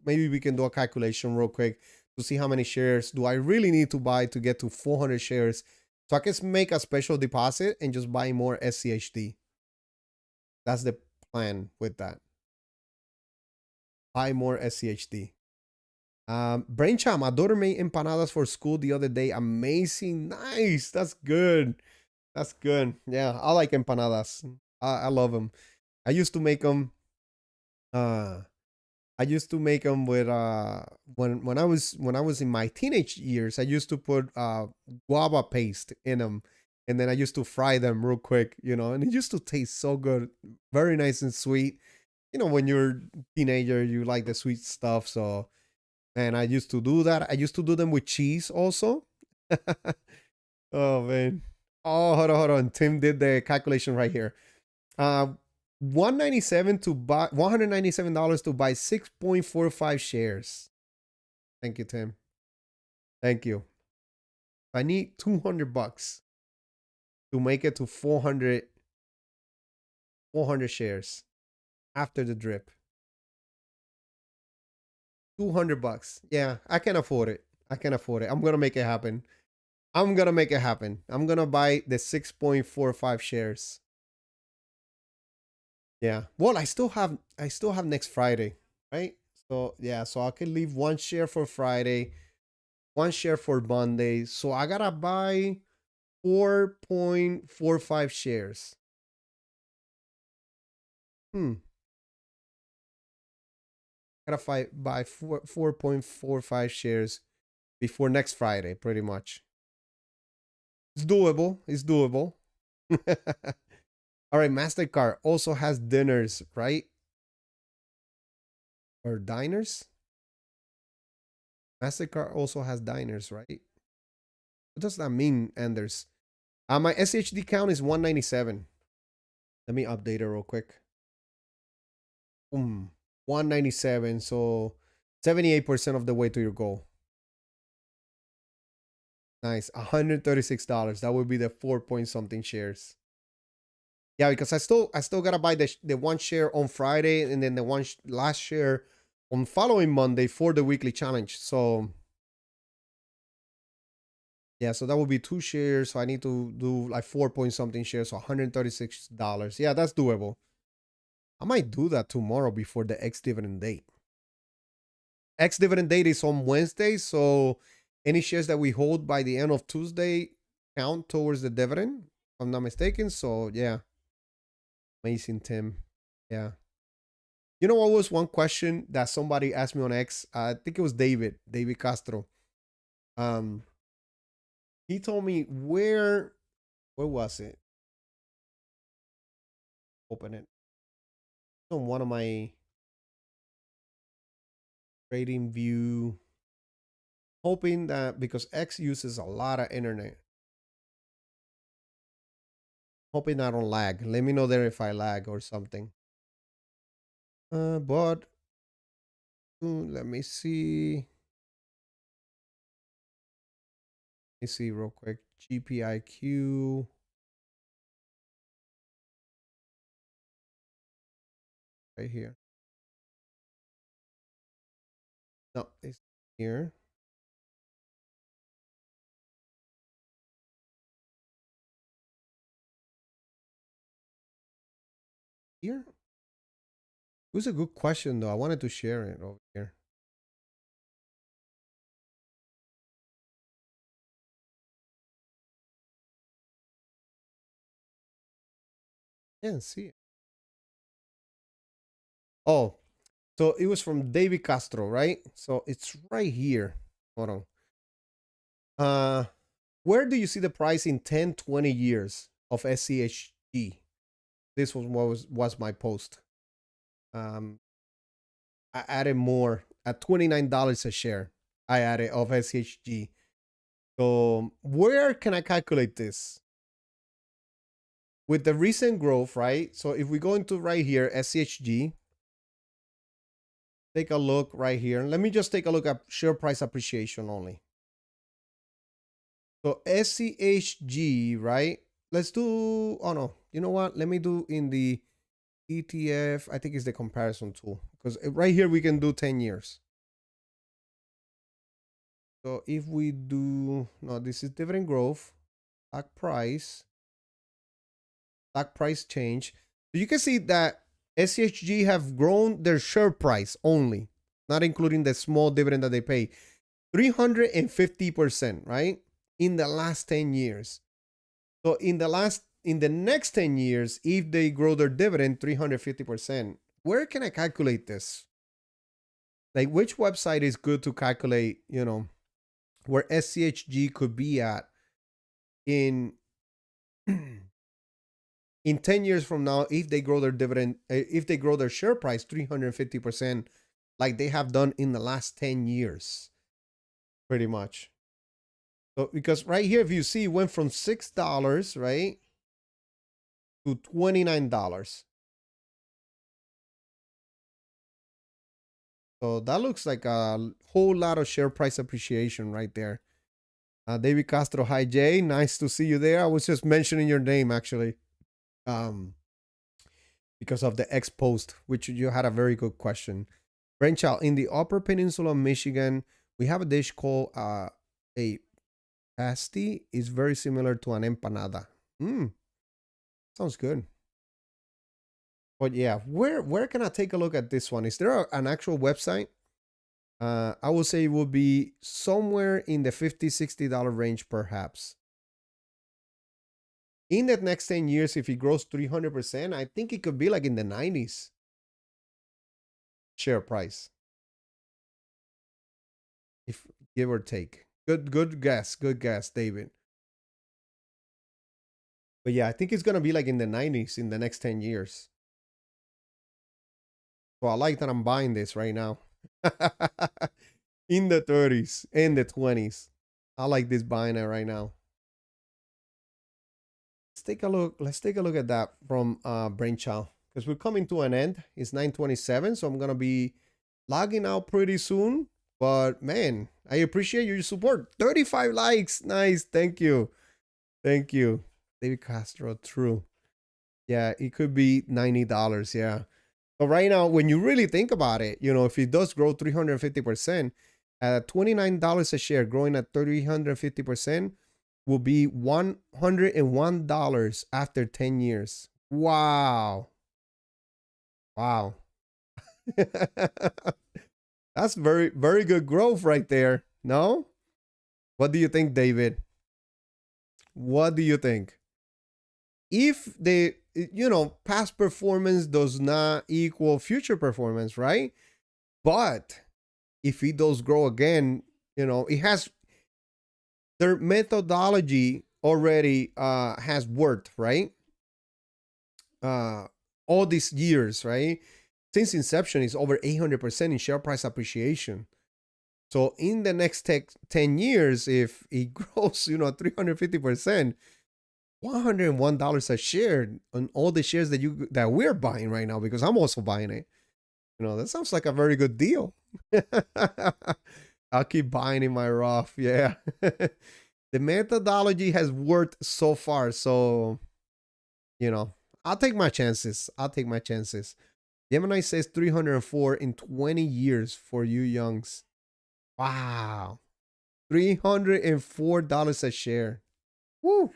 we can do a calculation real quick to see how many shares do I really need to buy to get to 400 shares, so I can make a special deposit and just buy more SCHD. That's the plan with that. Buy more SCHD. Brainchild, my daughter made empanadas for school the other day. Amazing. Nice. That's good. That's good. Yeah, I like empanadas. I love them. I used to make them. Uh, I used to make them with when I was in my teenage years. I used to put guava paste in them, and then I used to fry them real quick, and it used to taste so good, very nice and sweet. When you're a teenager, you like the sweet stuff. So, man, I used to do that. I used to do them with cheese also. Oh man. Oh, hold on. Tim did the calculation right here. 197 to buy $197 to buy 6.45 shares. Thank you, Tim. Thank you. I need $200 to make it to 400 shares after the drip. $200. Yeah, I can afford it. I can afford it. I'm gonna make it happen. I'm gonna make it happen. I'm gonna buy the 6.45 shares. Yeah. Well, I still have next Friday, right? So yeah, so I can leave one share for Friday, one share for Monday. So I gotta buy 4.45 shares. Buy 4.45 shares before next Friday, pretty much. It's doable. It's doable. All right, MasterCard also has dinners, right? Or diners? MasterCard also has diners, right? What does that mean, Anders? My SCHD count is 197. Let me update it real quick. 197. So 78% of the way to your goal. Nice. $136. That would be the 4 point something shares. Yeah, because I still gotta buy the one share on Friday and then the last share on following Monday for the weekly challenge. So yeah, so that would be 2 shares. So I need to do like 4 point something shares, so $136. Yeah, that's doable. I might do that tomorrow before the ex dividend date. Ex dividend date is on Wednesday, so any shares that we hold by the end of Tuesday count towards the dividend, if I'm not mistaken. So yeah. Amazing, Tim. Yeah. You know what was one question that somebody asked me on X? I think it was David Castro. Um, he told me where was it? Open it. On one of my trading view, hoping that because X uses a lot of internet, hoping I don't lag. Let me know there if I lag or something. But let me see. Let me see real quick. GPIQ. Right here. No, it's here. Here? It was a good question though. I wanted to share it over here. Can't see it. Oh, so it was from David Castro, right? So it's right here. Hold on. Where do you see the price in 10, 20 years of SCHD? This was my post. I added more at $29 a share. I added of SCHG. So where can I calculate this? With the recent growth, right? So if we go into right here, SCHG, take a look right here. Let me just take a look at share price appreciation only. So SCHG, right? Let's do, oh no, you know what? Let me do in the ETF. I think it's the comparison tool because right here we can do 10 years. So if we do, no, this is dividend growth, stock price change. So you can see that SCHG have grown their share price only. not including the small dividend that they pay. 350%, right? In the last 10 years. So in the next 10 years, if they grow their dividend 350%, where can I calculate this? Like, which website is good to calculate, where SCHD could be at in in 10 years from now, if they grow their dividend, if they grow their share price 350%, like they have done in the last 10 years, pretty much. So, because right here, if you see, it went from $6, right, to $29. So that looks like a whole lot of share price appreciation right there. David Castro, hi Jay, nice to see you there. I was just mentioning your name actually, because of the X post, which you had a very good question. Brenchal, in the Upper Peninsula of Michigan, we have a dish called a pasty. It's very similar to an empanada. Sounds good. But yeah, where can I take a look at this one? Is there an actual website? I would say it would be somewhere in the $50-$60 range, perhaps. In the next 10 years, if it grows 300%, I think it could be like in the 90s share price, if give or take. Good guess, David. But yeah, I think it's gonna be like in the 90s in the next 10 years. So I like that I'm buying this right now. In the 30s and the 20s. I like this buying it right now. Let's take a look at that from Brainchild, because we're coming to an end. It's 9:27, so I'm gonna be logging out pretty soon. But man, I appreciate your support. 35 likes, nice. Thank you. David Castro, true. Yeah, it could be $90. Yeah. But right now, when you really think about it, if it does grow 350%, at $29 a share, growing at 350%, will be $101 after 10 years. Wow. That's very, very good growth right there. No? What do you think, David? What do you think? If the past performance does not equal future performance, right? But if it does grow again, it has, their methodology already has worked, right? All these years, right? Since inception, is over 800% in share price appreciation. So in the next 10 years, if it grows, 350%, $101 a share on all the shares that we're buying right now, because I'm also buying it. That sounds like a very good deal. I'll keep buying in my Roth. Yeah. The methodology has worked so far. So, I'll take my chances. Gemini says 304 in 20 years for you youngs. Wow. $304 a share. Woo.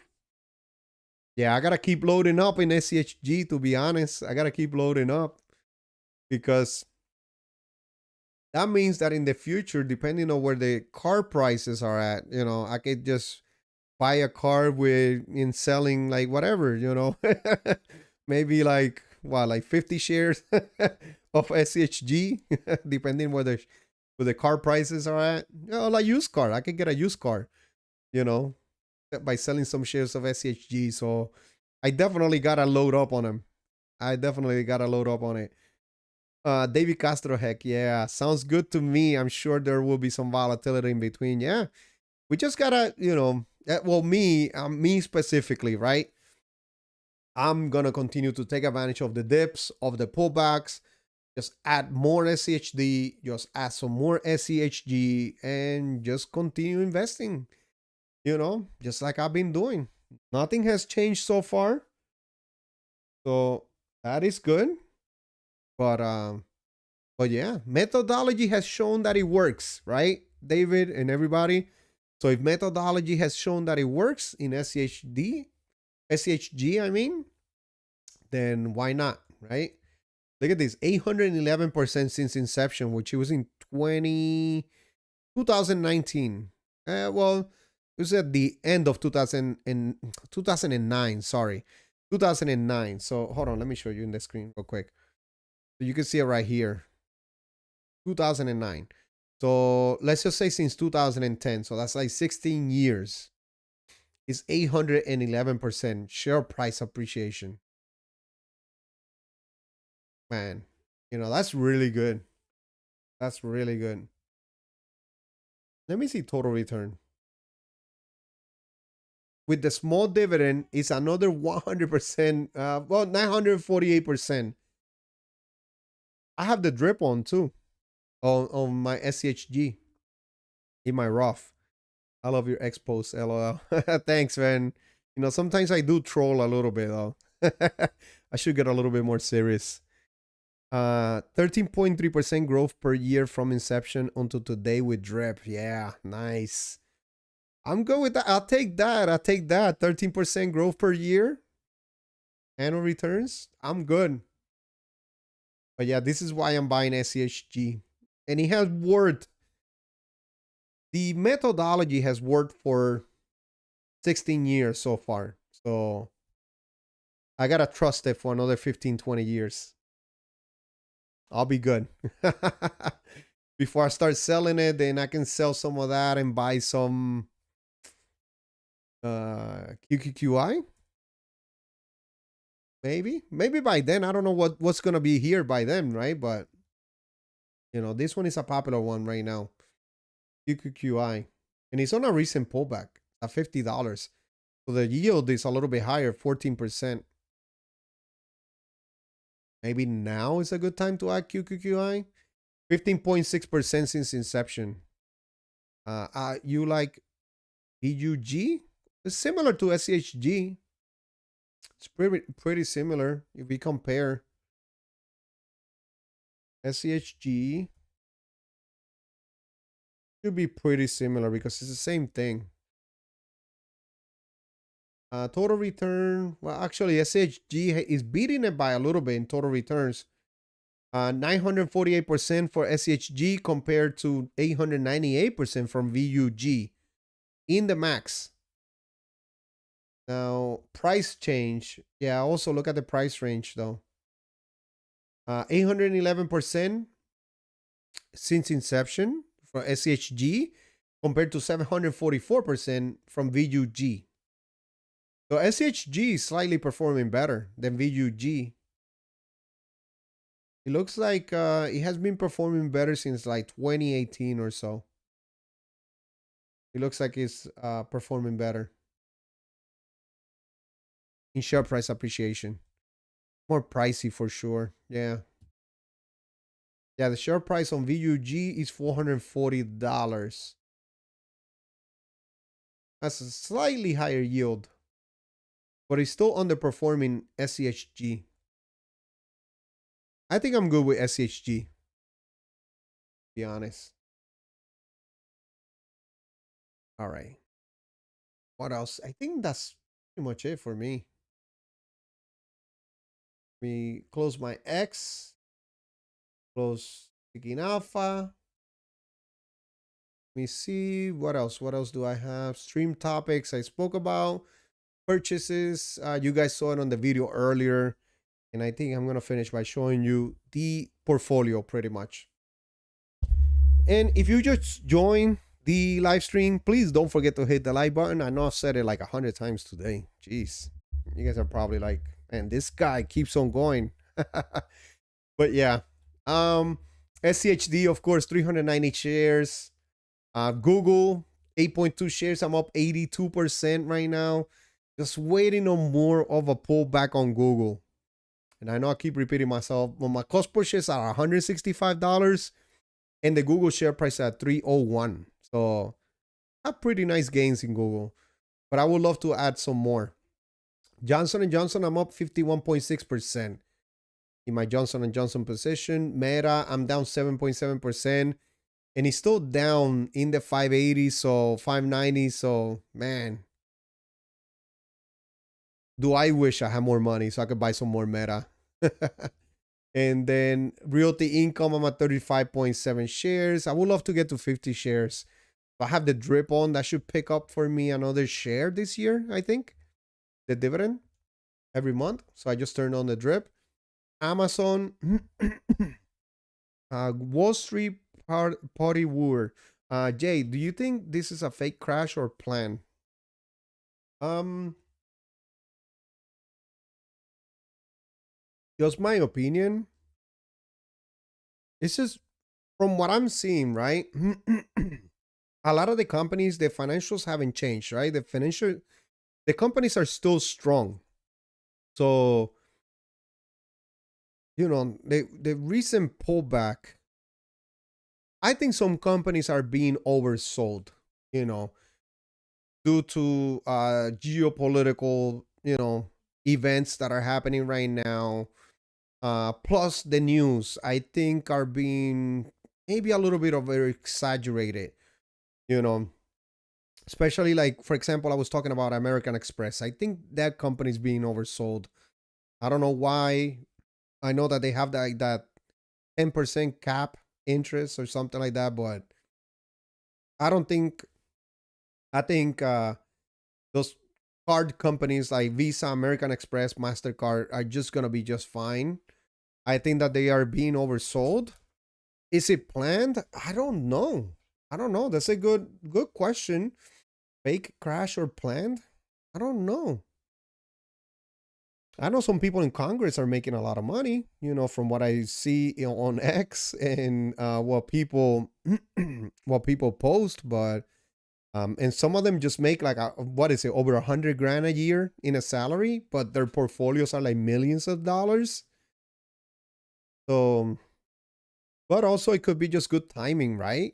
Yeah, I got to keep loading up in SCHD, to be honest. I got to keep loading up, because that means that in the future, depending on where the car prices are at, I could just buy a car in selling like whatever, maybe like 50 shares of SCHG, depending where the car prices are at. Like used car. I could get a used car, by selling some shares of SCHG. So I definitely gotta load up on them. David Castro, heck yeah, sounds good to me. I'm sure there will be some volatility in between. Yeah, we just gotta, me specifically, right? I'm gonna continue to take advantage of the dips, of the pullbacks, just add more SCHD, just add some more SCHG, and just continue investing, just like I've been doing. Nothing has changed so far. So that is good. But yeah, methodology has shown that it works, right, David and everybody? So if methodology has shown that it works in SCHG, I mean, then why not, right? Look at this, 811% since inception, which it was in 2019. Well, it was at the end of 2009, sorry. 2009. So hold on, let me show you in the screen real quick. So you can see it right here. 2009. So let's just say since 2010. So that's like 16 years. It's 811% share price appreciation. Man, that's really good. That's really good. Let me see total return. With the small dividend, it's another 100%. Well, 948%. I have the drip on too. On my SCHD. In my Roth. I love your expos, LOL. Thanks, man. Sometimes I do troll a little bit, though. I should get a little bit more serious. 13.3% growth per year from inception until today with drip. Yeah, nice. I'm good with that. I'll take that. 13% growth per year. Annual returns. I'm good. But yeah, this is why I'm buying SCHG. And it has worked. The methodology has worked for 16 years so far. So I got to trust it for another 15, 20 years. I'll be good. Before I start selling it, then I can sell some of that and buy some QQQI. Maybe by then. I don't know what's gonna be here by then, right? But this one is a popular one right now. QQQI. And it's on a recent pullback at $50. So the yield is a little bit higher, 14%. Maybe now is a good time to add QQQI. 15.6% since inception. You like VUG? It's similar to SCHG. It's pretty similar if we compare. SCHG should be pretty similar because it's the same thing. Total return. Well, actually, SCHG is beating it by a little bit in total returns. 948% for SCHG compared to 898% from VUG in the max. Now, price change. Yeah, also look at the price range though. 811% since inception for SCHG compared to 744% from VUG. So SCHG is slightly performing better than VUG. It looks like it has been performing better since like 2018 or so. It looks like it's performing better in share price appreciation. More pricey for sure. Yeah. Yeah, the share price on VUG is $440. That's a slightly higher yield, but it's still underperforming SCHG. I think I'm good with SCHG, to be honest. All right. What else? I think that's pretty much it for me. We close my X. Close Seeking Alpha. Let me see. What else? What else do I have? Stream topics I spoke about. Purchases. You guys saw it on the video earlier. And I think I'm going to finish by showing you the portfolio pretty much. And if you just joined the live stream, please don't forget to hit the like button. I know I've said it like 100 times today. Jeez. You guys are probably like, man, this guy keeps on going. But yeah. SCHD, of course, 390 shares. Google, 8.2 shares. I'm up 82% right now. Just waiting on more of a pullback on Google. And I know I keep repeating myself, but my cost per share is at $165 and the Google share price at $301. So I have pretty nice gains in Google, but I would love to add some more. Johnson & Johnson, I'm up 51.6% in my Johnson & Johnson position. Meta, I'm down 7.7%, and it's still down in the 580, so 590. So man, do I wish I had more money so I could buy some more Meta. And then Realty Income, I'm at 35.7 shares. I would love to get to 50 shares. If I have the drip on, that should pick up for me another share this year, I think. The dividend every month. So I just turned on the drip. Amazon, Wall Street Party Wooer. Jay, do you think this is a fake crash or plan? Um, just my opinion. It's just from what I'm seeing, right? A lot of the companies, the financials haven't changed, right? The companies are still strong. So, the recent pullback, I think some companies are being oversold, you know, due to geopolitical, events that are happening right now. Plus the news, I think are being maybe a little bit of very exaggerated, you know, especially like, for example, I was talking about American Express. I think that company is being oversold. I don't know why. I know that they have that 10% cap interest or something like that, but I don't think I think those card companies like Visa, American Express, MasterCard are just gonna be just fine. I think that they are being oversold. Is it planned? I don't know. I don't know. That's a good question. Fake crash or planned? I don't know. I know some people in Congress are making a lot of money, from what I see on X and what people what people post, but and some of them just make like what is it, over 100 grand a year in a salary, but their portfolios are like millions of dollars. So, but also it could be just good timing, right?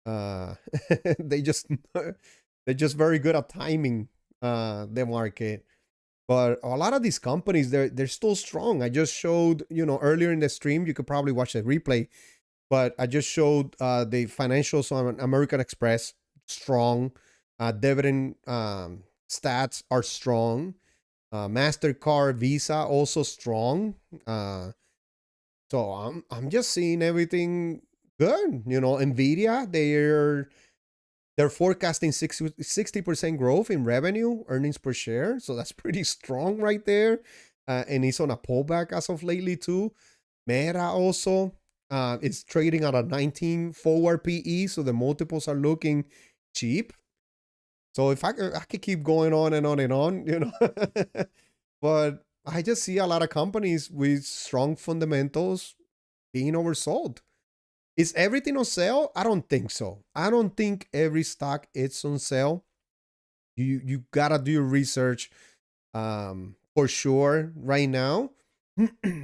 Uh, they just they're just very good at timing the market. But a lot of these companies, they're still strong. I just showed, earlier in the stream, you could probably watch the replay, but I just showed the financials on American Express, strong. Dividend stats are strong. MasterCard, Visa also strong. So I'm just seeing everything good. Nvidia, they're forecasting 60% growth in revenue, earnings per share. So that's pretty strong right there. And it's on a pullback as of lately too. Meta also, it's trading at a 19 forward PE. So the multiples are looking cheap. So if I could keep going on and on and on, but I just see a lot of companies with strong fundamentals being oversold. Is everything on sale? I don't think so. I don't think every stock is on sale. You gotta do your research for sure right now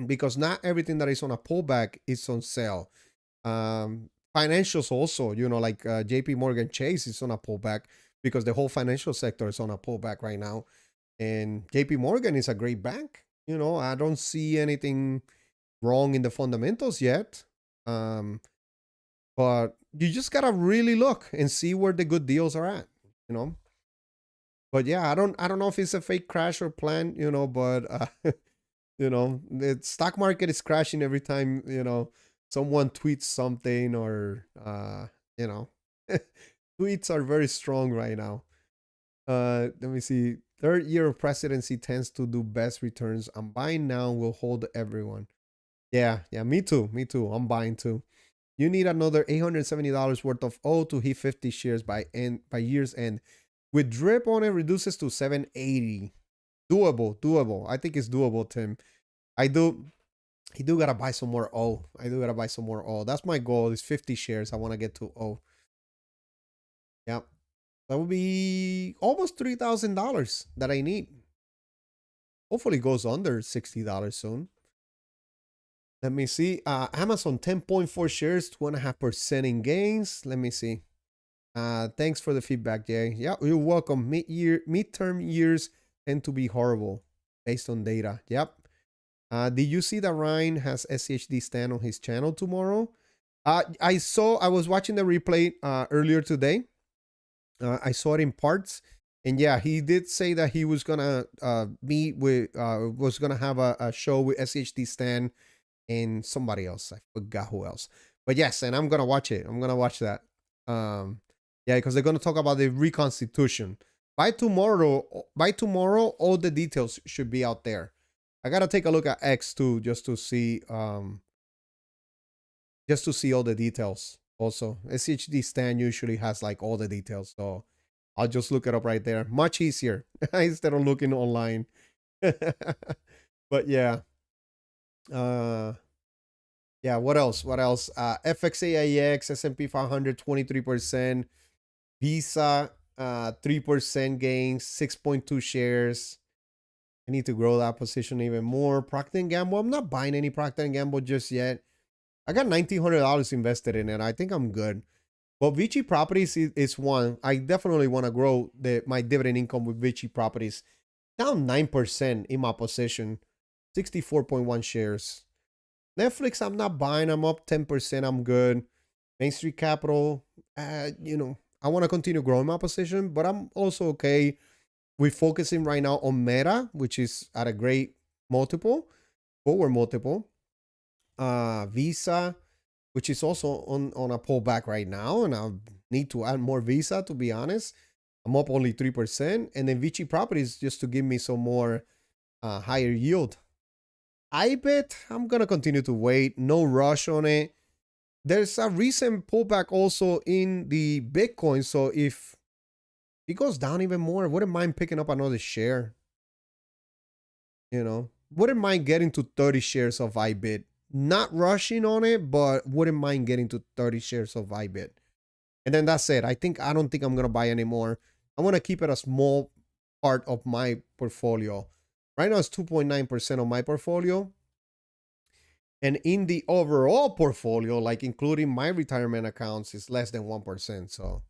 because not everything that is on a pullback is on sale. Financials also, like JP Morgan Chase is on a pullback because the whole financial sector is on a pullback right now. And JP Morgan is a great bank. I don't see anything wrong in the fundamentals yet. But you just gotta really look and see where the good deals are at, But yeah, I don't know if it's a fake crash or plan, but the stock market is crashing every time, someone tweets something or you know tweets are very strong right now. Let me see. Third year of presidency tends to do best returns. I'm buying now, will hold everyone. Yeah, me too. Me too. I'm buying too. You need another $870 worth of O to hit 50 shares by year's end. With drip on it, reduces to 780. Doable. I think it's doable, Tim. I do gotta buy some more O. I do gotta buy some more O. That's my goal, is 50 shares. I want to get to O. Yeah. That would be almost $3,000 that I need. Hopefully it goes under $60 soon. Let me see. Amazon 10.4 shares, 2.5% in gains. Let me see. Thanks for the feedback, Jay. Yeah, you're welcome. Midterm years tend to be horrible based on data. Yep. Did you see that Ryan has SCHD stand on his channel tomorrow? I was watching the replay earlier today. I saw it in parts, And yeah, he did say that he was gonna meet with was gonna have a show with SCHD Stan and somebody else. I forgot who else. But yes, and I'm gonna watch it. I'm gonna watch that. Yeah, because they're gonna talk about the Reconstitution. By tomorrow, all the details should be out there. I gotta take a look at X too, just to see all the details. Also, SCHD Stan usually has like all the details, so I'll just look it up right there. Much easier instead of looking online. But yeah. Uh yeah, what else? What else? FXAIX, S&P 500, 23%. Visa, 3% gains, 6.2 shares. I need to grow that position even more. Procter & Gamble, I'm not buying any Procter & Gamble just yet. I got $1,900 invested in it. I think I'm good. But Vici Properties is one. I definitely want to grow my dividend income with Vici Properties. Down 9% in my position, 64.1 shares. Netflix, I'm not buying. I'm up 10%. I'm good. Main Street Capital, I want to continue growing my position, but I'm also okay with focusing right now on Meta, which is at a great multiple, forward multiple. Visa, which is also on a pullback right now, and I need to add more Visa, to be honest. I'm up only 3%. And then Vici Properties just to give me some more higher yield. I bet I'm going to continue to wait. No rush on it. There's a recent pullback also in the Bitcoin. So if it goes down even more, I wouldn't mind picking up another share. Wouldn't mind getting to 30 shares of IBIT. Not rushing on it, but wouldn't mind getting to 30 shares of IBIT. And then that's it. I don't think I'm going to buy anymore. I want to keep it a small part of my portfolio. Right now it's 2.9% of my portfolio. And in the overall portfolio, like including my retirement accounts, is less than 1%. So,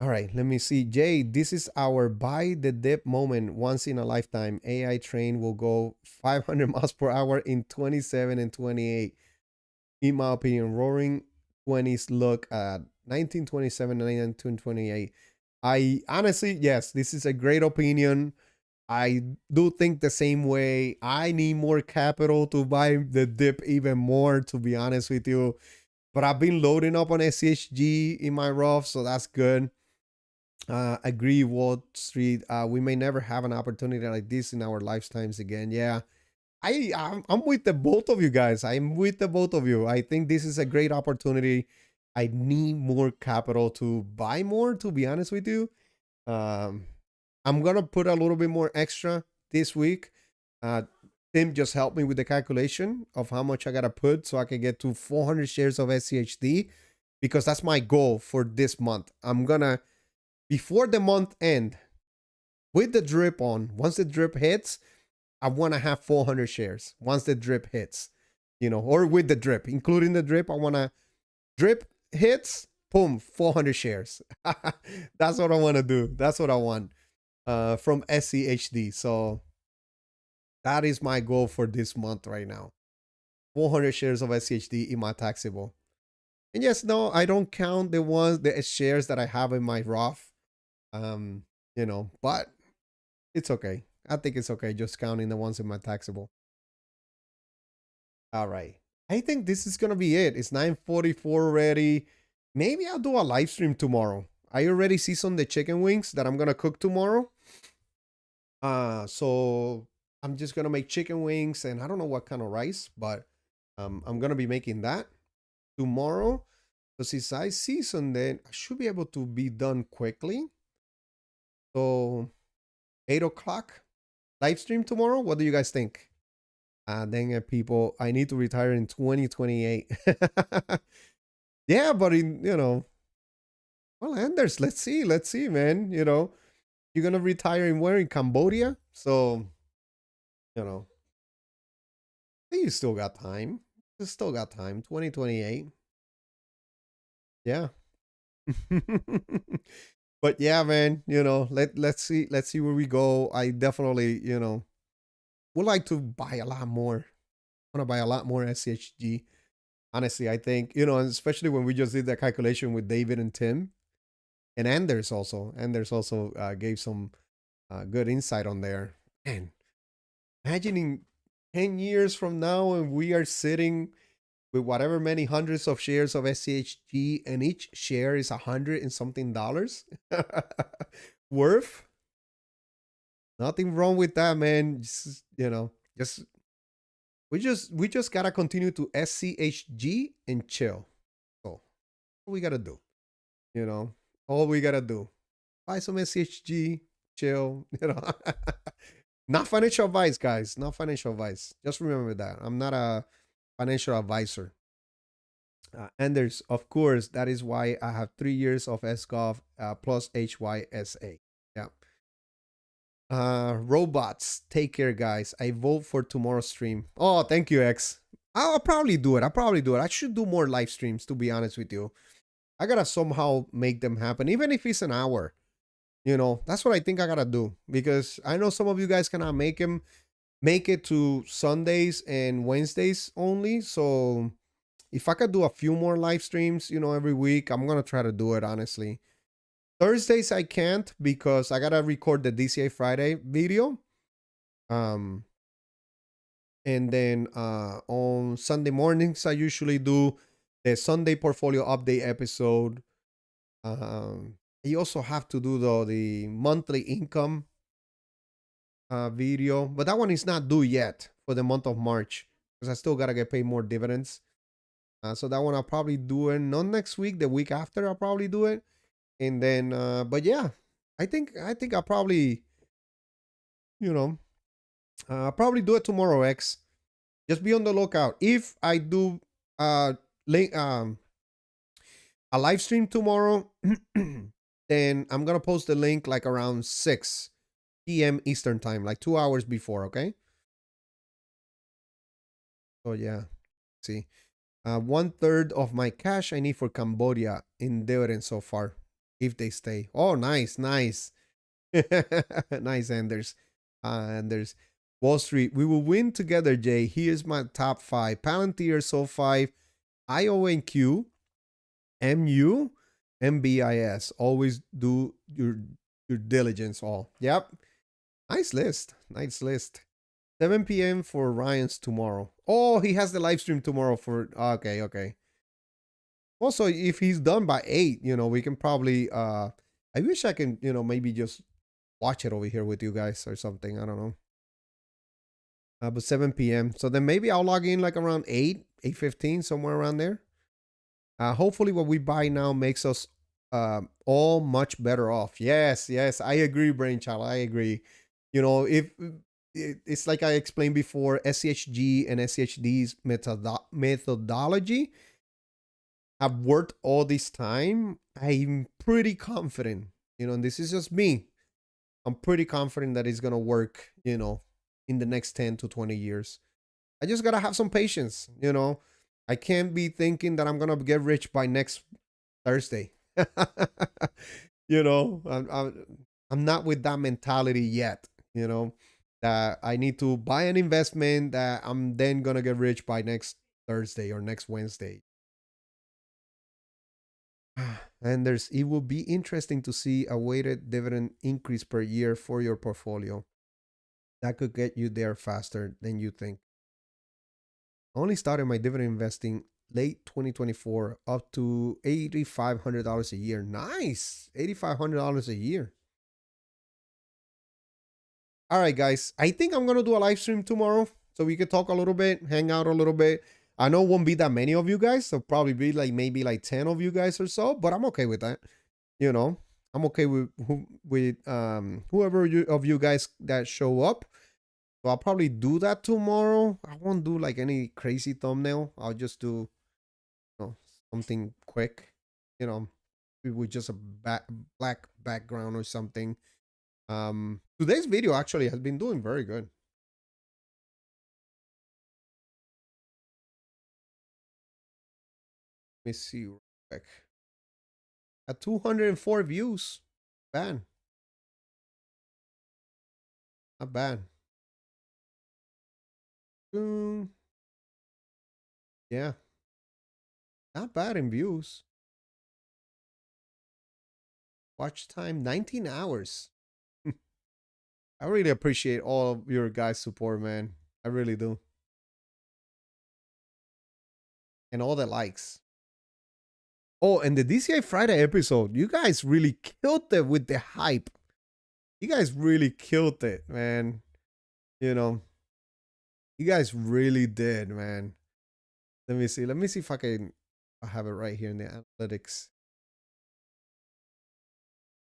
all right, let me see. Jay, this is our buy the dip moment once in a lifetime. AI train will go 500 miles per hour in 27 and 28. In my opinion, roaring 20s look at 1927 and 1928. I honestly, yes, this is a great opinion. I do think the same way. I need more capital to buy the dip even more, to be honest with you. But I've been loading up on SCHD in my Roth, so that's good. Agree, Wall Street. We may never have an opportunity like this in our lifetimes again. Yeah, I'm with the both of you guys. I'm with the both of you. I think this is a great opportunity. I need more capital to buy more, to be honest with you. I'm gonna put a little bit more extra this week. Tim just helped me with the calculation of how much I gotta put so I can get to 400 shares of SCHD, because that's my goal for this month. I'm gonna, before the month end, with the drip on, once the drip hits, I want to have 400 shares once the drip hits, or with the drip, including the drip. I want to drip hits, boom, 400 shares. That's what I want to do. That's what I want from SCHD. So that is my goal for this month right now. 400 shares of SCHD in my taxable. And yes, no, I don't count the shares that I have in my Roth. But it's okay. I think it's okay just counting the ones in my taxable. All right. I think this is going to be it. It's 9:44 already. Maybe I'll do a live stream tomorrow. I already seasoned the chicken wings that I'm going to cook tomorrow. So I'm just going to make chicken wings, and I don't know what kind of rice, but I'm going to be making that tomorrow. So since I seasoned it, I should be able to be done quickly. So 8 o'clock live stream tomorrow. What do you guys think? Dang it, people. I need to retire in 2028. Yeah, but well, Anders, let's see, man. You're gonna retire in where? In Cambodia? So, I think you still got time. You still got time. 2028. Yeah. But yeah, man, let's see where we go. I definitely, would like to buy a lot more. I want to buy a lot more SCHG. Honestly, I think, and especially when we just did that calculation with David and Tim, And Anders also gave some good insight on there. And imagining 10 years from now and we are sitting with whatever many hundreds of shares of SCHG and each share is 100 and something dollars worth. Nothing wrong with that, man. Just we just gotta continue to SCHG and chill. So all we gotta do, you know, all we gotta do, buy some SCHG, chill, Not financial advice, guys. Not financial advice. Just remember that. I'm not a financial advisor. And there's, of course, that is why I have 3 years of SGov plus HYSA. Yeah. Robots, take care, guys. I vote for tomorrow's stream. Oh, thank you, X. I'll probably do it. I should do more live streams, to be honest with you. I gotta somehow make them happen, even if it's an hour. That's what I think I gotta do, because I know some of you guys cannot make it to Sundays and Wednesdays only. So if I could do a few more live streams, every week, I'm gonna try to do it, honestly. Thursdays I can't because I gotta record the DCA Friday video. And then on Sunday mornings I usually do the Sunday portfolio update episode. You also have to do the monthly income video, but that one is not due yet for the month of March because I still gotta get paid more dividends. So that one I'll probably do it not next week, the week after I'll probably do it. And then but yeah, I think I'll probably, you know, I'll probably do it tomorrow, X. Just be on the lookout. If I do link a live stream tomorrow, then I'm gonna post the link like around 6 p.m. Eastern time, like 2 hours before, okay? So yeah, see. 1/3 of my cash I need for Cambodia in dividends so far, if they stay. Oh, nice, nice. Nice, Anders. Anders. Wall Street, we will win together, Jay. Here's my top 5. Palantir, So5, IONQ, MU, MBIS. Always do your diligence all. Yep. Nice list. Nice list. 7 p.m. for Ryan's tomorrow. Oh, he has the live stream tomorrow for okay, okay. Also, if he's done by 8, we can probably I wish I can, maybe just watch it over here with you guys or something. I don't know. But 7 p.m. So then maybe I'll log in like around 8, 8:15, somewhere around there. Hopefully what we buy now makes us all much better off. Yes, yes, I agree, Brainchild. I agree. If it's like I explained before, SCHG and SCHD's methodology have worked all this time. I'm pretty confident, and this is just me. I'm pretty confident that it's gonna work, in the next 10 to 20 years. I just gotta have some patience, I can't be thinking that I'm gonna get rich by next Thursday. I'm not with that mentality yet, that I need to buy an investment that I'm then gonna get rich by next Thursday or next Wednesday. And it will be interesting to see a weighted dividend increase per year for your portfolio. That could get you there faster than you think. I only started my dividend investing late 2024, up to $8,500 a year. Nice. $8,500 a year. All right, guys. I think I'm going to do a live stream tomorrow so we could talk a little bit, hang out a little bit. I know it won't be that many of you guys. So probably be like maybe like 10 of you guys or so, but I'm okay with that. I'm okay with whoever of you guys that show up. So I'll probably do that tomorrow. I won't do like any crazy thumbnail. I'll just do something quick, with just a black background or something. Today's video actually has been doing very good. Let me see real quick. At 204 views. Bad. Not bad. Yeah. Not bad in views. Watch time 19 hours. I really appreciate all of your guys' support, man. I really do. And all the likes. Oh, and the DCI Friday episode, you guys really killed it with the hype. You guys really killed it, man. You know, you guys really did, man. Let me see. Let me see if I have it right here in the analytics.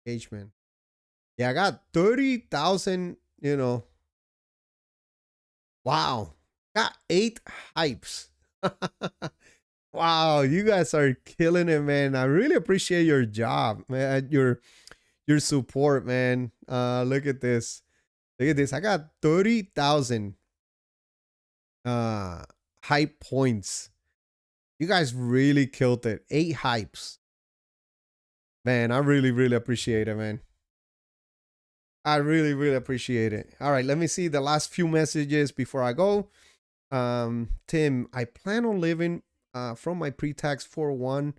Engagement. Yeah, I got 30,000, Wow. Got 8 hypes. Wow, you guys are killing it, man. I really appreciate your job, man. Your support, man. Look at this. Look at this. I got 30,000 hype points. You guys really killed it. 8 hypes. Man, I really, really appreciate it, man. I really, really appreciate it. All right, let me see the last few messages before I go. Tim, I plan on living from my pre-tax 401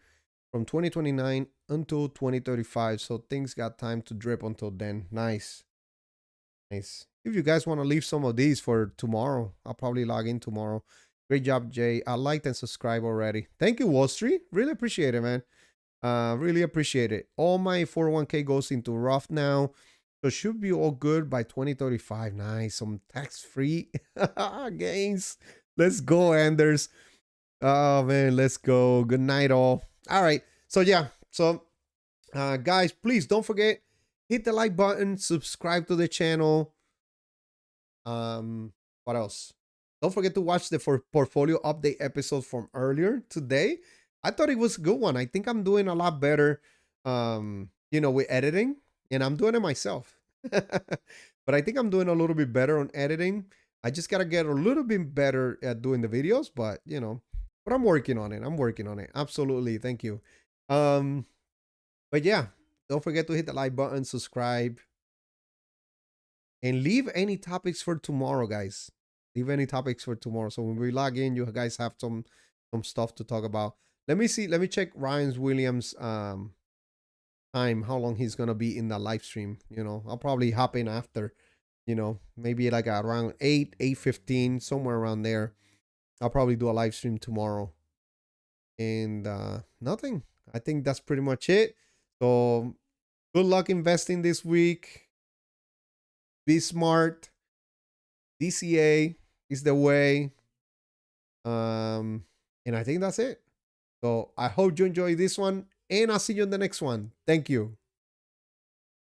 from 2029 until 2035. So things got time to drip until then. Nice. Nice. If you guys want to leave some of these for tomorrow, I'll probably log in tomorrow. Great job, Jay. I liked and subscribe already. Thank you, Wall Street. Really appreciate it, man. Really appreciate it. All my 401k goes into Roth now. So should be all good by 2035. Nice. Some tax-free gains. Let's go, Anders. Oh, man. Let's go. Good night, all. All right. So, yeah. So, guys, please don't forget, hit the like button. Subscribe to the channel. What else? Don't forget to watch the portfolio update episode from earlier today. I thought it was a good one. I think I'm doing a lot better, with editing. And I'm doing it myself. But I think I'm doing a little bit better on editing. I just got to get a little bit better at doing the videos. But, but I'm working on it. I'm working on it. Absolutely. Thank you. But yeah, don't forget to hit the like button, subscribe. And leave any topics for tomorrow, guys. Leave any topics for tomorrow. So when we log in, you guys have some stuff to talk about. Let me see. Let me check Ryan Williams' time, how long he's gonna be in the live stream. I'll probably hop in after, maybe like around 8:15, somewhere around there. I'll probably do a live stream tomorrow. And nothing. I think that's pretty much it. So good luck investing this week. Be smart. DCA is the way. And I think that's it. So I hope you enjoy this one, and I'll see you in the next one. Thank you.